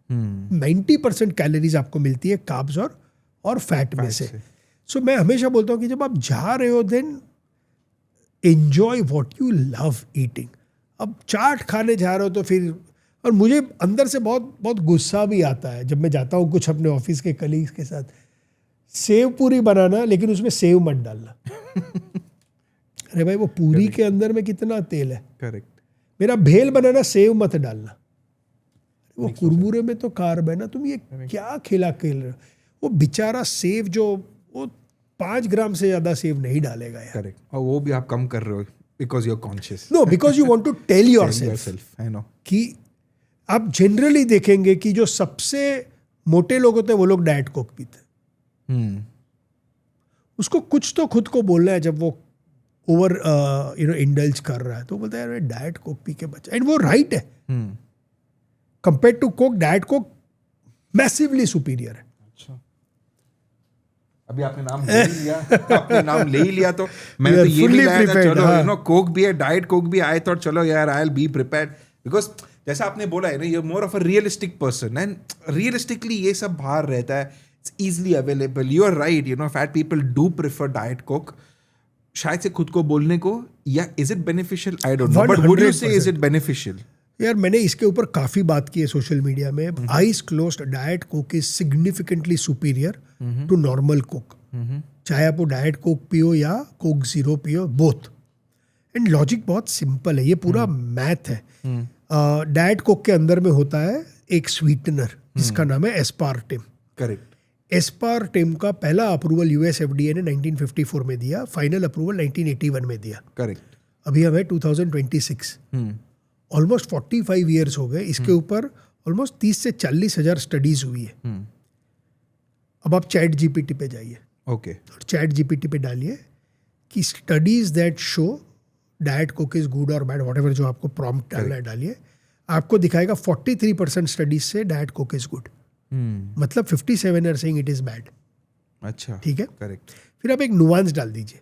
90% कैलोरीज आपको मिलती है कार्ब्स और फैट में से. सो मैं हमेशा बोलता हूँ कि जब आप जा रहे हो then enjoy what you love eating. अब चाट खाने जा रहे हो तो फिर, और मुझे अंदर से बहुत बहुत गुस्सा भी आता है जब मैं जाता हूँ कुछ अपने ऑफिस के कलीग्स के साथ, सेव पूरी बनाना लेकिन उसमें सेव मत डालना. अरे भाई वो पूरी के अंदर में कितना तेल है. करेक्ट. मेरा भेल बनाना, सेव मत डालना. वो कुरमुरे में तो कार्ब है ना. तुम ये क्या खेल रहे हो. वो बेचारा सेव जो वो 5 ग्राम से ज्यादा सेव नहीं डालेगा यार. करेक्ट. और वो भी आप कम कर रहे हो because you are conscious. No, because you want to tell yourself. I know कि आप जनरली देखेंगे कि जो सबसे मोटे लोग होते हैं वो लोग डाइट कोक पीते हैं. उसको कुछ तो खुद को बोलना है जब वो ओवर इंडल्ज कर रहा है तो बोलता है डाइट कोक पी के बचा. एंड वो राइट है. Compare to Coke, diet Coke massively superior है. अच्छा. अभी आपने नाम ले ही लिया. आपने नाम ले ही लिया तो मैंने तो ये भी लाया था, चलो कोक भी है, डाइट कोक भी. आई थॉट चलो यार I will be prepared because जैसा आपने बोला है ना, you are more of a realistic person and realistically ये सब बाहर रहता है. It's easily available. You are right. Fat people do prefer diet Coke शायद से खुद को बोलने को. या is it beneficial? I don't know, but would you say is it beneficial? यार मैंने इसके ऊपर काफ़ी बात की है सोशल मीडिया में. Eyes closed diet Coke is significantly superior to normal Coke. चाहे आप वो डाइट कोक पियो या कोक जीरो पियो, बोथ. एंड लॉजिक बहुत सिंपल है, ये पूरा मैथ है. डाइट कोक के अंदर में होता है एक स्वीटनर जिसका नाम है एस्पार्टेम. करेक्ट. एस्पार्टेम का पहला अप्रूवल यूएस एफडीए ने 1954 में दिया, फाइनल अप्रूवल 1981 में दिया. करेक्ट. अभी हम है 2026. ऑलमोस्ट 45 ईयर्स हो गए. इसके ऊपर ऑलमोस्ट 30 से 40 हजार स्टडीज हुई है. अब आप चैट जीपीटी पे जाइए. ओके. और चैट जीपीटी पे डालिए कि studies that show diet Coke is good और बैड, वॉट एवर जो आपको प्रॉम्प्ट डालना है डालिए. आपको दिखाएगा 43% स्टडीज से डाइट कोक इज गुड. मतलब 57 are saying it is bad. अच्छा. ठीक है. करेक्ट. फिर आप एक नुआंस डाल दीजिए.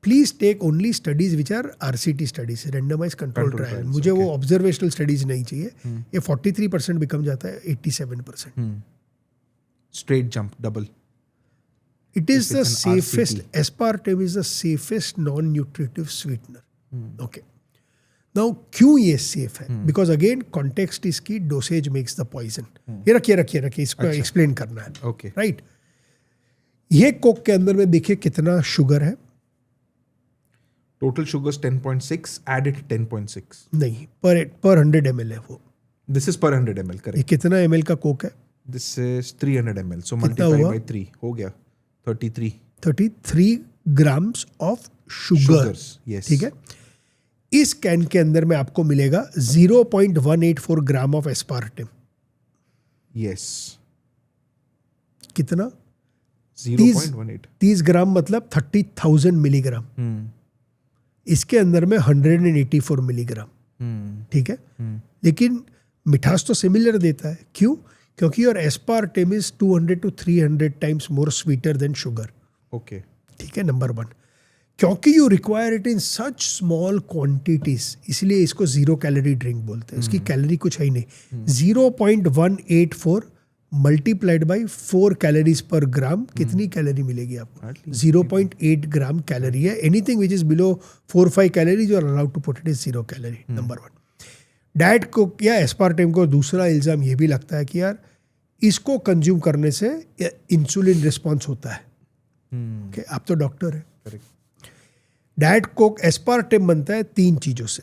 Please take only studies which are RCT studies, randomise control trial. मुझे वो ऑब्जर्वेशनल स्टडीज नहीं चाहिए. ये 43% बिकम जाता है 87%. Straight jump, double. It is the safest, aspartame is the safest non-nutritive sweetener. Okay. Now क्यों ये सेफ है? Because again context इसकी dosage makes the poison. ये रखिए इसको एक्सप्लेन करना है. ओके. राइट. ये कोक के अंदर में देखिए कितना शुगर है. Total sugar 10.6, added 10.6. नहीं, पर 100 ml है वो. दिस इज पर 100 ml. ये करेक्ट. कितना ml का कोक है? This is 300 ml. सो कितना मल्टीप्लाई हुआ? बाय 3 हो गया 33 ग्राम्स ऑफ शुगर. यस. ठीक है. इस कैन के अंदर में आपको मिलेगा 0.184 ग्राम ऑफ एस्पार्टेम. यस. कितना? 0.18. 30 ग्राम मतलब 30,000 मिलीग्राम. इसके अंदर में 184 मिलीग्राम. ठीक है. लेकिन मिठास तो सिमिलर देता है. क्यों? क्योंकि your aspartame is 200 to 300 times more sweeter than sugar. Okay. ठीक है. नंबर 1, क्योंकि you require it in such small quantities, इसलिए इसको जीरो कैलोरी ड्रिंक बोलते हैं. इसकी कैलोरी कुछ है ही नहीं. 0.184 मल्टीप्लाइड बाई 4 कैलोरीज पर ग्राम. कितनी कैलोरी मिलेगी आपको? 0.8 ग्राम कैलोरी है. Anything which is below 4-5 calories you are allowed to put it is zero calorie. Number 1. Diet Coke या एस्पार्टेम को दूसरा इल्ज़ाम ये भी लगता है कि यार इसको कंज्यूम करने से इंसुलिन रिस्पॉन्स होता है. Okay, आप तो डॉक्टर है. डाइट कोक एस्पार्टेम बनता है 3 चीज़ों से.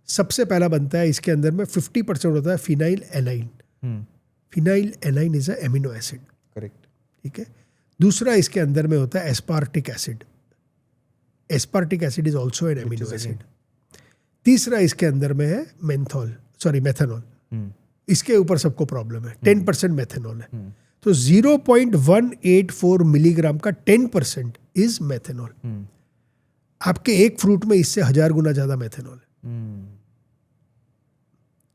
सबसे पहला बनता है इसके अंदर में 50% होता है phenyl align. Phenyl align is a amino acid. Correct. ठीक है. दूसरा इसके अंदर में होता है aspartic acid. Aspartic acid is also an amino acid. तीसरा इसके अंदर में है मेथनॉल. इसके ऊपर सबको प्रॉब्लम है. 10% मेथनॉल है. तो 0.184 मिलीग्राम का 10% इज मेथनॉल. आपके एक फ्रूट में इससे 1000 गुना ज्यादा मेथनॉल है.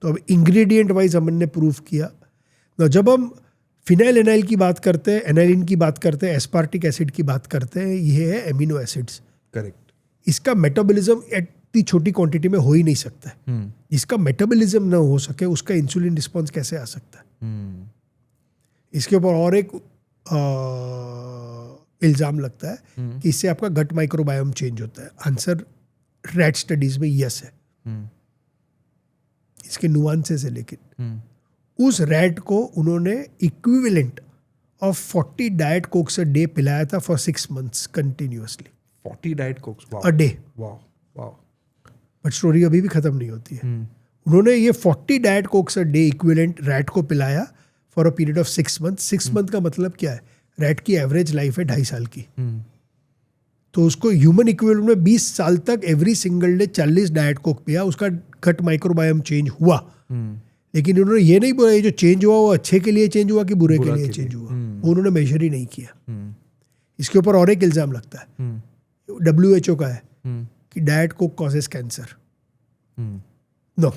तो अब इंग्रेडिएंट वाइज हमने प्रूव किया. तो जब हम फिनाइल एनाइल की बात करते हैं, एनाइलिन की बात करते हैं, एस्पार्टिक एसिड की बात करते हैं, ये है एमिनो एसिड्स. करेक्ट. इसका मेटाबॉलिज्म इतनी छोटी क्वांटिटी में हो ही नहीं सकता है. जिसका मेटाबॉलिज्म ना हो सके उसका इंसुलिन रिस्पॉन्स कैसे आ सकता है? इसके ऊपर और एक इल्ज़ाम लगता है कि इससे आपका गट माइक्रोबायोम चेंज होता है. आंसर रैट स्टडीज में यस है. इसके नुआंसेस है. लेकिन उस रैट को उन्होंने equivalent of 40 diet Cokes a day पिलाया था for 6 months continuously. 40 diet Cokes a day. वाह. बट स्टोरी अभी भी खत्म नहीं होती है. उन्होंने ये 40 diet Cokes a day equivalent rat को पिलाया for a period of 6 months. 6 month का मतलब क्या है? रैट की एवरेज लाइफ है 2.5 साल की. तो उसको ह्यूमन इक्विवेलेंट में 20 साल तक every single day 40 diet Coke पिया. उसका गट माइक्रोबायोम चेंज हुआ. लेकिन उन्होंने ये नहीं बोला ये जो चेंज हुआ वो अच्छे के लिए चेंज हुआ कि बुरे के लिए चेंज हुआ. वो उन्होंने मेजर ही नहीं किया. इसके ऊपर और एक इल्ज़ाम लगता है, WHO का है कि diet Coke causes cancer. No.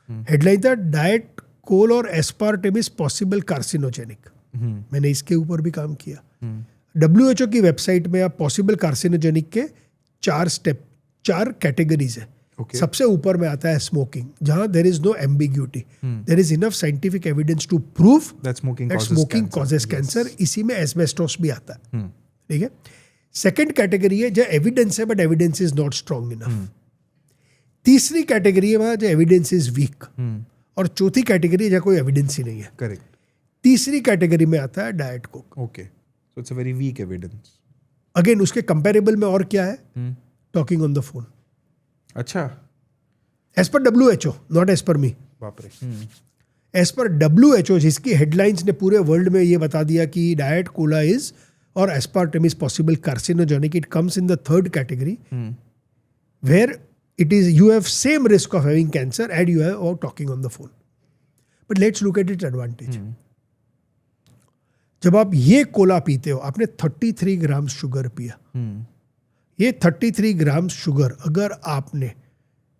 Headline था डाइट कोल और एस्पार्टेम इज पॉसिबल कार्सिनोजेनिक. मैंने इसके ऊपर भी काम किया. WHO की वेबसाइट में आप पॉसिबल कार्सिनोजेनिक के 4 कैटेगरीज है. सबसे ऊपर में आता है स्मोकिंग, जहां there is no ambiguity. There is enough scientific evidence to prove that smoking causes cancer. इसी में एस्बेस्टोस भी आता है. ठीक है. सेकेंड कैटेगरी है जहाँ एविडेंस है but evidence is not strong enough. तीसरी कैटेगरी है वहां जो एविडेंस इज वीक. और चौथी कैटेगरी जहाँ कोई एविडेंस ही नहीं है। करेक्ट। तीसरी कैटेगरी में आता है diet Coke. Okay, so it's a very weak evidence. Again उसके कंपेरेबल में और क्या है? Talking on the phone. अच्छा, as per WHO, not as per me. बाप रे। एज पर WHO, जिसकी हेडलाइंस ने पूरे वर्ल्ड में ये बता दिया कि डाइट कोला इज और aspartame is possible carcinogenic, it comes in the third category where it is you have same risk of having cancer and you have or talking on the phone. But let's look at its advantage. जब आप ये Cola पीते हो, आपने 33 gram sugar पिया। ये 33 gram sugar अगर आपने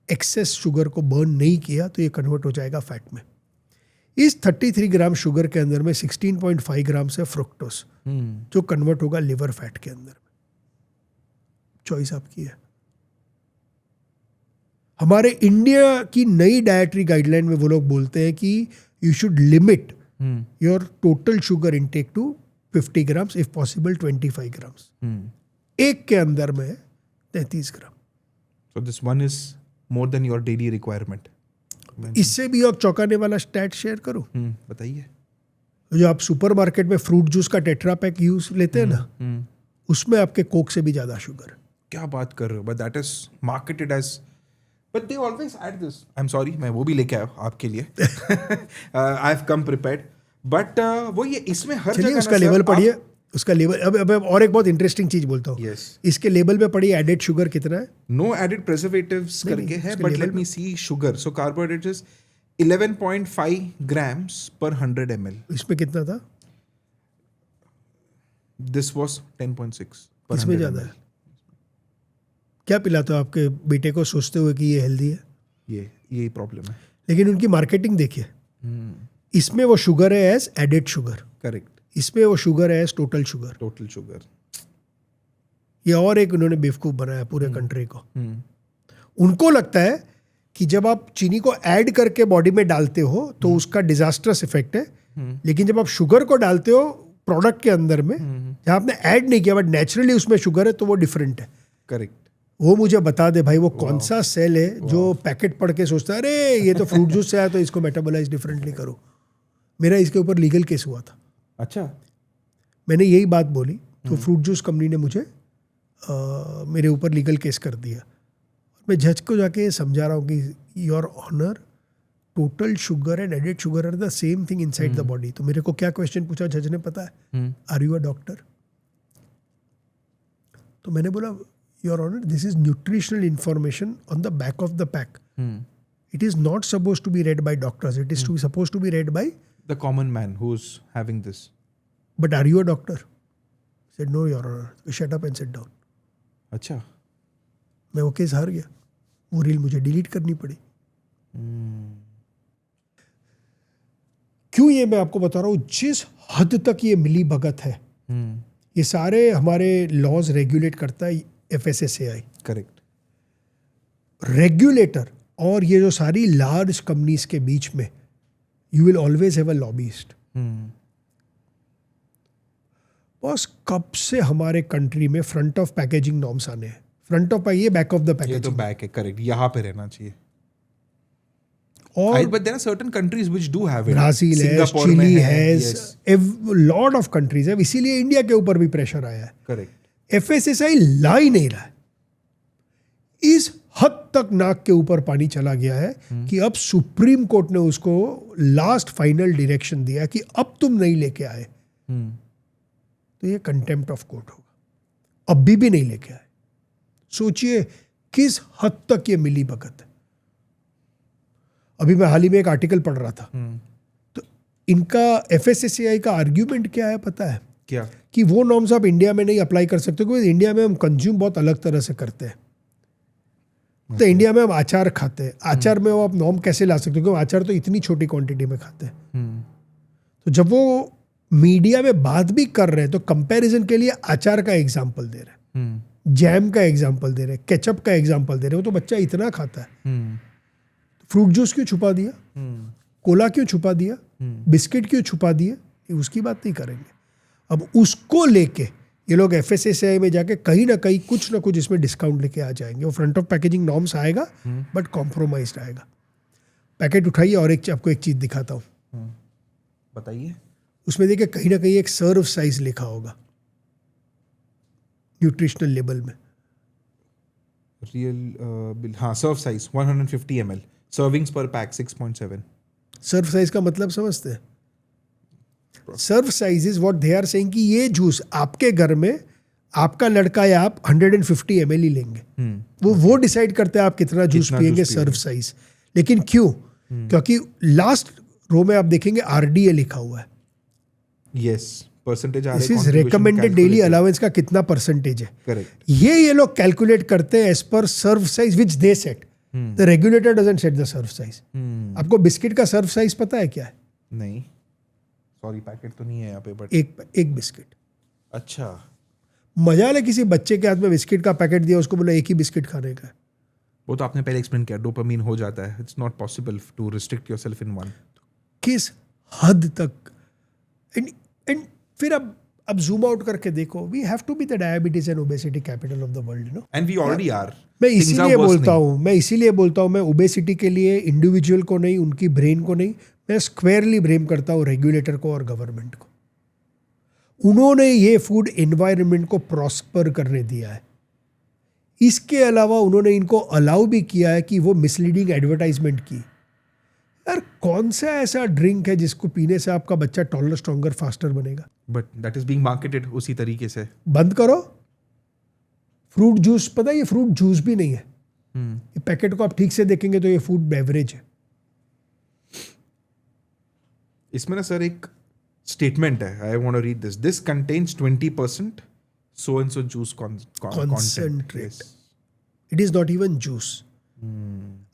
एक्सेस शुगर को बर्न नहीं किया तो ये कन्वर्ट हो जाएगा फैट में। इस 33 ग्राम शुगर के अंदर में 16.5 ग्राम से फ्रुक्टोस जो कन्वर्ट होगा लिवर फैट के अंदर में। चॉइस आपकी है। हमारे इंडिया की नई डाइटरी गाइडलाइन में वो लोग बोलते हैं कि you should limit your total sugar intake to 50 grams, if possible 25 grams. एक के अंदर में 33 gram. So this one is more than your daily requirement. इससे भी आप चौंकाने वाला स्टैट शेयर करूं? बताइए। जो आप सुपरमार्केट में फ्रूट जूस का टेट्रा पैक यूज लेते हैं ना, उसमें आपके कोक से भी ज्यादा शुगर। क्या बात कर रहे हो? But that is marketed as, but they always add this. I am sorry, मैं वो भी लेके आया आपके लिए। I have come prepared, but वो ये इसमें हर जगह उसका लेवल पढ़िए, उसका लेवल। अब और एक बहुत इंटरेस्टिंग चीज बोलता हूँ। Yes. इसके लेबल में पढ़िए एडेड शुगर कितना है। नो एडेड प्रिजर्वेटिव्स करके है, but let me see sugar. So carbohydrate is 11.5 grams per 100 ml. इसमें कितना था? This was 10.6 per इसमें 100 ज्यादा ml. है। क्या पिलाते हो आपके बेटे को सोचते हुए कि ये हेल्दी है? यही प्रॉब्लम है। लेकिन उनकी मार्केटिंग देखिए, इसमें वो शुगर है एज एडेड शुगर, करेक्ट। इसमें वो शुगर है as total sugar. Total sugar. ये और एक उन्होंने बेवकूफ बनाया पूरे कंट्री को। उनको लगता है कि जब आप चीनी को ऐड करके बॉडी में डालते हो तो उसका डिजास्टरस इफेक्ट है, लेकिन जब आप शुगर को डालते हो प्रोडक्ट के अंदर में, जहां आपने ऐड नहीं किया बट नेचुरली उसमें शुगर है, तो वो डिफरेंट है। करेक्ट। वो मुझे बता दे भाई, वो कौन सा सेल है जो पैकेट पढ़ के सोचता है अरे ये तो फ्रूट जूस से आया तो इसको मेटाबोलाइज डिफरेंटली करो। मेरा इसके ऊपर लीगल केस हुआ था। अच्छा। मैंने यही बात बोली तो फ्रूट जूस कंपनी ने मुझे मेरे ऊपर लीगल केस कर दिया। मैं जज को जाके समझा रहा हूँ कि your honour, total sugar and added sugar are the same thing inside the body. तो मेरे को क्या क्वेश्चन पूछा जज ने पता है? Are you a doctor? तो मैंने बोला your honour, this is nutritional information on the back of the pack. It is not suppose to be read by doctors, it is suppose to be read by the common man who is having this. But are you a doctor? Said no your honour, shut up and sit down. अच्छा। मैं वो case हार गया, वो reel मुझे delete करनी पड़ी। क्यों ये मैं आपको बता रहा हूं, जिस हद तक ये मिली भगत है, ये सारे हमारे लॉज रेगुलेट करता है FSSAI। करेक्ट। रेगुलेटर और ये जो सारी लार्ज कंपनीज के बीच में you will always have a lobbyist. बस कब से हमारे कंट्री में फ्रंट ऑफ पैकेजिंग नॉर्म्स आने हैं? फ्रंट ऑफ ये बैक ऑफ द ये पैकेजिंग। तो बैक है, करेक्ट, यहाँ पे रहना चाहिए। और but there are certain countries which do have it. Brazil है, Singapore चिली में है, yes. लॉट ऑफ कंट्रीज है। इसीलिए इंडिया के ऊपर भी प्रेशर आया है। करेक्ट। FSSAI ला ही नहीं रहा है। इस हद तक नाक के ऊपर पानी चला गया है कि अब सुप्रीम कोर्ट ने उसको लास्ट फाइनल डायरेक्शन दिया कि अब तुम नहीं लेके आए तो ये कंटेम्प्ट ऑफ कोर्ट होगा। अभी भी नहीं लेके आए। सोचिए किस हद तक ये मिली भगत है। अभी मैं हाल ही में एक आर्टिकल पढ़ रहा था, तो इनका FSSAI का आर्ग्यूमेंट क्या है पता है? क्या? कि वो नॉर्म्स आप इंडिया में नहीं अप्लाई कर सकते क्योंकि इंडिया में हम कंज्यूम बहुत अलग तरह से करते हैं। तो इंडिया में हम अचार खाते हैं, अचार में वो आप नॉर्म कैसे ला सकते हो क्योंकि अचार तो इतनी छोटी क्वांटिटी में खाते हैं। तो जब वो मीडिया में बात भी कर रहे हैं तो कंपैरिजन के लिए अचार का एग्जाम्पल दे रहे हैं, जैम का एग्जाम्पल दे रहे हैं, केचप का एग्जाम्पल दे रहे हैं। वो तो बच्चा इतना खाता है। फ्रूट जूस क्यों छुपा दिया? कोला क्यों छुपा दिया? बिस्किट क्यों छुपा दिए? उसकी बात नहीं करेंगे। अब उसको लेके ये लोग FSSAI में जाके कहीं ना कहीं कुछ ना कुछ इसमें डिस्काउंट लेके आ जाएंगे। वो फ्रंट ऑफ पैकेजिंग नॉर्म्स आएगा बट कॉम्प्रोमाइज्ड आएगा। पैकेट उठाइए और आपको एक चीज़ दिखाता हूँ। बताइए। उसमें देखिए कहीं ना कहीं एक सर्व साइज लिखा होगा न्यूट्रिशनल लेबल में। रियल हाँ, serve size 150 ml, servings per pack 6.7। Serve size का मतलब समझते हैं? Serve size is what they are saying कि ये जूस आपके घर में आपका लड़का या आप 150 ml ही लेंगे। वो डिसाइड करते हैं आप कितना जूस पिएंगे, सर्व साइज। लेकिन क्यों? क्योंकि लास्ट रो में आप देखेंगे RDA लिखा हुआ है। Yes, percentage this is recommended daily allowance का कितना परसेंटेज है। करेक्ट। ये लोग कैलकुलेट करते हैं as per serve size which they set. The regulator doesn't set the serve size. आपको बिस्किट का सर्व साइज पता है क्या है? नहीं, सॉरी पैकेट तो नहीं है यहाँ पे, बट एक बिस्किट। अच्छा, मजा ले किसी बच्चे के हाथ में बिस्किट का पैकेट दिया, उसको बोला एक ही बिस्किट खाने का है। वो तो आपने पहले एक्सप्लेन किया, डोपामीन हो जाता है। It's not possible to restrict yourself in one. किस हद तक? एंड फिर अब जूम आउट करके देखो, we have to be the diabetes and obesity capital of the world, you know. And we already are. मैं इसीलिए बोलता हूँ मैं ओबेसिटी के लिए इंडिविजुअल को नहीं, उनकी ब्रेन को नहीं, मैं स्क्वेयरली ब्लेम करता हूँ रेगुलेटर को और गवर्नमेंट को। उन्होंने ये फूड एनवायरनमेंट को प्रॉस्पर करने दिया है। इसके अलावा उन्होंने इनको अलाउ भी किया है कि वो मिसलीडिंग एडवर्टाइजमेंट की। यार कौन सा ऐसा ड्रिंक है जिसको पीने से आपका बच्चा टॉलर, स्ट्रॉन्गर, फास्टर बनेगा? But that is being marketed उसी तरीके से। बंद करो। फ्रूट जूस, पता है ये फ्रूट जूस भी नहीं है। ये पैकेट को आप ठीक से देखेंगे तो ये फूड बेवरेज है। इसमें ना सर एक स्टेटमेंट है, I want to read this. This contains 20% so and so juice concentrate. It is not even juice.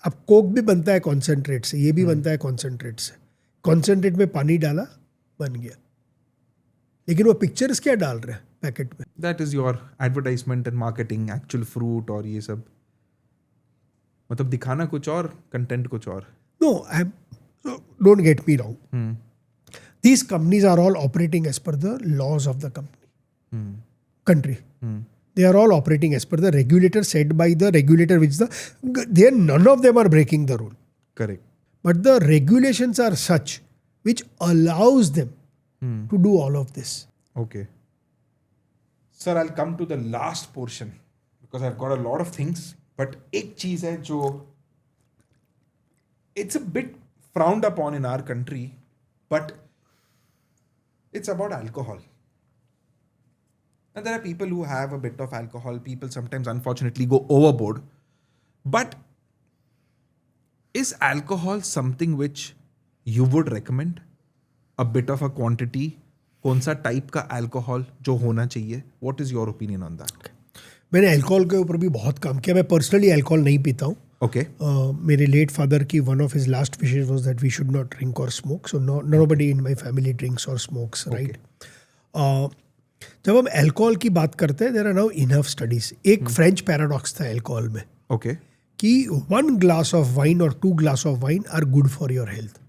अब कोक भी बनता है कॉन्सेंट्रेट से, ये भी बनता है कॉन्सेंट्रेट से। कॉन्सेंट्रेट में पानी डाला, बन गया। लेकिन वो पिक्चर्स क्या डाल रहे हैं पैकेट में? That is your advertisement and marketing, actual fruit और ये सब, मतलब दिखाना कुछ और, कंटेंट कुछ और। No, don't get me wrong. These companies are all operating as per the laws of the country. They are all operating as per the regulator set by the regulator, which none of them are breaking the rule. Correct. But the regulations are such which allows them to do all of this. Okay. Sir, I'll come to the last portion because I've got a lot of things. But एक चीज है जो it's a bit frowned upon in our country, but it's about alcohol. And there are people who have a bit of alcohol. People sometimes unfortunately go overboard. But is alcohol something which you would recommend? A bit of a quantity? कौन सा type का alcohol जो होना चाहिए? What is your opinion on that? मैंने alcohol के ऊपर भी बहुत काम किया। मैं पर्सनली अल्कोहल नहीं पीता हूँ। Okay. मेरे लेट फादर की one of his last wishes was that we should not drink और smoke, so nobody in my family drinks और स्मोक्स, राइट? जब हम अल्कोहल की बात करते हैं, there are now enough studies. एक फ्रेंच पैराडॉक्स था अल्कोहल में, Okay. कि 1 ग्लास ऑफ वाइन और 2 glass of wine are good for your health.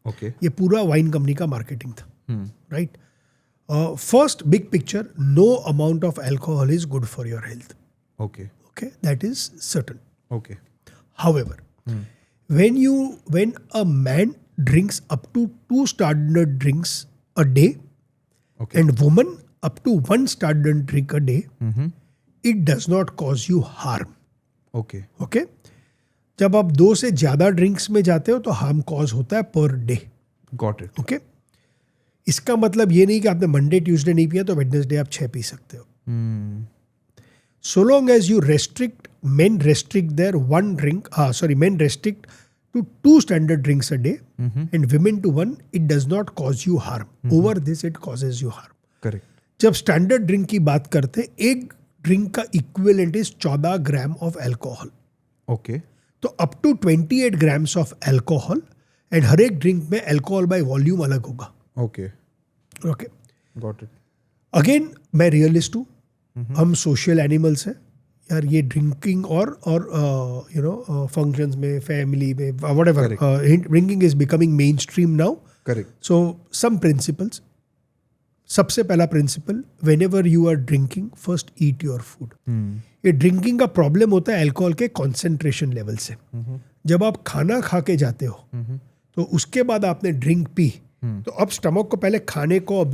Okay. ये पूरा वाइन कंपनी का मार्केटिंग था, right? First big picture, no amount of alcohol is good for your health. Okay. Okay, that is certain. Okay. However, when a man drinks up to 2 standard drinks a day, Okay. and woman up to 1 standard drink a day, it does not cause you harm. Okay. Okay? जब आप 2 से ज़्यादा drinks में जाते हो तो harm cause होता है per day. Got it. Okay? इसका मतलब ये नहीं कि आपने मंडे ट्यूसडे नहीं पिया तो वेडनेसडे आप 6 पी सकते हो। So long as you men restrict their men restrict to 2 standard drinks a day, and women to 1, it does not cause you harm. Over this, it causes you harm. Correct. जब standard drink की बात करते हैं, एक drink का equivalent is 14 gram of alcohol. Okay. तो up to 28 grams of alcohol, and हर एक ड्रिंक में अल्कोहल बाय वॉल्यूम अलग होगा। Okay. Okay, Got it. Again मैं रियलिस्ट हूँ, हम सोशल एनिमल्स हैं यार। ये ड्रिंकिंग और फंक्शंस में, फैमिली में, whatever, drinking is becoming mainstream now. Correct. So some principles. सबसे पहला principle, whenever you are drinking, first eat your food. ये ड्रिंकिंग का प्रॉब्लम होता है अल्कोहल के कॉन्सेंट्रेशन लेवल से। जब आप खाना खा के जाते हो तो उसके बाद आपने ड्रिंक पी, तो अब स्टमक को पहले खाने को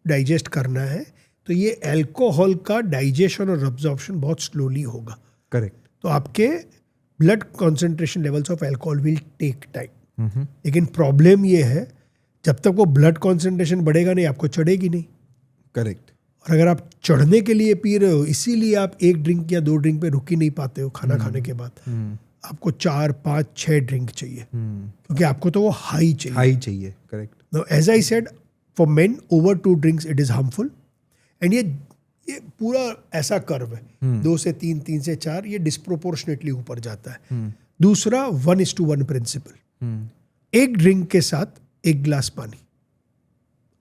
डाइजेस्ट करना है, तो ये अल्कोहल का डाइजेशन और अब्जॉर्प्शन बहुत स्लोली होगा. करेक्ट. तो आपके blood concentration levels of alcohol will take time. लेकिन प्रॉब्लम ये है, जब तक वो ब्लड कॉन्सेंट्रेशन बढ़ेगा नहीं, आपको चढ़ेगी नहीं. करेक्ट. और अगर आप चढ़ने के लिए पी रहे हो, इसीलिए आप 1 ड्रिंक या 2 ड्रिंक पे रुक ही नहीं पाते हो खाना खाने के बाद. आपको 4, 5, 6 ड्रिंक चाहिए, क्योंकि आपको तो वो हाई चाहिए. हाई चाहिए. Correct. Now, as I said, for men over 2 drinks it is harmful. And ये पूरा ऐसा कर्व है, 2 से 3, 3 से 4, ये डिस्प्रोपोर्शनेटली ऊपर जाता है. दूसरा 1:1 प्रिंसिपल. 1 ड्रिंक के साथ 1 गिलास पानी.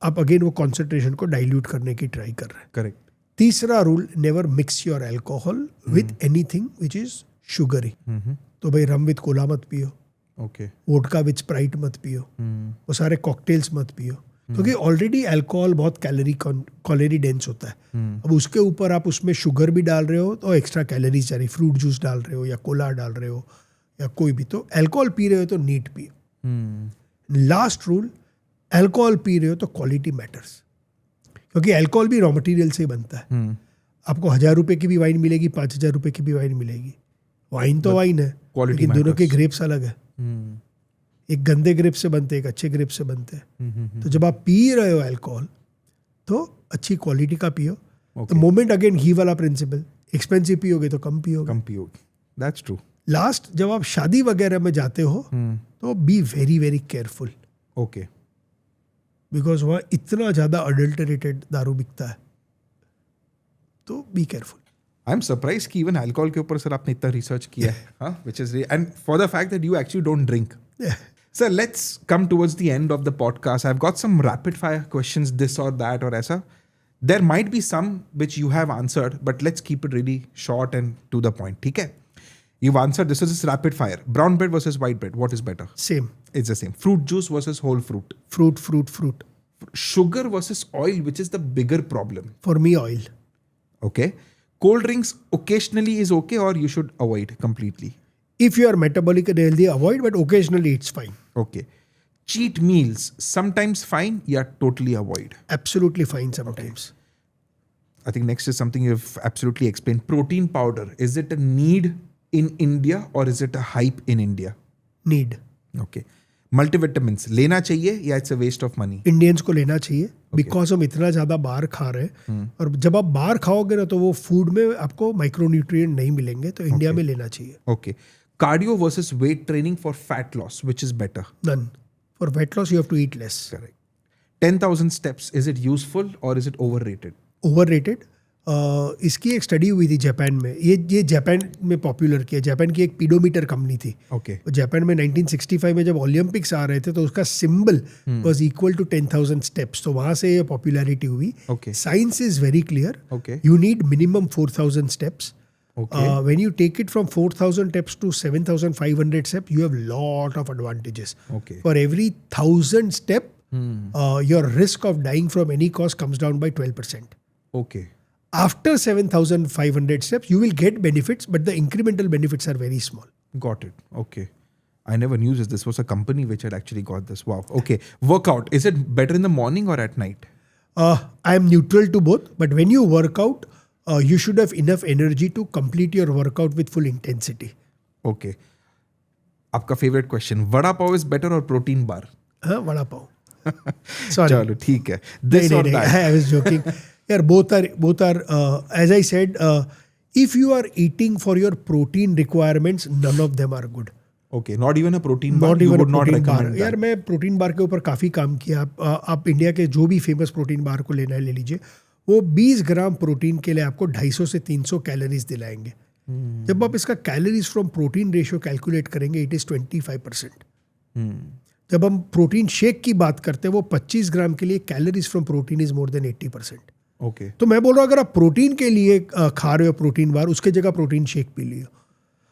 आप अगेन वो कॉन्सेंट्रेशन को डाइल्यूट करने की ट्राई कर रहे हैं. करेक्ट. तीसरा rule, never mix your alcohol with anything which is sugary. तो भाई रम विथ कोला मत पियो, ओके. वोडका विथ स्प्राइट मत पियो, वो सारे कॉकटेल्स मत पियो, क्योंकि ऑलरेडी अल्कोहल बहुत कैलोरी डेंस होता है. अब उसके ऊपर आप उसमें शुगर भी डाल रहे हो तो एक्स्ट्रा कैलोरीज जा रही. फ्रूट जूस डाल रहे हो या कोला डाल रहे हो या कोई भी, तो अल्कोहल पी रहे हो तो नीट पियो. लास्ट रूल, अल्कोहल पी रहे हो तो क्वालिटी मैटर्स, क्योंकि अल्कोहल भी रॉ मटेरियल से ही बनता है. आपको 1000 रुपए की भी वाइन मिलेगी, 5000 रुपए की भी वाइन मिलेगी. वाइन तो वाइन है, लेकिन दोनों के ग्रेप्स अलग है. एक गंदे ग्रेप से बनते, एक अच्छे ग्रेप से बनते हैं. तो जब आप पी रहे हो अल्कोहल, तो अच्छी क्वालिटी का पियो. तो मोमेंट अगेन घी वाला प्रिंसिपल, एक्सपेंसिव पियोगे तो कम पियोगे. That's true. लास्ट, जब आप शादी वगैरह में जाते हो तो be very very careful. Okay. Because वहाँ इतना ज़्यादा अडल्टरेटेड दारू बिकता है, तो be careful. I am surprise कि इवन अल्कोहल के ऊपर सर आपने इतना रिसर्च किया है. हाँ, which is and for the fact that you actually don't drink. Sir, let's come towards the end of the podcast. I've got some rapid fire questions, this or that or aisa. There might be some which you have answered, but let's keep it really short and to the point. Okay? You've answered, this is rapid fire. Brown bread versus white bread, what is better? Same. It's the same. Fruit juice versus whole fruit. Fruit. Sugar versus oil, which is the bigger problem? For me, oil. Okay. Cold drinks occasionally is okay, or you should avoid completely? If you are metabolically healthy, avoid, but occasionally it's fine. Okay. Cheat meals, sometimes fine, yeah, totally avoid. Absolutely fine sometimes. Okay. I think next is something you've absolutely explained. Protein powder, is it a need in India or is it a hype in India? Need. Okay. Multivitamins, लेना चाहिए या it's a waste of money? Indians को लेना चाहिए, because हम इतना ज़्यादा बाहर खा रहे हैं. और जब आप बाहर खाओगे ना, तो वो फूड में आपको माइक्रोन्यूट्रिएंट नहीं मिलेंगे, तो इंडिया में लेना चाहिए. Okay. Cardio versus weight training for fat loss, which is better? None. For weight loss, you have to eat less. Correct. 10,000 steps, is it useful or is it overrated? Overrated. इसकी एक study हुई थी Japan में. ये Japan में popular किया. Japan की एक पीडोमीटर कंपनी थी. Okay. जापान में 1965 में जब ओलंपिक्स आ रहे थे, तो उसका symbol was equal to 10,000 steps. तो वहाँ से ये पॉपुलैरिटी हुई. Okay. Science is very clear. Okay. You need minimum 4,000 steps. Okay. When you take it from 4,000 steps to 7,500 steps, you have lot of advantages. Okay. For every 1,000 step, your risk of dying from any cause comes down by 12%. Okay. After 7,500 steps, you will get benefits, but the incremental benefits are very small. Got it. Okay. I never knew this. This was a company which had actually got this. Wow. Okay. Workout. Is it better in the morning or at night? I am neutral to both, but when you work out, you should have enough energy to complete your workout with full intensity. Okay. आपका favorite question. Vada pav is better or protein bar? हाँ, vada pav. Sorry. चलो ठीक है. This or that? I was joking. Yeah, both are. As I said, if you are eating for your protein requirements, none of them are good. Okay, not even a protein bar. Not You even would a not protein bar. recommend that. यार मैं protein bar के ऊपर काफ़ी काम किया. आप India के जो भी फेमस प्रोटीन बार को लेना है, ले लीजिए. वो 20 ग्राम प्रोटीन के लिए आपको 250 से 300 कैलोरीज दिलाएंगे. जब आप इसका calories from protein ratio calculate करेंगे, इट इज़ 25%. जब हम प्रोटीन शेक की बात करते हैं, वो 25 ग्राम के लिए calories from protein is more then 80%. Okay. तो मैं बोल रहा हूँ, अगर आप प्रोटीन के लिए खा रहे हो प्रोटीन बार, उसके जगह प्रोटीन शेक पी लियो.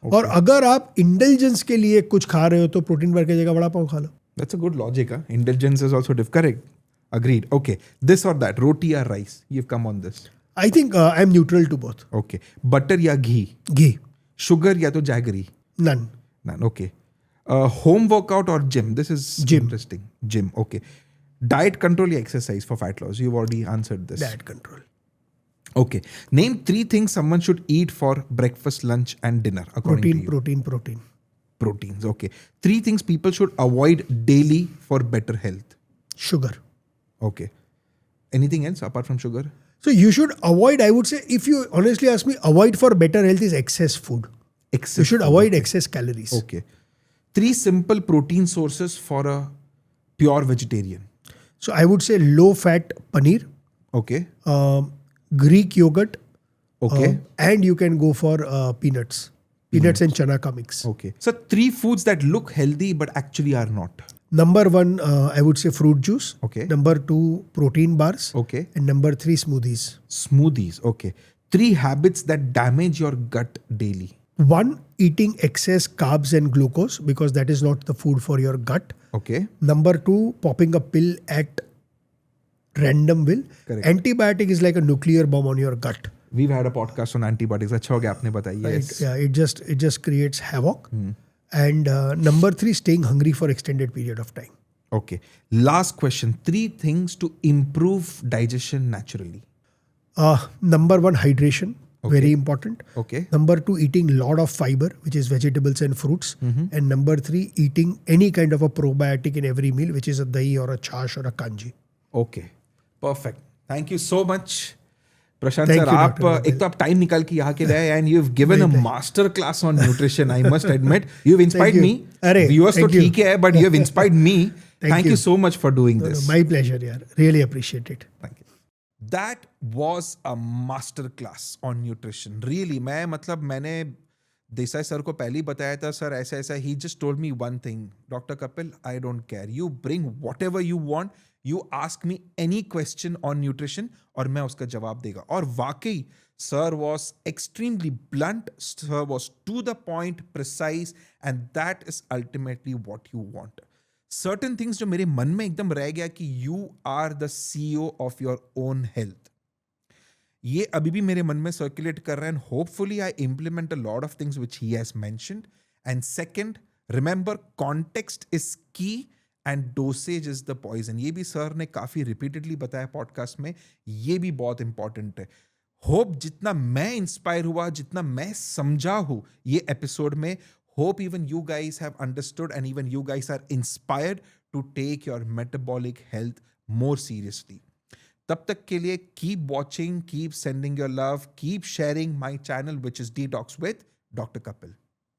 और अगर आप इंटेलिजेंस के लिए कुछ खा रहे हो, तो प्रोटीन बार की जगह वड़ा पाव खा लो. That's a good logic. Huh? Indulgence is also correct. Agreed. Okay. This or that. Roti or rice. You've come on this. I think I'm neutral to both. Okay. Butter या घी. Ghee. Sugar या तो jaggery. None. None. Okay. Home workout or gym? This is Gym. interesting. Gym, okay. Diet control or exercise for fat loss? You've already answered this. Diet control. Okay. Name 3 things someone should eat for breakfast, lunch, and dinner, according to you. Protein. Proteins, okay. 3 things people should avoid daily for better health. Sugar. Okay. Anything else apart from sugar? So you should avoid, I would say, if you honestly ask me, avoid for better health is excess food. You should avoid excess calories. Okay. 3 simple protein sources for a pure vegetarian. So I would say low fat paneer, Okay. Greek yogurt, Okay. and you can go for peanuts. Peanuts and chana ka mix. Okay. So 3 foods that look healthy but actually are not. Number 1, I would say fruit juice. Okay. Number 2, protein bars. Okay. And number 3, smoothies. Smoothies. Okay. 3 habits that damage your gut daily. 1, eating excess carbs and glucose because that is not the food for your gut. Okay. Number 2, popping a pill at random will. Correct. Antibiotic is like a nuclear bomb on your gut. We've had a podcast on antibiotics. अच्छा हो गया आपने बताया. Yes. It just creates havoc. And number 3, staying hungry for extended period of time. Okay. Last question. 3 things to improve digestion naturally. Number 1, hydration. Very important. Okay. Number 2, eating lot of fiber, which is vegetables and fruits. And number 3, eating any kind of a probiotic in every meal, which is a dahi or a chash or a kanji. Okay. Perfect. Thank you so much. Prashant Thank sir, you, आप Dr. एक तो आप time निकाल के यहाँ के लाए and you have given a master class on nutrition. I must admit you have inspired you. मी. अरे, व्यूअर्स तो thank you. ठीक है but you have inspired me. Thank you you. So much for doing this. My pleasure, yaar. Really appreciate it. Thank you. That was a master class on nutrition. Really, मैंने Desai sir को पहले ही बताया था, sir ऐसा ऐसा. He just told me one thing, Dr. Kapil, I don't care. You bring whatever you want. You ask me any question on nutrition और मैं उसका जवाब देगा. और वाकई sir was extremely blunt. Sir was to the point, precise, and that is ultimately what you want. Certain things जो मेरे मन में एकदम रह गया कि you are the CEO of your own health. ये अभी भी मेरे मन में सर्कुलेट कर रहा है and hopefully I implement a lot of things which he has mentioned. And second, remember context is key and dosage is the poison. ये भी सर ने काफी रिपीटेडली बताया पॉडकास्ट में. ये भी बहुत इंपॉर्टेंट है. होप जितना मैं इंस्पायर हुआ, जितना मैं समझा हूं ये एपिसोड में, hope even you guys have understood and even you guys are inspired to take your metabolic health more seriously. तब तक के लिए keep watching, keep sending your love, keep sharing my channel which is Detox with Dr. Kapil.